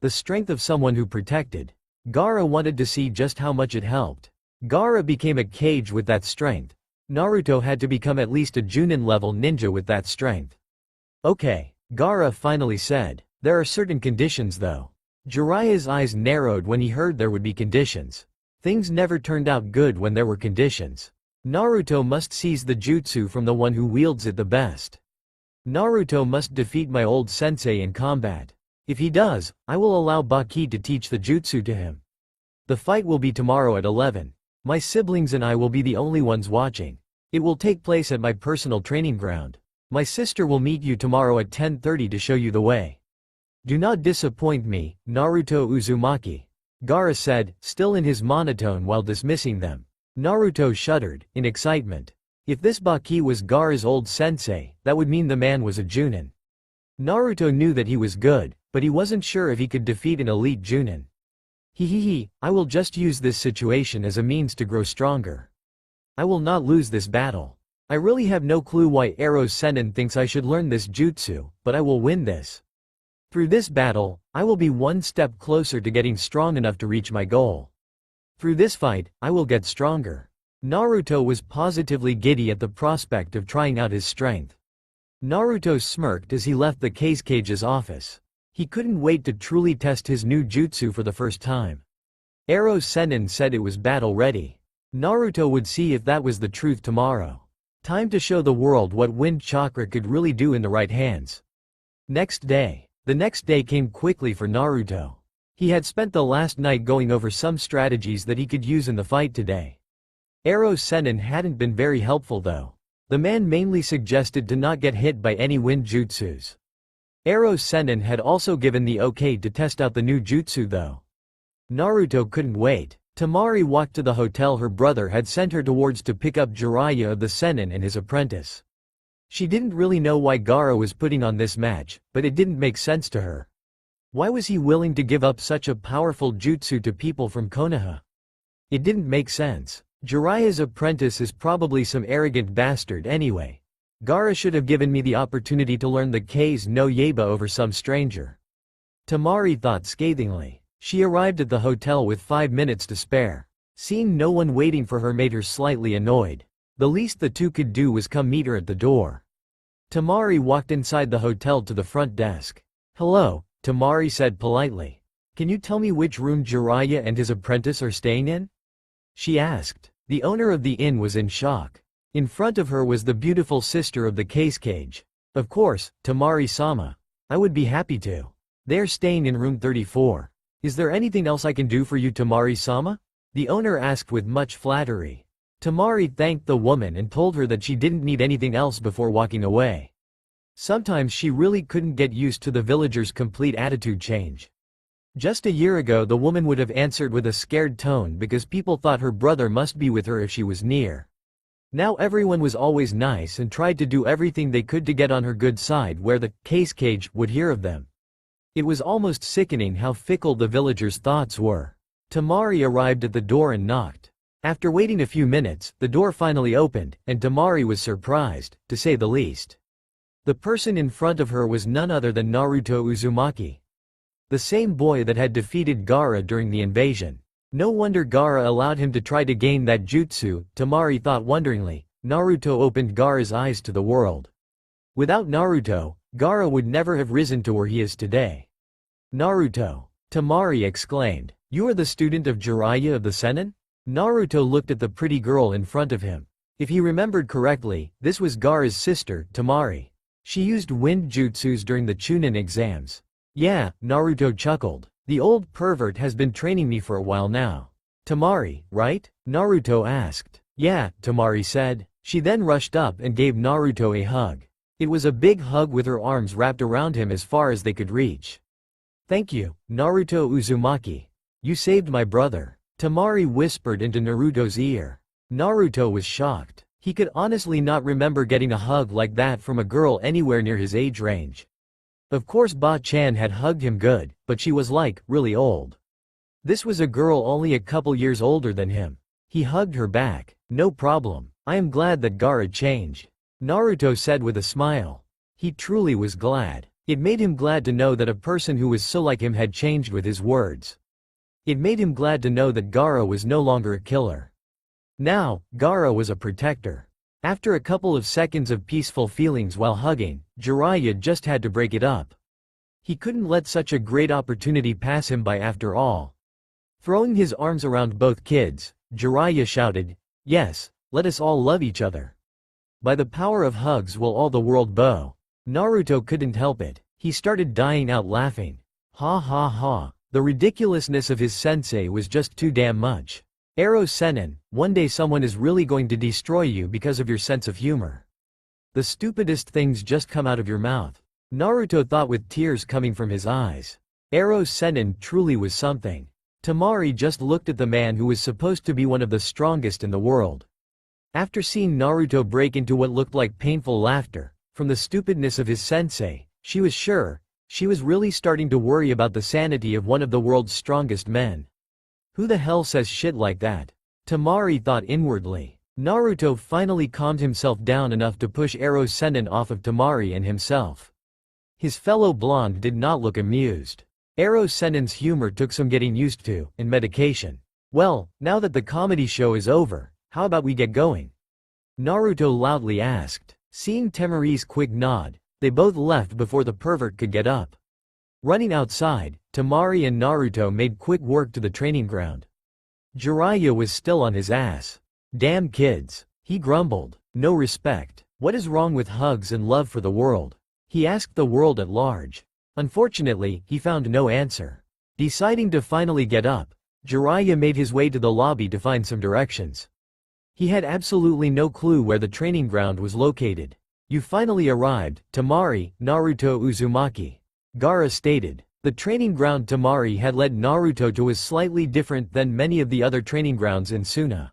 The strength of someone who protected. Gaara wanted to see just how much it helped. Gaara became a Kage with that strength. Naruto had to become at least a Junin-level ninja with that strength. Okay, Gaara finally said. There are certain conditions though. Jiraiya's eyes narrowed when he heard there would be conditions. Things never turned out good when there were conditions. Naruto must seize the jutsu from the one who wields it the best. Naruto must defeat my old sensei in combat. If he does, I will allow Baki to teach the jutsu to him. The fight will be tomorrow at 11. My siblings and I will be the only ones watching. It will take place at my personal training ground. My sister will meet you tomorrow at 10:30 to show you the way. Do not disappoint me, Naruto Uzumaki. Gaara said, still in his monotone while dismissing them. Naruto shuddered, in excitement. If this Baki was Gaara's old sensei, that would mean the man was a Junin. Naruto knew that he was good, but he wasn't sure if he could defeat an elite Junin. I will just use this situation as a means to grow stronger. I will not lose this battle. I really have no clue why Ero Sennin thinks I should learn this jutsu, but I will win this. Through this battle, I will be one step closer to getting strong enough to reach my goal. Through this fight, I will get stronger. Naruto was positively giddy at the prospect of trying out his strength. Naruto smirked as he left the Cage's office. He couldn't wait to truly test his new jutsu for the first time. Ero Sennin said it was battle ready. Naruto would see if that was the truth tomorrow. Time to show the world what wind chakra could really do in the right hands. Next day. The next day came quickly for Naruto. He had spent the last night going over some strategies that he could use in the fight today. Ero Sennin hadn't been very helpful though. The man mainly suggested to not get hit by any wind jutsus. Ero Sennin had also given the okay to test out the new jutsu though. Naruto couldn't wait. Temari walked to the hotel her brother had sent her towards to pick up Jiraiya of the Sennin and his apprentice. She didn't really know why Gaara was putting on this match, but it didn't make sense to her. Why was he willing to give up such a powerful jutsu to people from Konoha? It didn't make sense. Jiraiya's apprentice is probably some arrogant bastard anyway. Gaara should have given me the opportunity to learn the K's no Yaiba over some stranger. Temari thought scathingly. She arrived at the hotel with 5 minutes to spare. Seeing no one waiting for her made her slightly annoyed. The least the two could do was come meet her at the door. Temari walked inside the hotel to the front desk. "Hello," Temari said politely. "Can you tell me which room Jiraiya and his apprentice are staying in?" she asked. The owner of the inn was in shock. In front of her was the beautiful sister of the Cage. "Of course, Temari-sama. I would be happy to. They're staying in room 34. Is there anything else I can do for you, Temari-sama?" the owner asked with much flattery. Temari thanked the woman and told her that she didn't need anything else before walking away. Sometimes she really couldn't get used to the villagers' complete attitude change. Just a year ago the woman would have answered with a scared tone because people thought her brother must be with her if she was near. Now everyone was always nice and tried to do everything they could to get on her good side where the Cage would hear of them. It was almost sickening how fickle the villagers' thoughts were. Temari arrived at the door and knocked. After waiting a few minutes, the door finally opened, and Temari was surprised, to say the least. The person in front of her was none other than Naruto Uzumaki. The same boy that had defeated Gaara during the invasion. No wonder Gaara allowed him to try to gain that jutsu, Temari thought wonderingly. Naruto opened Gaara's eyes to the world. Without Naruto, Gaara would never have risen to where he is today. "Naruto!" Temari exclaimed. "You are the student of Jiraiya of the Sennin?" Naruto looked at the pretty girl in front of him. If he remembered correctly, this was Gaara's sister, Temari. She used wind jutsus during the Chunin exams. "Yeah," Naruto chuckled. "The old pervert has been training me for a while now." "Temari, right?" Naruto asked. "Yeah," Temari said. She then rushed up and gave Naruto a hug. It was a big hug with her arms wrapped around him as far as they could reach. "Thank you, Naruto Uzumaki. You saved my brother," Temari whispered into Naruto's ear. Naruto was shocked. He could honestly not remember getting a hug like that from a girl anywhere near his age range. Of course Ba-chan had hugged him good, but she was like, really old. This was a girl only a couple years older than him. He hugged her back. "No problem. I am glad that Gaara changed," Naruto said with a smile. He truly was glad. It made him glad to know that a person who was so like him had changed with his words. It made him glad to know that Gaara was no longer a killer. Now, Gaara was a protector. After a couple of seconds of peaceful feelings while hugging, Jiraiya just had to break it up. He couldn't let such a great opportunity pass him by after all. Throwing his arms around both kids, Jiraiya shouted, "Yes, let us all love each other. By the power of hugs will all the world bow." Naruto couldn't help it. He started dying out laughing. Ha ha ha. The ridiculousness of his sensei was just too damn much. Ero Sennin, one day someone is really going to destroy you because of your sense of humor. The stupidest things just come out of your mouth. Naruto thought with tears coming from his eyes. Ero Sennin truly was something. Temari just looked at the man who was supposed to be one of the strongest in the world. After seeing Naruto break into what looked like painful laughter, from the stupidness of his sensei, she was sure, she was really starting to worry about the sanity of one of the world's strongest men. Who the hell says shit like that? Temari thought inwardly. Naruto finally calmed himself down enough to push Ero Sennin off of Temari and himself. His fellow blonde did not look amused. Ero Sennin's humor took some getting used to, and medication. Well, now that the comedy show is over, how about we get going? Naruto loudly asked. Seeing Temari's quick nod, they both left before the pervert could get up. Running outside, Temari and Naruto made quick work to the training ground. Jiraiya was still on his ass. Damn kids, he grumbled. No respect. What is wrong with hugs and love for the world? He asked the world at large. Unfortunately, he found no answer. Deciding to finally get up, Jiraiya made his way to the lobby to find some directions. He had absolutely no clue where the training ground was located. You finally arrived, Temari, Naruto Uzumaki. Gaara stated. The training ground Temari had led Naruto to was slightly different than many of the other training grounds in Suna.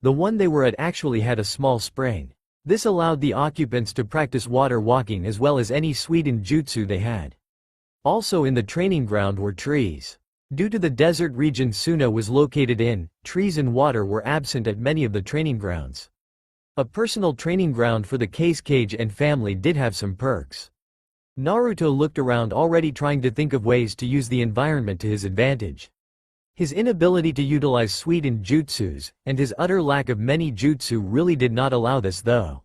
The one they were at actually had a small spring. This allowed the occupants to practice water walking as well as any Suidan jutsu they had. Also in the training ground were trees. Due to the desert region Suna was located in, trees and water were absent at many of the training grounds. A personal training ground for the Cage and family did have some perks. Naruto looked around already trying to think of ways to use the environment to his advantage. His inability to utilize Suidan jutsus, and his utter lack of many jutsu really did not allow this though.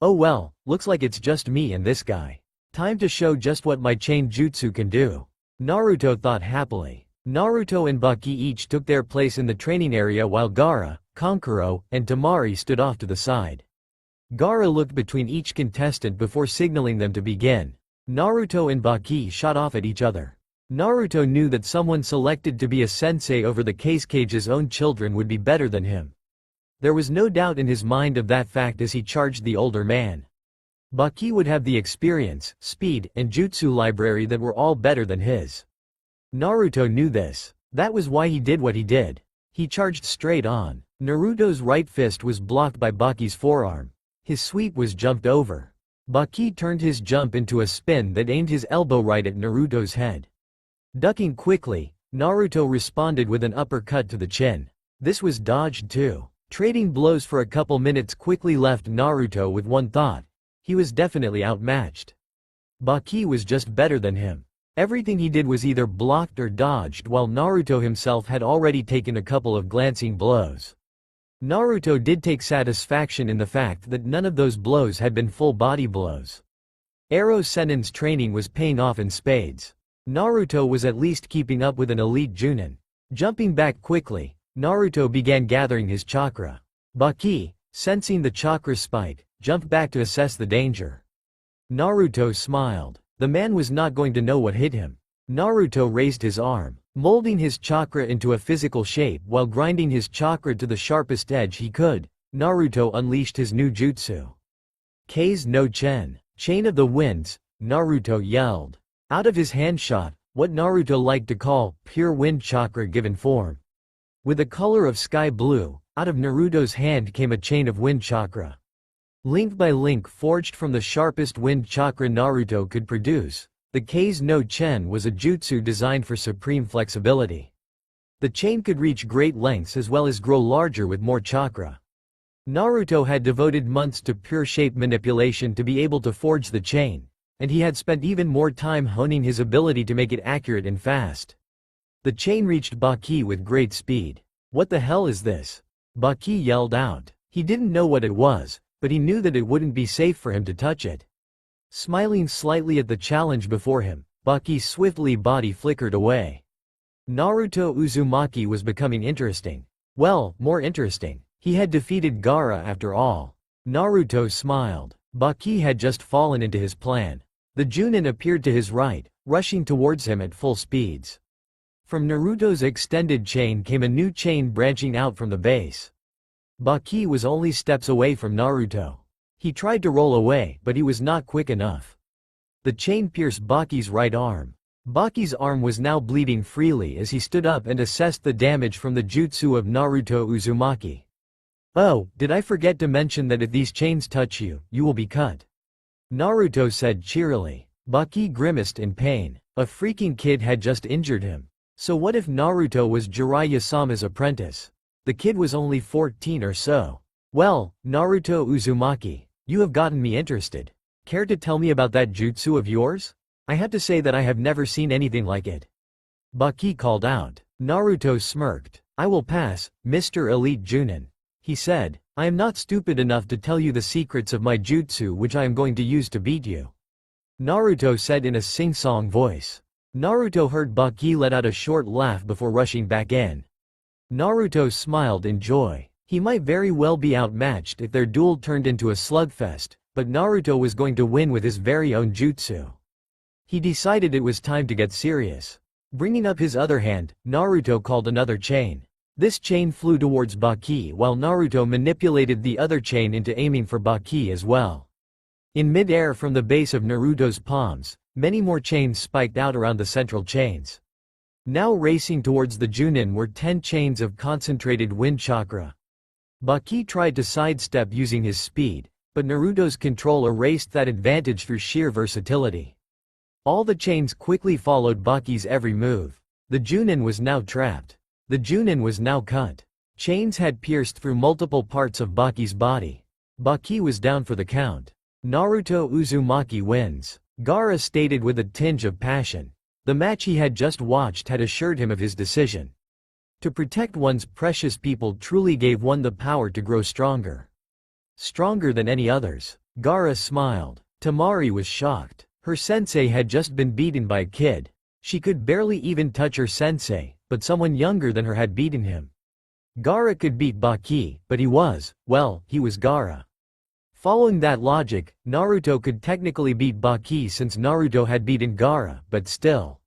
Oh well, looks like it's just me and this guy. Time to show just what my chain jutsu can do. Naruto thought happily. Naruto and Baki each took their place in the training area while Gaara, Kankuro, and Temari stood off to the side. Gaara looked between each contestant before signaling them to begin. Naruto and Baki shot off at each other. Naruto knew that someone selected to be a sensei over the Cage's own children would be better than him. There was no doubt in his mind of that fact as he charged the older man. Baki would have the experience, speed, and jutsu library that were all better than his. Naruto knew this. That was why he did what he did. He charged straight on. Naruto's right fist was blocked by Baki's forearm. His sweep was jumped over. Baki turned his jump into a spin that aimed his elbow right at Naruto's head. Ducking quickly, Naruto responded with an uppercut to the chin. This was dodged too. Trading blows for a couple minutes quickly left Naruto with one thought. He was definitely outmatched. Baki was just better than him. Everything he did was either blocked or dodged while Naruto himself had already taken a couple of glancing blows. Naruto did take satisfaction in the fact that none of those blows had been full body blows. Ero Sennin's training was paying off in spades. Naruto was at least keeping up with an elite Junin. Jumping back quickly, Naruto began gathering his chakra. Baki, sensing the chakra spike, jumped back to assess the danger. Naruto smiled. The man was not going to know what hit him. Naruto raised his arm, molding his chakra into a physical shape while grinding his chakra to the sharpest edge he could. Naruto unleashed his new jutsu. Kei's no Chen, Chain of the Winds, Naruto yelled. Out of his hand shot, what Naruto liked to call, pure wind chakra given form. With the color of sky blue, out of Naruto's hand came a chain of wind chakra. Link by link forged from the sharpest wind chakra Naruto could produce, the Kei's no Chen was a jutsu designed for supreme flexibility. The chain could reach great lengths as well as grow larger with more chakra. Naruto had devoted months to pure shape manipulation to be able to forge the chain, and he had spent even more time honing his ability to make it accurate and fast. The chain reached Baki with great speed. What the hell is this? Baki yelled out. He didn't know what it was, but he knew that it wouldn't be safe for him to touch it. Smiling slightly at the challenge before him, Baki's swiftly body flickered away. Naruto Uzumaki was becoming interesting. Well, more interesting. He had defeated Gaara after all. Naruto smiled. Baki had just fallen into his plan. The Junin appeared to his right, rushing towards him at full speeds. From Naruto's extended chain came a new chain branching out from the base. Baki was only steps away from Naruto. He tried to roll away, but he was not quick enough. The chain pierced Baki's right arm. Baki's arm was now bleeding freely as he stood up and assessed the damage from the jutsu of Naruto Uzumaki. Oh, did I forget to mention that if these chains touch you, you will be cut. Naruto said cheerily. Baki grimaced in pain. A freaking kid had just injured him. So what if Naruto was Jiraiya-sama's apprentice? The kid was only 14 or so. Well, Naruto Uzumaki, you have gotten me interested. Care to tell me about that jutsu of yours? I have to say that I have never seen anything like it. Baki called out. Naruto smirked. I will pass, Mr. Elite Junin. He said, I am not stupid enough to tell you the secrets of my jutsu which I am going to use to beat you. Naruto said in a sing-song voice. Naruto heard Baki let out a short laugh before rushing back in. Naruto smiled in joy. He might very well be outmatched if their duel turned into a slugfest, but Naruto was going to win with his very own jutsu. He decided it was time to get serious. Bringing up his other hand, Naruto called another chain. This chain flew towards Baki while Naruto manipulated the other chain into aiming for Baki as well. In mid-air from the base of Naruto's palms, many more chains spiked out around the central chains. Now racing towards the Junin were 10 chains of concentrated wind chakra. Baki tried to sidestep using his speed, but Naruto's control erased that advantage through sheer versatility. All the chains quickly followed Baki's every move. The Junin was now trapped. The Junin was now cut. Chains had pierced through multiple parts of Baki's body. Baki was down for the count. Naruto Uzumaki wins, Gaara stated with a tinge of passion. The match he had just watched had assured him of his decision. To protect one's precious people truly gave one the power to grow stronger. Stronger than any others. Gaara smiled. Temari was shocked. Her sensei had just been beaten by a kid. She could barely even touch her sensei, but someone younger than her had beaten him. Gaara could beat Baki, but he was Gaara. Following that logic, Naruto could technically beat Baki since Naruto had beaten Gaara, but still.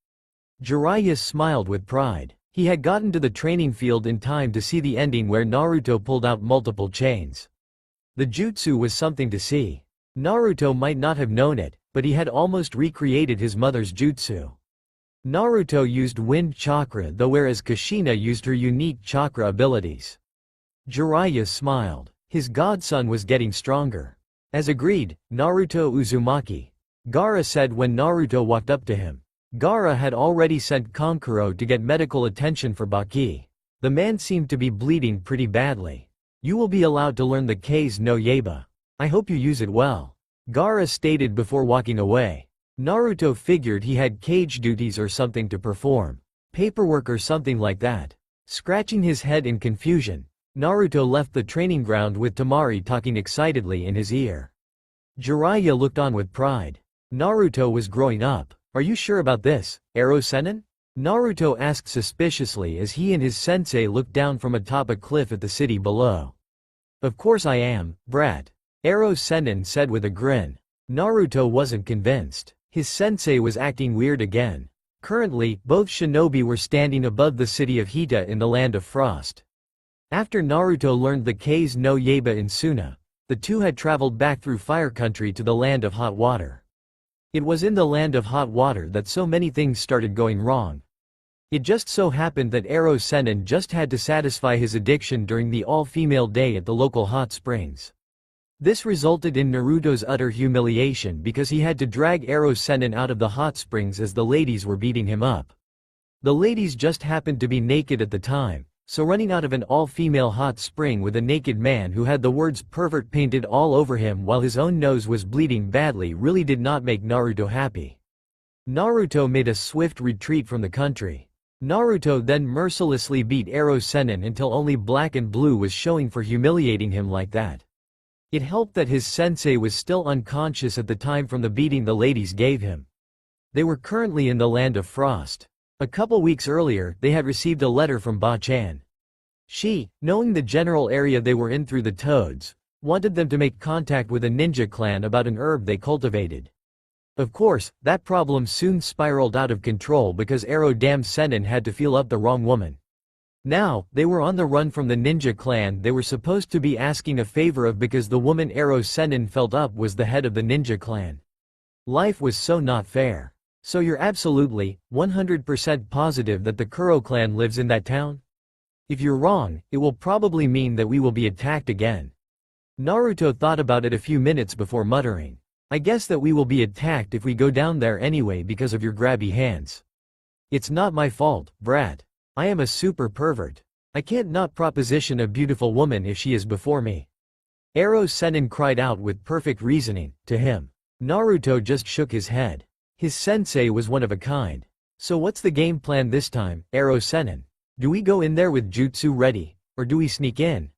Jiraiya smiled with pride. He had gotten to the training field in time to see the ending where Naruto pulled out multiple chains. The jutsu was something to see. Naruto might not have known it, but he had almost recreated his mother's jutsu. Naruto used wind chakra though whereas Kushina used her unique chakra abilities. Jiraiya smiled. His godson was getting stronger. As agreed, Naruto Uzumaki. Gaara said when Naruto walked up to him. Gaara had already sent Kankuro to get medical attention for Baki. The man seemed to be bleeding pretty badly. You will be allowed to learn the K's no Yaiba. I hope you use it well. Gaara stated before walking away. Naruto figured he had cage duties or something to perform. Paperwork or something like that. Scratching his head in confusion, Naruto left the training ground with Temari talking excitedly in his ear. Jiraiya looked on with pride. Naruto was growing up. Are you sure about this, Ero Sennin? Naruto asked suspiciously as he and his sensei looked down from atop a cliff at the city below. Of course I am, brat. Ero Sennin said with a grin. Naruto wasn't convinced. His sensei was acting weird again. Currently, both shinobi were standing above the city of Hita in the Land of Frost. After Naruto learned the K's no Yaiba in Suna, the two had traveled back through Fire Country to the Land of Hot Water. It was in the Land of Hot Water that so many things started going wrong. It just so happened that Ero Sennin just had to satisfy his addiction during the all-female day at the local hot springs. This resulted in Naruto's utter humiliation because he had to drag Ero Sennin out of the hot springs as the ladies were beating him up. The ladies just happened to be naked at the time, so running out of an all-female hot spring with a naked man who had the words pervert painted all over him while his own nose was bleeding badly really did not make Naruto happy. Naruto made a swift retreat from the country. Naruto then mercilessly beat Ero Sennin until only black and blue was showing for humiliating him like that. It helped that his sensei was still unconscious at the time from the beating the ladies gave him. They were currently in the Land of Frost. A couple weeks earlier, they had received a letter from Ba-chan. She, knowing the general area they were in through the toads, wanted them to make contact with a ninja clan about an herb they cultivated. Of course, that problem soon spiraled out of control because Ero Sennin had to feel up the wrong woman. Now, they were on the run from the ninja clan they were supposed to be asking a favor of because the woman Ero Sennin felt up was the head of the ninja clan. Life was so not fair. So you're absolutely, 100% positive that the Kuro clan lives in that town? If you're wrong, it will probably mean that we will be attacked again. Naruto thought about it a few minutes before muttering. I guess that we will be attacked if we go down there anyway because of your grabby hands. It's not my fault, brat. I am a super pervert. I can't not proposition a beautiful woman if she is before me. Ero Sennin cried out with perfect reasoning, to him. Naruto just shook his head. His sensei was one of a kind. So what's the game plan this time, Arrow Sennin? Do we go in there with jutsu ready, or do we sneak in?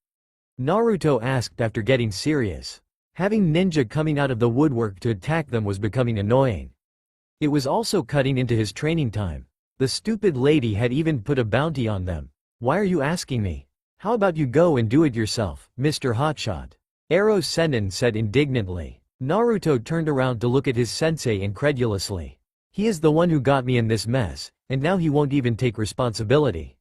Naruto asked after getting serious. Having ninja coming out of the woodwork to attack them was becoming annoying. It was also cutting into his training time. The stupid lady had even put a bounty on them. Why are you asking me? How about you go and do it yourself, Mr. Hotshot? Arrow Sennin said indignantly. Naruto turned around to look at his sensei incredulously. He is the one who got me in this mess, and now he won't even take responsibility.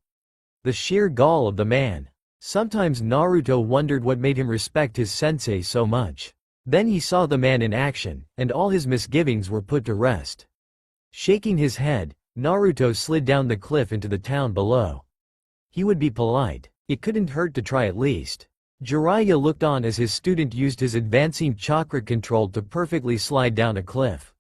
The sheer gall of the man. Sometimes Naruto wondered what made him respect his sensei so much. Then he saw the man in action, and all his misgivings were put to rest. Shaking his head, Naruto slid down the cliff into the town below. He would be polite. It couldn't hurt to try at least. Jiraiya looked on as his student used his advancing chakra control to perfectly slide down a cliff.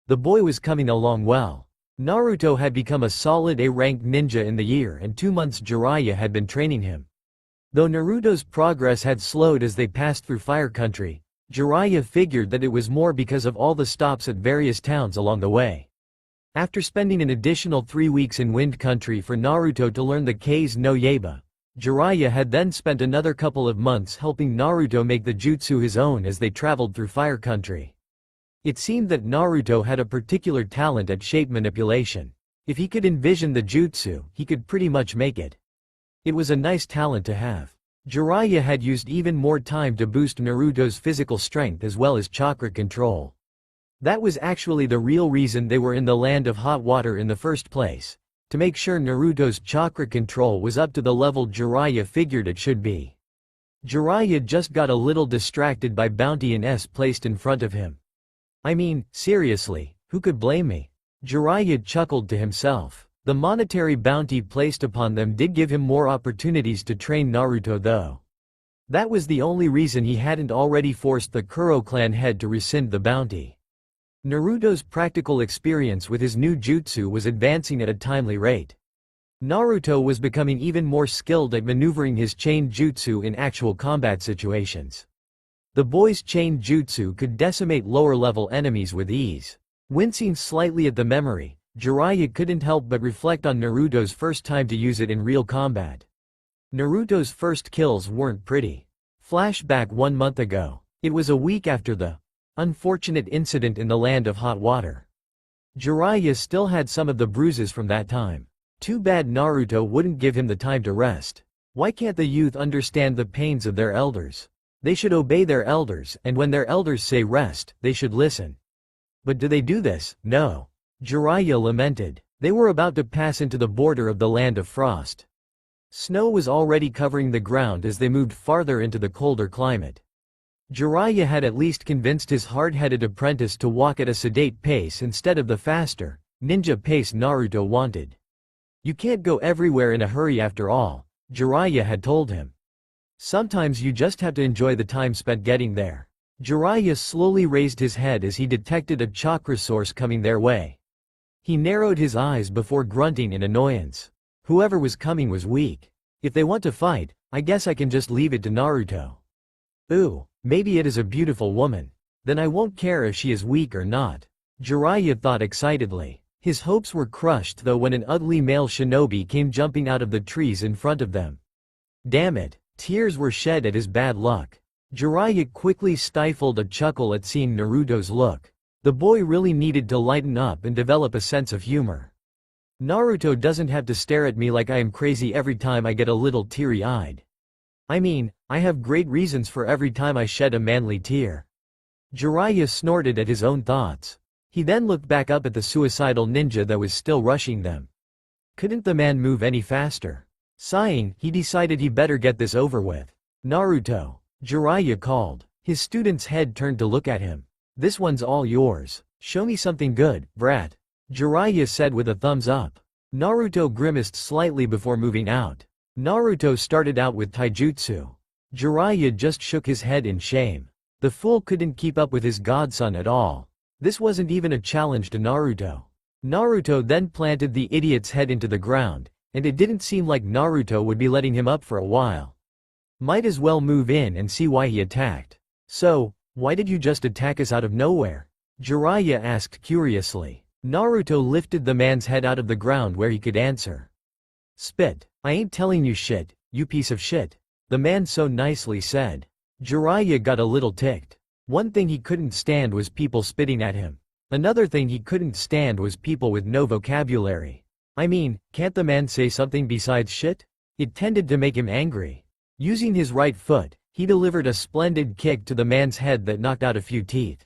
The boy was coming along well. Naruto had become a solid A-ranked ninja in the year, and 2 months Jiraiya had been training him. Though Naruto's progress had slowed as they passed through Fire Country, Jiraiya figured that it was more because of all the stops at various towns along the way. After spending an additional 3 weeks in Wind Country for Naruto to learn the K's no Yaiba, Jiraiya had then spent another couple of months helping Naruto make the jutsu his own as they traveled through Fire Country. It seemed that Naruto had a particular talent at shape manipulation. If he could envision the jutsu, he could pretty much make it. It was a nice talent to have. Jiraiya had used even more time to boost Naruto's physical strength as well as chakra control. That was actually the real reason they were in the land of hot water in the first place, to make sure Naruto's chakra control was up to the level Jiraiya figured it should be. Jiraiya just got a little distracted by bounty and placed in front of him. I mean, seriously, who could blame me? Jiraiya chuckled to himself. The monetary bounty placed upon them did give him more opportunities to train Naruto though. That was the only reason he hadn't already forced the Kuro clan head to rescind the bounty. Naruto's practical experience with his new jutsu was advancing at a timely rate. Naruto was becoming even more skilled at maneuvering his chain jutsu in actual combat situations. The boy's chain jutsu could decimate lower-level enemies with ease. Wincing slightly at the memory, Jiraiya couldn't help but reflect on Naruto's first time to use it in real combat. Naruto's first kills weren't pretty. Flashback 1 month ago. It was a week after the unfortunate incident in the land of hot water. Jiraiya still had some of the bruises from that time. Too bad Naruto wouldn't give him the time to rest. Why can't the youth understand the pains of their elders? They should obey their elders, and when their elders say rest, they should listen. But do they do this? No. Jiraiya lamented. They were about to pass into the border of the land of frost. Snow was already covering the ground as they moved farther into the colder climate. Jiraiya had at least convinced his hard-headed apprentice to walk at a sedate pace instead of the faster, ninja pace Naruto wanted. You can't go everywhere in a hurry after all, Jiraiya had told him. Sometimes you just have to enjoy the time spent getting there. Jiraiya slowly raised his head as he detected a chakra source coming their way. He narrowed his eyes before grunting in annoyance. Whoever was coming was weak. If they want to fight, I guess I can just leave it to Naruto. Ooh, maybe it is a beautiful woman. Then I won't care if she is weak or not. Jiraiya thought excitedly. His hopes were crushed though when an ugly male shinobi came jumping out of the trees in front of them. Damn it, tears were shed at his bad luck. Jiraiya quickly stifled a chuckle at seeing Naruto's look. The boy really needed to lighten up and develop a sense of humor. Naruto doesn't have to stare at me like I am crazy every time I get a little teary-eyed. I mean, I have great reasons for every time I shed a manly tear. Jiraiya snorted at his own thoughts. He then looked back up at the suicidal ninja that was still rushing them. Couldn't the man move any faster? Sighing, he decided he better get this over with. Naruto, Jiraiya called. His student's head turned to look at him. This one's all yours. Show me something good, brat. Jiraiya said with a thumbs up. Naruto grimaced slightly before moving out. Naruto started out with taijutsu. Jiraiya just shook his head in shame. The fool couldn't keep up with his godson at all. This wasn't even a challenge to Naruto. Naruto then planted the idiot's head into the ground, and it didn't seem like Naruto would be letting him up for a while. Might as well move in and see why he attacked. So, why did you just attack us out of nowhere? Jiraiya asked curiously. Naruto lifted the man's head out of the ground where he could answer. Spit. I ain't telling you shit, you piece of shit. The man so nicely said. Jiraiya got a little ticked. One thing he couldn't stand was people spitting at him. Another thing he couldn't stand was people with no vocabulary. I mean, can't the man say something besides shit? It tended to make him angry. Using his right foot, he delivered a splendid kick to the man's head that knocked out a few teeth.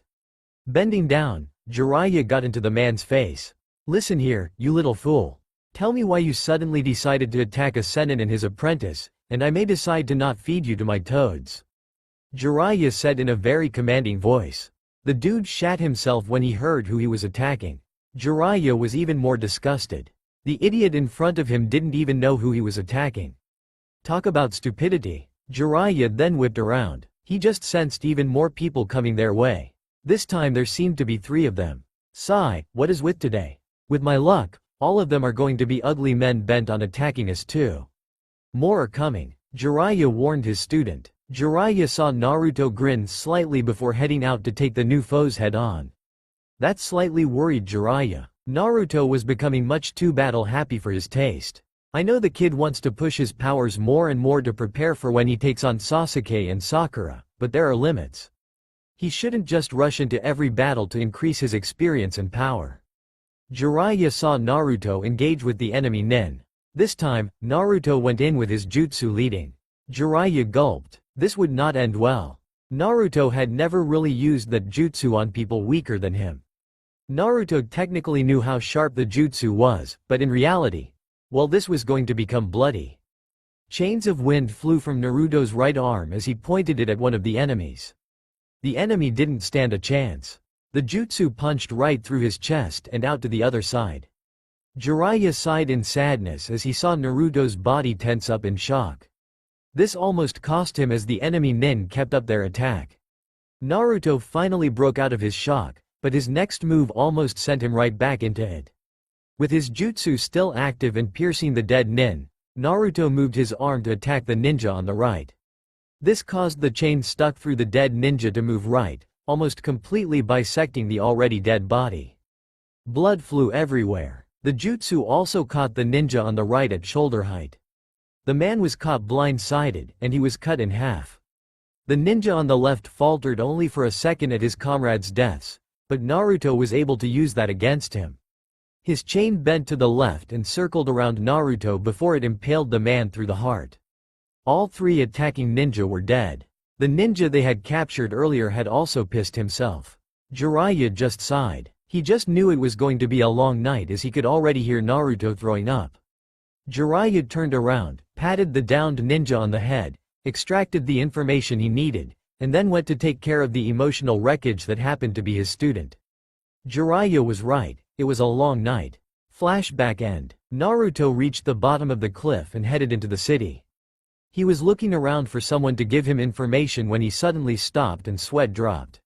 Bending down, Jiraiya got into the man's face. Listen here, you little fool. Tell me why you suddenly decided to attack a Sennin and his apprentice, and I may decide to not feed you to my toads. Jiraiya said in a very commanding voice. The dude shat himself when he heard who he was attacking. Jiraiya was even more disgusted. The idiot in front of him didn't even know who he was attacking. Talk about stupidity. Jiraiya then whipped around. He just sensed even more people coming their way. This time there seemed to be 3 of them. Sigh, what is with today? With my luck, all of them are going to be ugly men bent on attacking us too. More are coming. Jiraiya warned his student. Jiraiya saw Naruto grin slightly before heading out to take the new foes head on. That slightly worried Jiraiya. Naruto was becoming much too battle-happy for his taste. I know the kid wants to push his powers more and more to prepare for when he takes on Sasuke and Sakura, but there are limits. He shouldn't just rush into every battle to increase his experience and power. Jiraiya saw Naruto engage with the enemy nin. This time, Naruto went in with his jutsu leading. Jiraiya gulped. This would not end well. Naruto had never really used that jutsu on people weaker than him. Naruto technically knew how sharp the jutsu was, but in reality, well, this was going to become bloody. Chains of wind flew from Naruto's right arm as he pointed it at one of the enemies. The enemy didn't stand a chance. The jutsu punched right through his chest and out to the other side. Jiraiya sighed in sadness as he saw Naruto's body tense up in shock. This almost cost him as the enemy nin kept up their attack. Naruto finally broke out of his shock, but his next move almost sent him right back into it. With his jutsu still active and piercing the dead nin, Naruto moved his arm to attack the ninja on the right. This caused the chain stuck through the dead ninja to move right, almost completely bisecting the already dead body. Blood flew everywhere. The jutsu also caught the ninja on the right at shoulder height. The man was caught blindsided, and he was cut in half. The ninja on the left faltered only for a second at his comrade's deaths, but Naruto was able to use that against him. His chain bent to the left and circled around Naruto before it impaled the man through the heart. All 3 attacking ninja were dead. The ninja they had captured earlier had also pissed himself. Jiraiya just sighed. He just knew it was going to be a long night as he could already hear Naruto throwing up. Jiraiya turned around, patted the downed ninja on the head, extracted the information he needed, and then went to take care of the emotional wreckage that happened to be his student. Jiraiya was right, it was a long night. Flashback end. Naruto reached the bottom of the cliff and headed into the city. He was looking around for someone to give him information when he suddenly stopped and sweat dropped.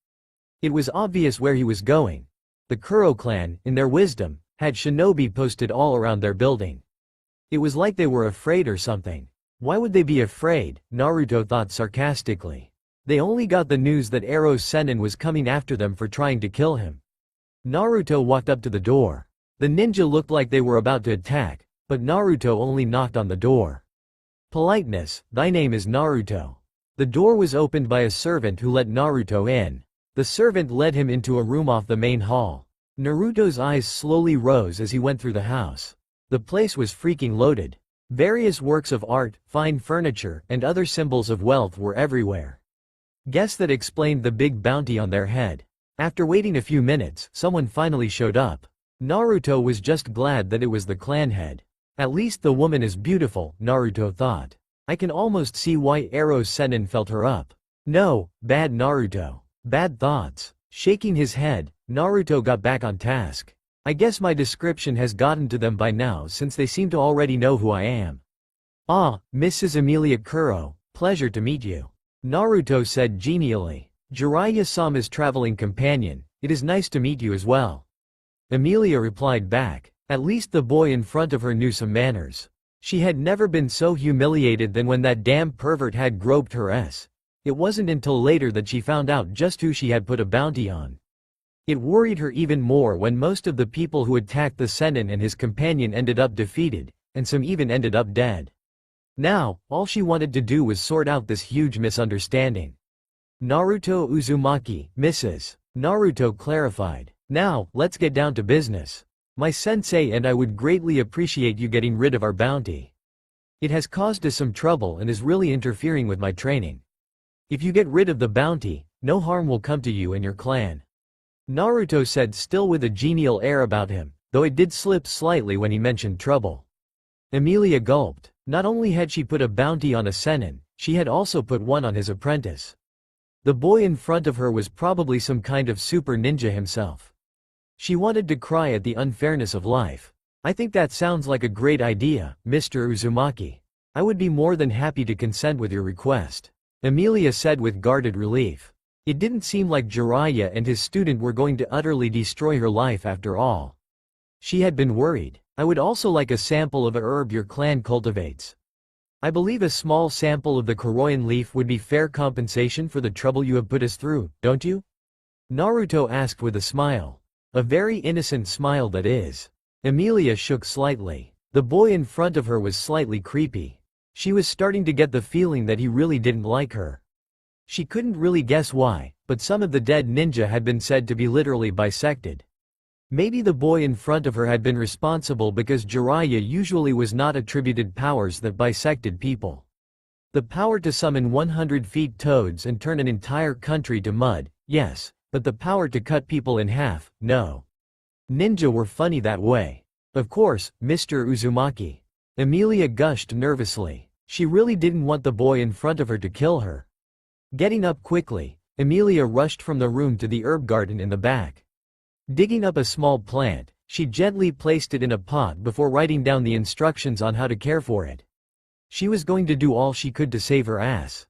It was obvious where he was going. The Kuro clan, in their wisdom, had shinobi posted all around their building. It was like they were afraid or something. Why would they be afraid? Naruto thought sarcastically. They only got the news that Eros Sennin was coming after them for trying to kill him. Naruto walked up to the door. The ninja looked like they were about to attack, but Naruto only knocked on the door. Politeness, thy name is Naruto. The door was opened by a servant who let Naruto in. The servant led him into a room off the main hall. Naruto's eyes slowly rose as he went through the house. The place was freaking loaded. Various works of art, fine furniture, and other symbols of wealth were everywhere. Guess that explained the big bounty on their head. After waiting a few minutes, someone finally showed up. Naruto was just glad that it was the clan head. At least the woman is beautiful, Naruto thought. I can almost see why Eros Sennin felt her up. No, bad Naruto. Bad thoughts. Shaking his head, Naruto got back on task. I guess my description has gotten to them by now since they seem to already know who I am. Ah, Mrs. Emilia Kuro, pleasure to meet you. Naruto said genially. Jiraiya Sama's traveling companion, it is nice to meet you as well. Emilia replied back. At least the boy in front of her knew some manners. She had never been so humiliated than when that damn pervert had groped her ass. It wasn't until later that she found out just who she had put a bounty on. It worried her even more when most of the people who attacked the Sennin and his companion ended up defeated, and some even ended up dead. Now, all she wanted to do was sort out this huge misunderstanding. Naruto Uzumaki, Mrs. Naruto clarified. Now, let's get down to business. My sensei and I would greatly appreciate you getting rid of our bounty. It has caused us some trouble and is really interfering with my training. If you get rid of the bounty, no harm will come to you and your clan. Naruto said, still with a genial air about him, though it did slip slightly when he mentioned trouble. Emilia gulped. Not only had she put a bounty on a Sennin, she had also put one on his apprentice. The boy in front of her was probably some kind of super ninja himself. She wanted to cry at the unfairness of life. I think that sounds like a great idea, Mr. Uzumaki. I would be more than happy to consent with your request, Emilia said with guarded relief. It didn't seem like Jiraiya and his student were going to utterly destroy her life after all. She had been worried. I would also like a sample of a herb your clan cultivates. I believe a small sample of the Koroyan leaf would be fair compensation for the trouble you have put us through, don't you? Naruto asked with a smile. A very innocent smile that is. Emilia shook slightly. The boy in front of her was slightly creepy. She was starting to get the feeling that he really didn't like her. She couldn't really guess why, but some of the dead ninja had been said to be literally bisected. Maybe the boy in front of her had been responsible because Jiraiya usually was not attributed powers that bisected people. The power to summon 100 feet toads and turn an entire country to mud, yes, but the power to cut people in half, no. Ninja were funny that way. Of course, Mr. Uzumaki. Emilia gushed nervously. She really didn't want the boy in front of her to kill her. Getting up quickly, Emilia rushed from the room to the herb garden in the back. Digging up a small plant, she gently placed it in a pot before writing down the instructions on how to care for it. She was going to do all she could to save her ass.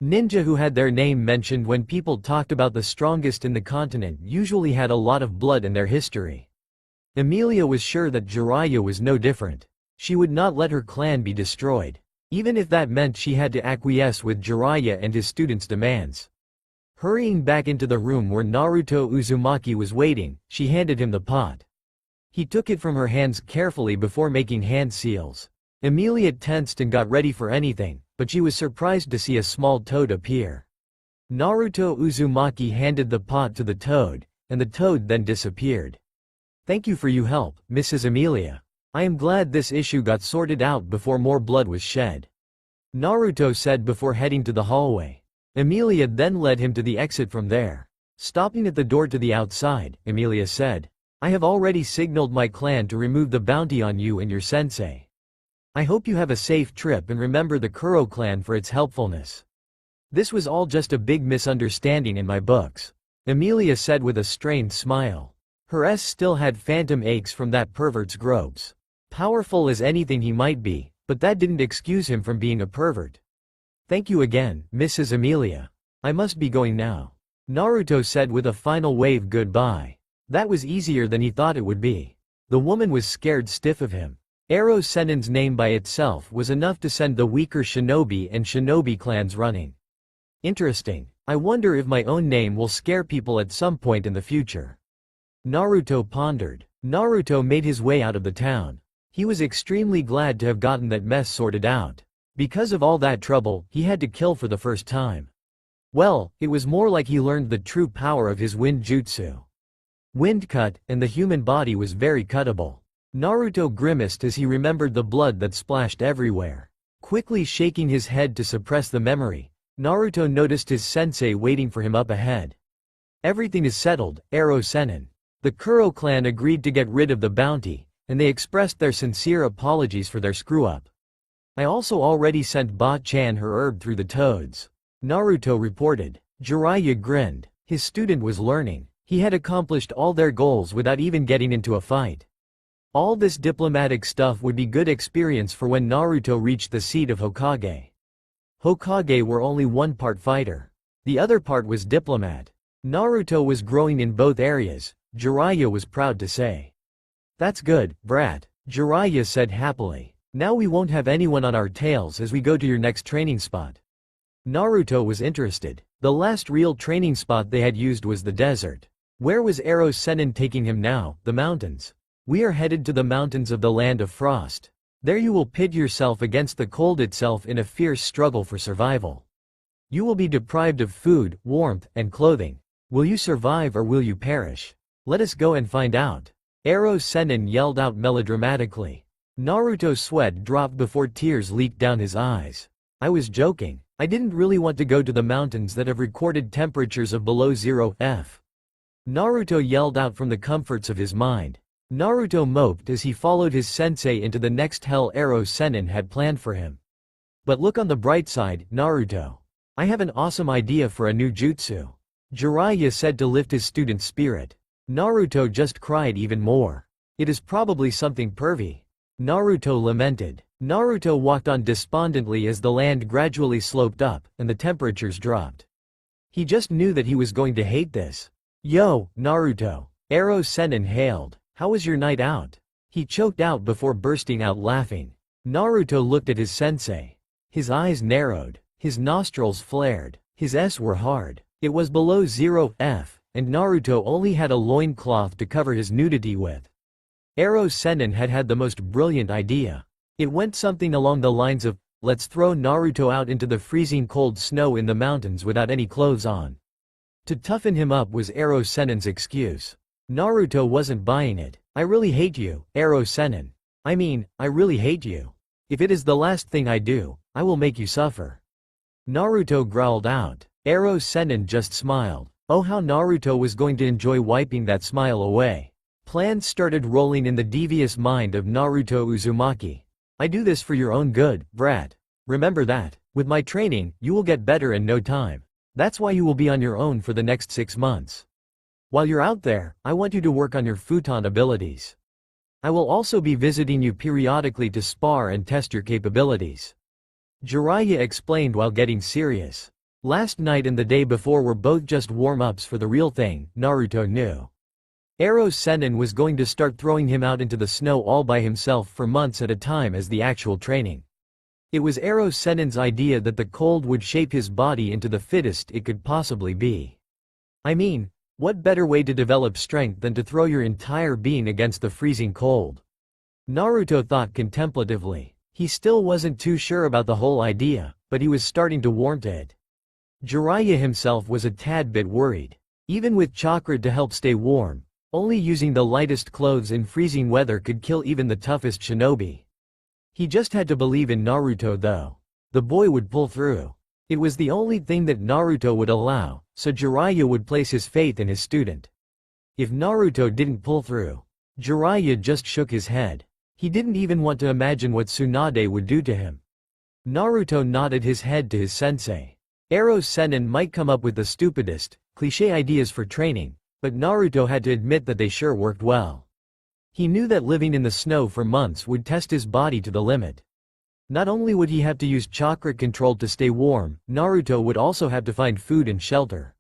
Ninja who had their name mentioned when people talked about the strongest in the continent usually had a lot of blood in their history. Emilia was sure that Jiraiya was no different. She would not let her clan be destroyed, even if that meant she had to acquiesce with Jiraiya and his students' demands. Hurrying back into the room where Naruto Uzumaki was waiting, she handed him the pot. He took it from her hands carefully before making hand seals. Emilia tensed and got ready for anything, but she was surprised to see a small toad appear. Naruto Uzumaki handed the pot to the toad, and the toad then disappeared. Thank you for your help, Mrs. Emilia. I am glad this issue got sorted out before more blood was shed, Naruto said before heading to the hallway. Emilia then led him to the exit from there. Stopping at the door to the outside, Emilia said, I have already signaled my clan to remove the bounty on you and your sensei. I hope you have a safe trip and remember the Kuro clan for its helpfulness. This was all just a big misunderstanding in my books, Emilia said with a strained smile. Her S still had phantom aches from that pervert's gropes. Powerful as anything he might be, but that didn't excuse him from being a pervert. Thank you again, Mrs. Emilia. I must be going now, Naruto said with a final wave goodbye. That was easier than he thought it would be. The woman was scared stiff of him. Ero Sennin's name by itself was enough to send the weaker shinobi and shinobi clans running. Interesting. I wonder if my own name will scare people at some point in the future. Naruto pondered. Naruto made his way out of the town. He was extremely glad to have gotten that mess sorted out. Because of all that trouble, he had to kill for the first time. Well, it was more like he learned the true power of his wind jutsu. Wind cut, and the human body was very cuttable. Naruto grimaced as he remembered the blood that splashed everywhere. Quickly shaking his head to suppress the memory, Naruto noticed his sensei waiting for him up ahead. Everything is settled, Ero Sennin. The Kuro clan agreed to get rid of the bounty, and they expressed their sincere apologies for their screw-up. I also already sent Ba-chan her herb through the toads, Naruto reported. Jiraiya grinned. His student was learning. He had accomplished all their goals without even getting into a fight. All this diplomatic stuff would be good experience for when Naruto reached the seat of Hokage. Hokage were only one part fighter. The other part was diplomat. Naruto was growing in both areas, Jiraiya was proud to say. That's good, brat, Jiraiya said happily. Now we won't have anyone on our tails as we go to your next training spot. Naruto was interested. The last real training spot they had used was the desert. Where was Ero Sennin taking him now? The mountains. We are headed to the mountains of the land of frost. There you will pit yourself against the cold itself in a fierce struggle for survival. You will be deprived of food, warmth, and clothing. Will you survive or will you perish? Let us go and find out. Ero Sennin yelled out melodramatically. Naruto's sweat dropped before tears leaked down his eyes. I was joking. I didn't really want to go to the mountains that have recorded temperatures of below 0 F. Naruto yelled out from the comforts of his mind. Naruto moped as he followed his sensei into the next hell Ero Sennin had planned for him. But look on the bright side, Naruto. I have an awesome idea for a new jutsu. Jiraiya said to lift his student's spirit. Naruto just cried even more. It is probably something pervy. Naruto lamented. Naruto walked on despondently as the land gradually sloped up, and the temperatures dropped. He just knew that he was going to hate this. Yo, Naruto. Ero Sennin hailed. How was your night out? He choked out before bursting out laughing. Naruto looked at his sensei. His eyes narrowed. His nostrils flared. His S were hard. It was below 0 F, and Naruto only had a loincloth to cover his nudity with. Ero Sennin had the most brilliant idea. It went something along the lines of, let's throw Naruto out into the freezing cold snow in the mountains without any clothes on. To toughen him up was Ero Sennin's excuse. Naruto wasn't buying it. I really hate you, Ero Sennin. I mean, I really hate you. If it is the last thing I do, I will make you suffer. Naruto growled out. Ero Sennin just smiled. Oh, how Naruto was going to enjoy wiping that smile away. Plans started rolling in the devious mind of Naruto Uzumaki. I do this for your own good, brat. Remember that. With my training, you will get better in no time. That's why you will be on your own for the next 6 months. While you're out there, I want you to work on your futon abilities. I will also be visiting you periodically to spar and test your capabilities. Jiraiya explained while getting serious. Last night and the day before were both just warm-ups for the real thing, Naruto knew. Ero Sennin was going to start throwing him out into the snow all by himself for months at a time as the actual training. It was Ero Sennin's idea that the cold would shape his body into the fittest it could possibly be. I mean, what better way to develop strength than to throw your entire being against the freezing cold? Naruto thought contemplatively. He still wasn't too sure about the whole idea, but he was starting to warm to it. Jiraiya himself was a tad bit worried. Even with chakra to help stay warm, only using the lightest clothes in freezing weather could kill even the toughest shinobi. He just had to believe in Naruto though. The boy would pull through. It was the only thing that Naruto would allow, so Jiraiya would place his faith in his student. If Naruto didn't pull through, Jiraiya just shook his head. He didn't even want to imagine what Tsunade would do to him. Naruto nodded his head to his sensei. Ero Sennin might come up with the stupidest, cliché ideas for training, but Naruto had to admit that they sure worked well. He knew that living in the snow for months would test his body to the limit. Not only would he have to use chakra control to stay warm, Naruto would also have to find food and shelter.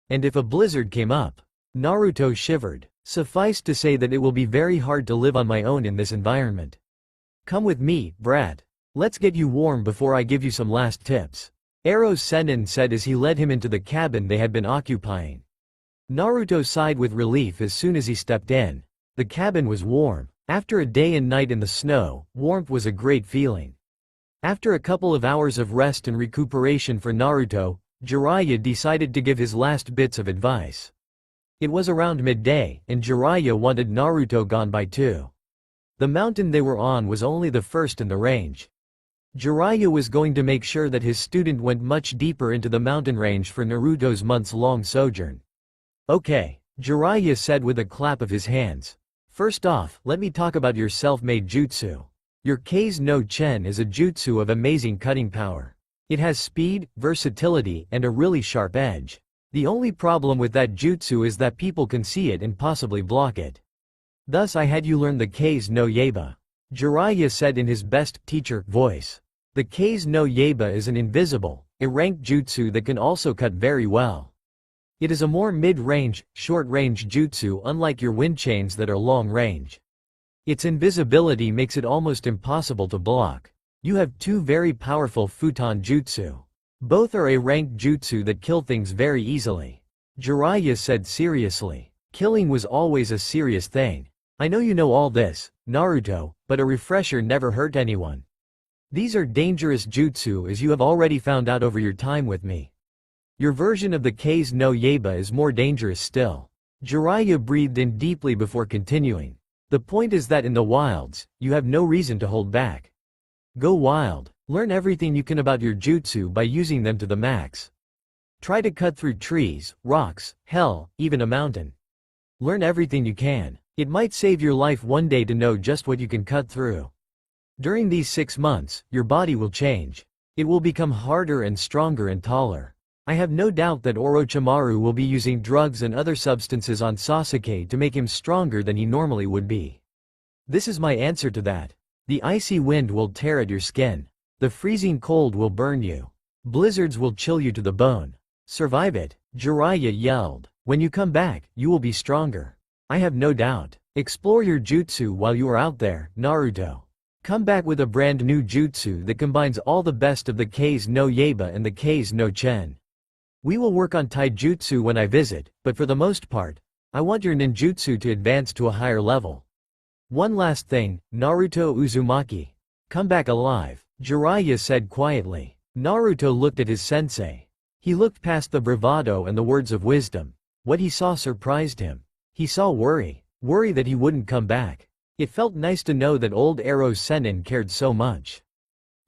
And if a blizzard came up, Naruto shivered. Suffice to say that it will be very hard to live on my own in this environment. Come with me, brat. Let's get you warm before I give you some last tips. Ero Sennin said as he led him into the cabin they had been occupying. Naruto sighed with relief as soon as he stepped in. The cabin was warm. After a day and night in the snow, warmth was a great feeling. After a couple of hours of rest and recuperation for Naruto, Jiraiya decided to give his last bits of advice. It was around midday, and Jiraiya wanted Naruto gone by too. The mountain they were on was only the first in the range. Jiraiya was going to make sure that his student went much deeper into the mountain range for Naruto's months-long sojourn. Okay, Jiraiya said with a clap of his hands. First off, let me talk about your self-made jutsu. Your Kase no Chen is a jutsu of amazing cutting power. It has speed, versatility, and a really sharp edge. The only problem with that jutsu is that people can see it and possibly block it. Thus I had you learn the Kase no Yaiba. Jiraiya said in his best teacher voice. The Kase no Yaiba is an invisible, a-ranked jutsu that can also cut very well. It is a more mid-range, short-range jutsu unlike your wind chains that are long-range. Its invisibility makes it almost impossible to block. You have two very powerful futon jutsu. Both are a ranked jutsu that kill things very easily. Jiraiya said seriously. Killing was always a serious thing. I know you know all this, Naruto, but a refresher never hurt anyone. These are dangerous jutsu as you have already found out over your time with me. Your version of the Kase no Yaiba is more dangerous still. Jiraiya breathed in deeply before continuing. The point is that in the wilds, you have no reason to hold back. Go wild, learn everything you can about your jutsu by using them to the max. Try to cut through trees, rocks, hell, even a mountain. Learn everything you can. It might save your life one day to know just what you can cut through. During these 6 months, your body will change. It will become harder and stronger and taller. I have no doubt that Orochimaru will be using drugs and other substances on Sasuke to make him stronger than he normally would be. This is my answer to that. The icy wind will tear at your skin. The freezing cold will burn you. Blizzards will chill you to the bone. Survive it, Jiraiya yelled. When you come back, you will be stronger. I have no doubt. Explore your jutsu while you are out there, Naruto. Come back with a brand new jutsu that combines all the best of the Kase no Yaiba and the Kase no Chen. We will work on taijutsu when I visit, but for the most part, I want your ninjutsu to advance to a higher level. One last thing, Naruto Uzumaki. Come back alive, Jiraiya said quietly. Naruto looked at his sensei. He looked past the bravado and the words of wisdom. What he saw surprised him. He saw worry that he wouldn't come back. It felt nice to know that old Ero Sennin cared so much.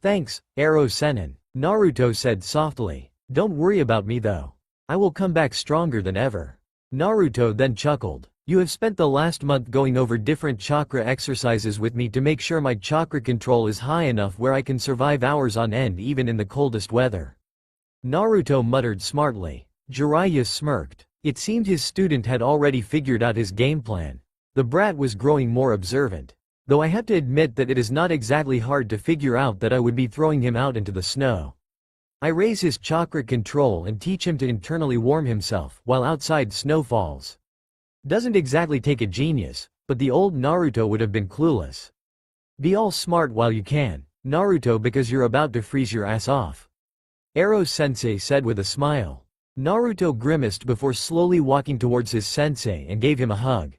Thanks, Ero Sennin, Naruto said softly. Don't worry about me though. I will come back stronger than ever. Naruto then chuckled. You have spent the last month going over different chakra exercises with me to make sure my chakra control is high enough where I can survive hours on end even in the coldest weather. Naruto muttered smartly. Jiraiya smirked. It seemed his student had already figured out his game plan. The brat was growing more observant. Though I have to admit that it is not exactly hard to figure out that I would be throwing him out into the snow. I raise his chakra control and teach him to internally warm himself while outside snow falls. Doesn't exactly take a genius, but the old Naruto would have been clueless. Be all smart while you can, Naruto, because you're about to freeze your ass off. Ero-sensei said with a smile. Naruto grimaced before slowly walking towards his sensei and gave him a hug.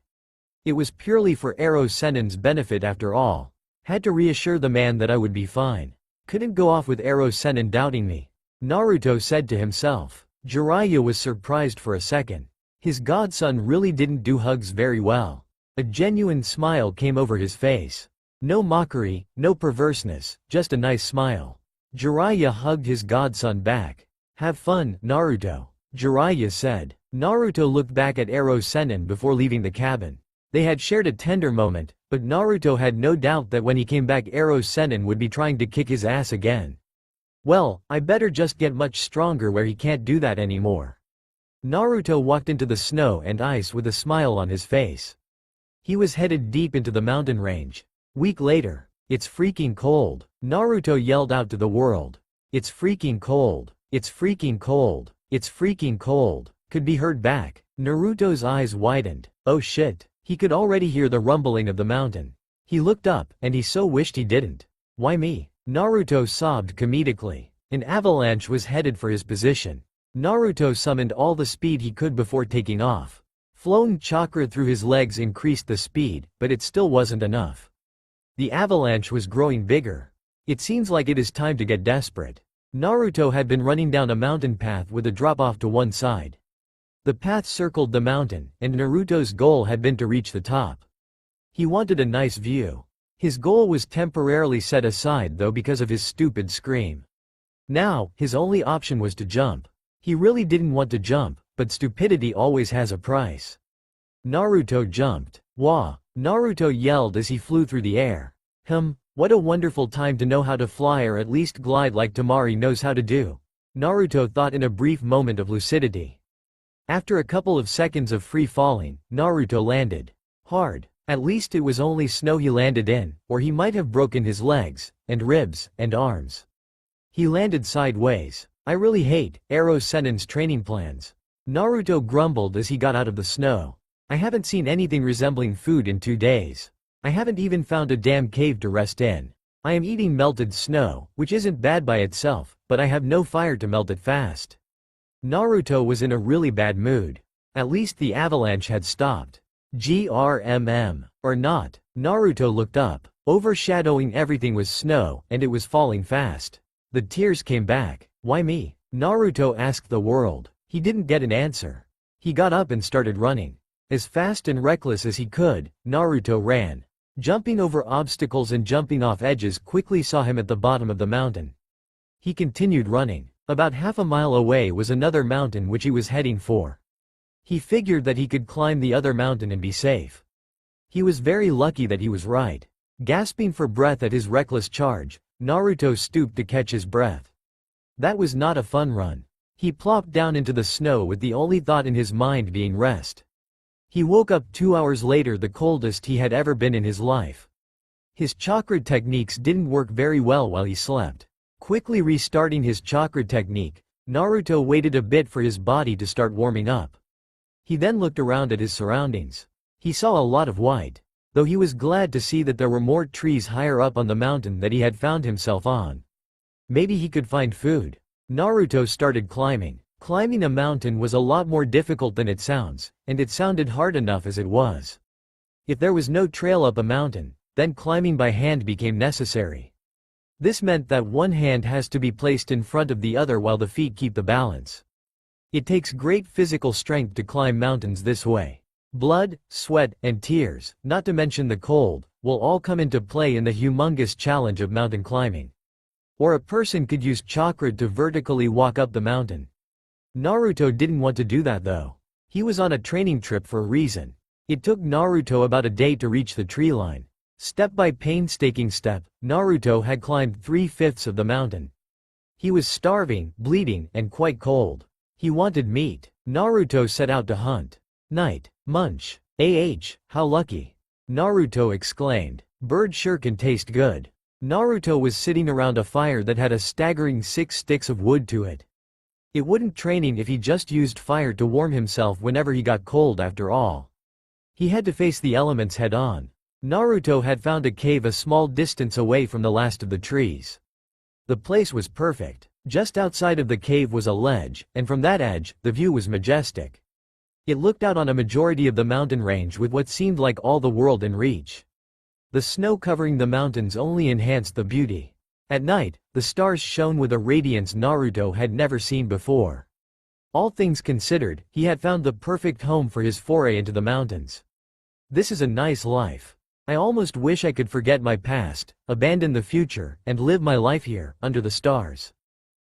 It was purely for Ero Sennin's benefit after all. Had to reassure the man that I would be fine. Couldn't go off with Ero Sennin doubting me. Naruto said to himself. Jiraiya was surprised for a second. His godson really didn't do hugs very well. A genuine smile came over his face. No mockery, no perverseness, just a nice smile. Jiraiya hugged his godson back. Have fun, Naruto, Jiraiya said. Naruto looked back at Ero Sennin before leaving the cabin. They had shared a tender moment, but Naruto had no doubt that when he came back Ero Sennin would be trying to kick his ass again. Well, I better just get much stronger where he can't do that anymore. Naruto walked into the snow and ice with a smile on his face. He was headed deep into the mountain range. Week later. It's freaking cold, Naruto yelled out to the world. It's freaking cold, it's freaking cold, it's freaking cold, could be heard back. Naruto's eyes widened. Oh shit. He could already hear the rumbling of the mountain. He looked up, and he so wished he didn't. Why me? Naruto sobbed comedically. An avalanche was headed for his position. Naruto summoned all the speed he could before taking off. Flowing chakra through his legs increased the speed, but it still wasn't enough. The avalanche was growing bigger. It seems like it is time to get desperate. Naruto had been running down a mountain path with a drop-off to one side. The path circled the mountain, and Naruto's goal had been to reach the top. He wanted a nice view. His goal was temporarily set aside though because of his stupid scream. Now, his only option was to jump. He really didn't want to jump, but stupidity always has a price. Naruto jumped. Wah! Naruto yelled as he flew through the air. What a wonderful time to know how to fly, or at least glide like Temari knows how to do. Naruto thought in a brief moment of lucidity. After a couple of seconds of free falling, Naruto landed. Hard. At least it was only snow he landed in, or he might have broken his legs, and ribs, and arms. He landed sideways. I really hate Ero Sennin's training plans. Naruto grumbled as he got out of the snow. I haven't seen anything resembling food in 2 days. I haven't even found a damn cave to rest in. I am eating melted snow, which isn't bad by itself, but I have no fire to melt it fast. Naruto was in a really bad mood. At least the avalanche had stopped. GRMM. Or not. Naruto looked up. Overshadowing everything was snow, and it was falling fast. The tears came back. Why me? Naruto asked the world. He didn't get an answer. He got up and started running. As fast and reckless as he could, Naruto ran. Jumping over obstacles and jumping off edges quickly saw him at the bottom of the mountain. He continued running. About half a mile away was another mountain which he was heading for. He figured that he could climb the other mountain and be safe. He was very lucky that he was right. Gasping for breath at his reckless charge, Naruto stooped to catch his breath. That was not a fun run. He plopped down into the snow with the only thought in his mind being rest. He woke up 2 hours later, the coldest he had ever been in his life. His chakra techniques didn't work very well while he slept. Quickly restarting his chakra technique, Naruto waited a bit for his body to start warming up. He then looked around at his surroundings. He saw a lot of white, though he was glad to see that there were more trees higher up on the mountain that he had found himself on. Maybe he could find food. Naruto started climbing. Climbing a mountain was a lot more difficult than it sounds, and it sounded hard enough as it was. If there was no trail up a mountain, then climbing by hand became necessary. This meant that one hand has to be placed in front of the other while the feet keep the balance. It takes great physical strength to climb mountains this way. Blood, sweat, and tears, not to mention the cold, will all come into play in the humongous challenge of mountain climbing. Or a person could use chakra to vertically walk up the mountain. Naruto didn't want to do that though. He was on a training trip for a reason. It took Naruto about a day to reach the tree line. Step by painstaking step, Naruto had climbed 3/5 of the mountain. He was starving, bleeding, and quite cold. He wanted meat. Naruto set out to hunt. Night. Munch. How lucky. Naruto exclaimed. Bird sure can taste good. Naruto was sitting around a fire that had a staggering 6 sticks of wood to it. It wouldn't training if he just used fire to warm himself whenever he got cold after all. He had to face the elements head on. Naruto had found a cave a small distance away from the last of the trees. The place was perfect. Just outside of the cave was a ledge, and from that edge, the view was majestic. It looked out on a majority of the mountain range with what seemed like all the world in reach. The snow covering the mountains only enhanced the beauty. At night, the stars shone with a radiance Naruto had never seen before. All things considered, he had found the perfect home for his foray into the mountains. This is a nice life. I almost wish I could forget my past, abandon the future, and live my life here, under the stars.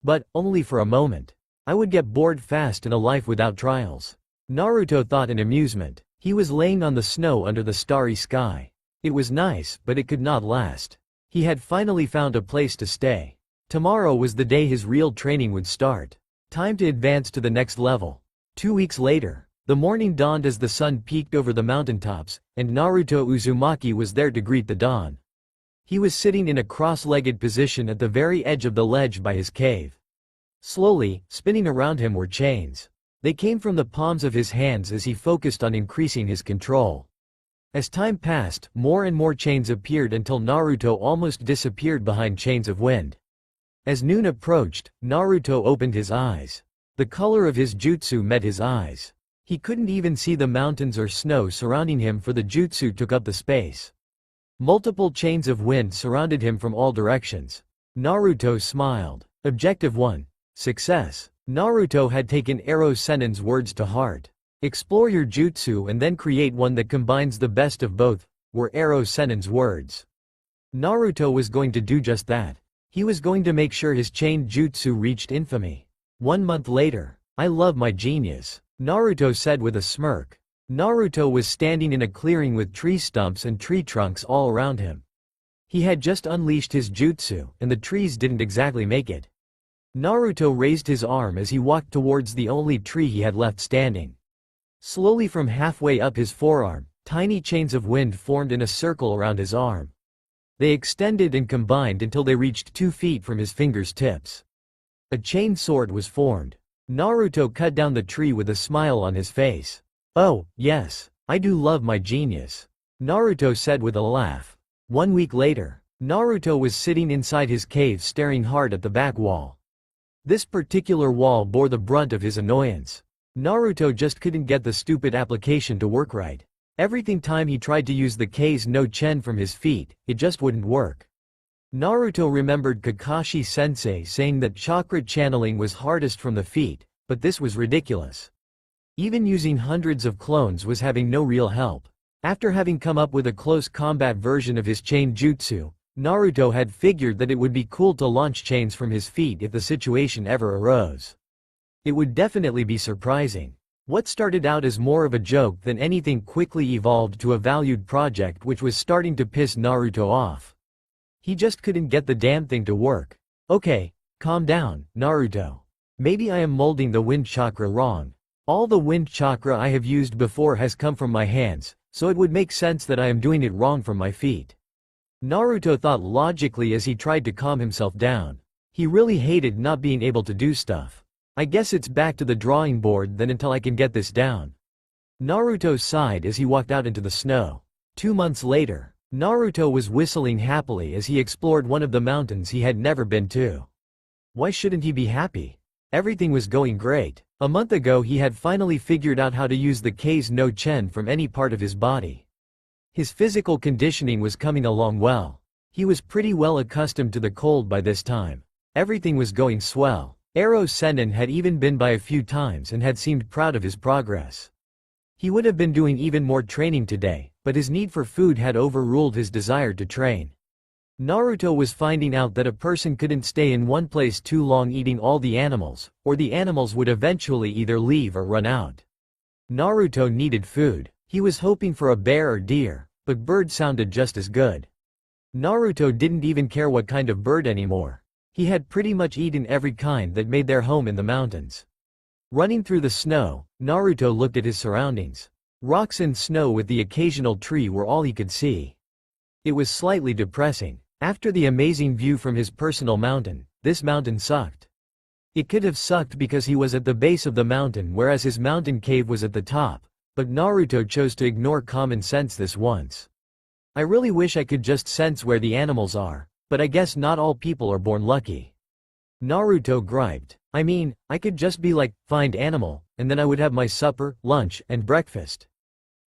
But, only for a moment. I would get bored fast in a life without trials. Naruto thought in amusement. He was laying on the snow under the starry sky. It was nice, but it could not last. He had finally found a place to stay. Tomorrow was the day his real training would start. Time to advance to the next level. 2 weeks later, the morning dawned as the sun peeked over the mountaintops, and Naruto Uzumaki was there to greet the dawn. He was sitting in a cross-legged position at the very edge of the ledge by his cave. Slowly, spinning around him were chains. They came from the palms of his hands as he focused on increasing his control. As time passed, more and more chains appeared until Naruto almost disappeared behind chains of wind. As noon approached, Naruto opened his eyes. The color of his jutsu met his eyes. He couldn't even see the mountains or snow surrounding him, for the jutsu took up the space. Multiple chains of wind surrounded him from all directions. Naruto smiled. Objective 1. Success. Naruto had taken Ero Sennin's words to heart. Explore your jutsu and then create one that combines the best of both, were Ero Sennin's words. Naruto was going to do just that. He was going to make sure his chained jutsu reached infamy. 1 month later. I love my genius, Naruto said with a smirk. Naruto was standing in a clearing with tree stumps and tree trunks all around him. He had just unleashed his jutsu, and the trees didn't exactly make it. Naruto raised his arm as he walked towards the only tree he had left standing. Slowly from halfway up his forearm, tiny chains of wind formed in a circle around his arm. They extended and combined until they reached 2 feet from his fingers' tips. A chain sword was formed. Naruto cut down the tree with a smile on his face. Oh, yes, I do love my genius, Naruto said with a laugh. 1 week later, Naruto was sitting inside his cave staring hard at the back wall. This particular wall bore the brunt of his annoyance. Naruto just couldn't get the stupid application to work right. Every time he tried to use the K's no Chen from his feet, it just wouldn't work. Naruto remembered Kakashi-sensei saying that chakra channeling was hardest from the feet, but this was ridiculous. Even using hundreds of clones was having no real help. After having come up with a close combat version of his chain jutsu, Naruto had figured that it would be cool to launch chains from his feet if the situation ever arose. It would definitely be surprising. What started out as more of a joke than anything quickly evolved to a valued project which was starting to piss Naruto off. He just couldn't get the damn thing to work. Okay, calm down, Naruto. Maybe I am molding the wind chakra wrong. All the wind chakra I have used before has come from my hands, so it would make sense that I am doing it wrong from my feet. Naruto thought logically as he tried to calm himself down. He really hated not being able to do stuff. I guess it's back to the drawing board then until I can get this down. Naruto sighed as he walked out into the snow. 2 months later, Naruto was whistling happily as he explored one of the mountains he had never been to. Why shouldn't he be happy? Everything was going great. A month ago he had finally figured out how to use the K's no Chen from any part of his body. His physical conditioning was coming along well. He was pretty well accustomed to the cold by this time. Everything was going swell. Ero Sennin had even been by a few times and had seemed proud of his progress. He would have been doing even more training today, but his need for food had overruled his desire to train. Naruto was finding out that a person couldn't stay in one place too long eating all the animals, or the animals would eventually either leave or run out. Naruto needed food. He was hoping for a bear or deer, but bird sounded just as good. Naruto didn't even care what kind of bird anymore. He had pretty much eaten every kind that made their home in the mountains. Running through the snow, Naruto looked at his surroundings. Rocks and snow with the occasional tree were all he could see. It was slightly depressing. After the amazing view from his personal mountain, this mountain sucked. It could have sucked because he was at the base of the mountain whereas his mountain cave was at the top, but Naruto chose to ignore common sense this once. I really wish I could just sense where the animals are, but I guess not all people are born lucky. Naruto griped. I mean, I could just be like, find animal, and then I would have my supper, lunch, and breakfast.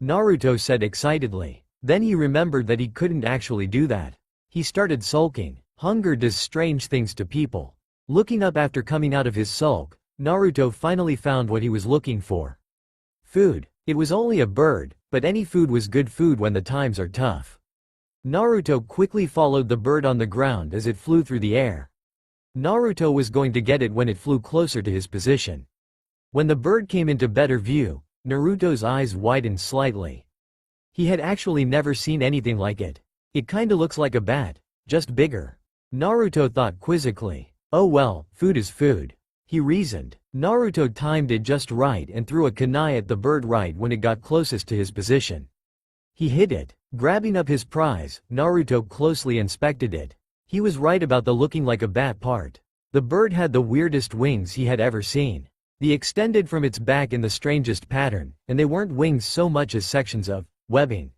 Naruto said excitedly. Then he remembered that he couldn't actually do that. He started sulking. Hunger does strange things to people. Looking up after coming out of his sulk, Naruto finally found what he was looking for. Food. It was only a bird, but any food was good food when the times are tough. Naruto quickly followed the bird on the ground as it flew through the air. Naruto was going to get it when it flew closer to his position. When the bird came into better view, Naruto's eyes widened slightly. He had actually never seen anything like it. It kinda looks like a bat, just bigger. Naruto thought quizzically. Oh well, food is food. He reasoned. Naruto timed it just right and threw a kunai at the bird right when it got closest to his position. He hit it. Grabbing up his prize, Naruto closely inspected it. He was right about the looking like a bat part. The bird had the weirdest wings he had ever seen. They extended from its back in the strangest pattern, and they weren't wings so much as sections of webbing.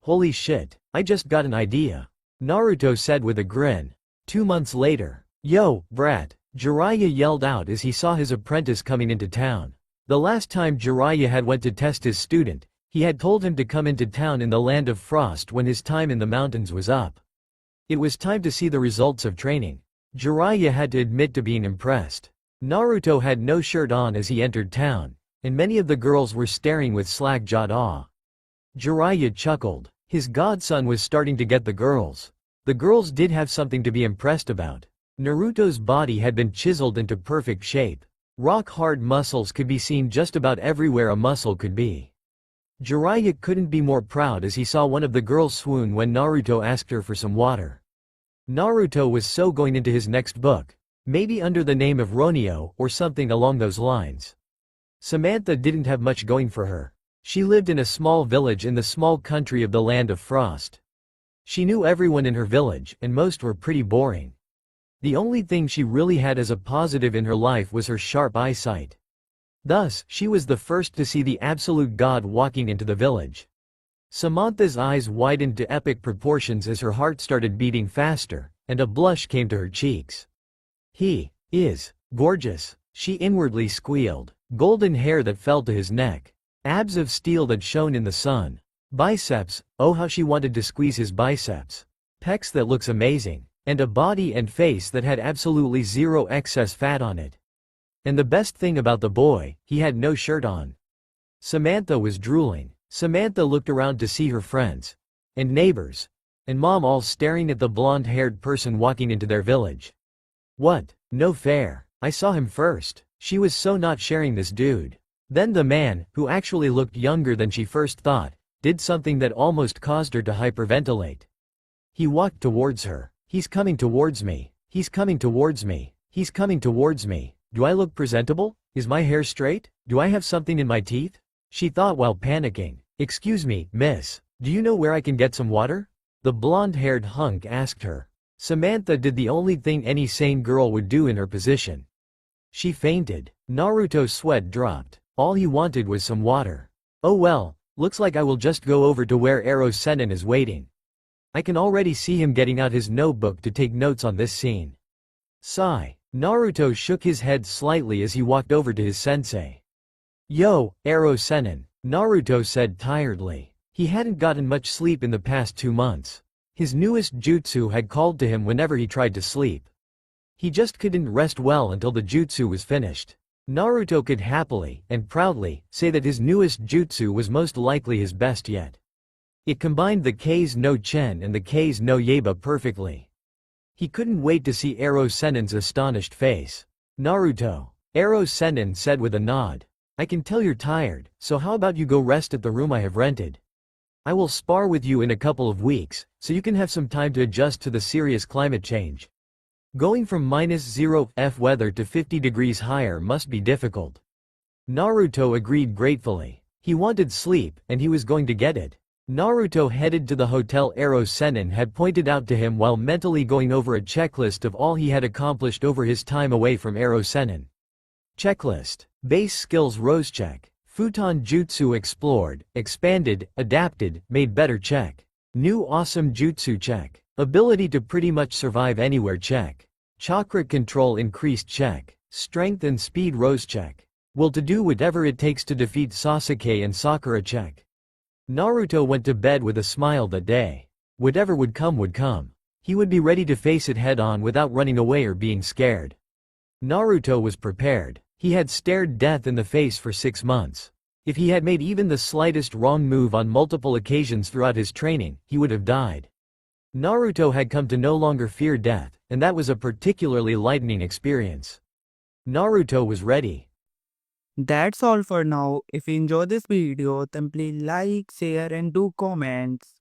Holy shit, I just got an idea. Naruto said with a grin. 2 months later. Yo, brat, Jiraiya yelled out as he saw his apprentice coming into town. The last time Jiraiya had went to test his student, he had told him to come into town in the Land of Frost when his time in the mountains was up. It was time to see the results of training. Jiraiya had to admit to being impressed. Naruto had no shirt on as he entered town, and many of the girls were staring with slack-jawed awe. Jiraiya chuckled. His godson was starting to get the girls. The girls did have something to be impressed about. Naruto's body had been chiseled into perfect shape. Rock-hard muscles could be seen just about everywhere a muscle could be. Jiraiya couldn't be more proud as he saw one of the girls swoon when Naruto asked her for some water. Naruto was so going into his next book, maybe under the name of Ronio or something along those lines. Samantha didn't have much going for her. She lived in a small village in the small country of the Land of Frost. She knew everyone in her village, and most were pretty boring. The only thing she really had as a positive in her life was her sharp eyesight. Thus, she was the first to see the absolute god walking into the village. Samantha's eyes widened to epic proportions as her heart started beating faster, and a blush came to her cheeks. He is gorgeous, she inwardly squealed. Golden hair that fell to his neck. Abs of steel that shone in the sun. Biceps, oh how she wanted to squeeze his biceps. Pecs that looks amazing. And a body and face that had absolutely zero excess fat on it. And the best thing about the boy, he had no shirt on. Samantha was drooling. Samantha looked around to see her friends. And neighbors. And mom all staring at the blonde-haired person walking into their village. What? No fair. I saw him first. She was so not sharing this dude. Then the man, who actually looked younger than she first thought, did something that almost caused her to hyperventilate. He walked towards her. He's coming towards me. He's coming towards me. He's coming towards me. Do I look presentable? Is my hair straight? Do I have something in my teeth? She thought while panicking. Excuse me, miss. Do you know where I can get some water? The blonde-haired hunk asked her. Samantha did the only thing any sane girl would do in her position. She fainted. Naruto's sweat dropped. All he wanted was some water. Oh well, looks like I will just go over to where Ero Sennin is waiting. I can already see him getting out his notebook to take notes on this scene. Sigh. Naruto shook his head slightly as he walked over to his sensei. Yo, Ero Sennin, Naruto said tiredly. He hadn't gotten much sleep in the past 2 months. His newest jutsu had called to him whenever he tried to sleep. He just couldn't rest well until the jutsu was finished. Naruto could happily, and proudly, say that his newest jutsu was most likely his best yet. It combined the K's no Chen and the K's no Yaiba perfectly. He couldn't wait to see Ero Sennin's astonished face. Naruto, Ero Sennin said with a nod. I can tell you're tired, so how about you go rest at the room I have rented? I will spar with you in a couple of weeks, so you can have some time to adjust to the serious climate change. Going from -0°F weather to 50 degrees higher must be difficult. Naruto agreed gratefully. He wanted sleep, and he was going to get it. Naruto headed to the hotel Ero Sennin had pointed out to him while mentally going over a checklist of all he had accomplished over his time away from Ero Sennin. Checklist. Base skills rose check. Futon jutsu explored, expanded, adapted, made better check. New awesome jutsu check. Ability to pretty much survive anywhere check. Chakra control increased check. Strength and speed rose check. Will to do whatever it takes to defeat Sasuke and Sakura check. Naruto went to bed with a smile that day. Whatever would come would come. He would be ready to face it head on without running away or being scared. Naruto was prepared. He had stared death in the face for 6 months. If he had made even the slightest wrong move on multiple occasions throughout his training, he would have died. Naruto had come to no longer fear death, and that was a particularly lightening experience. Naruto was ready. That's all for now. If you enjoy this video, then please like, share and do comments.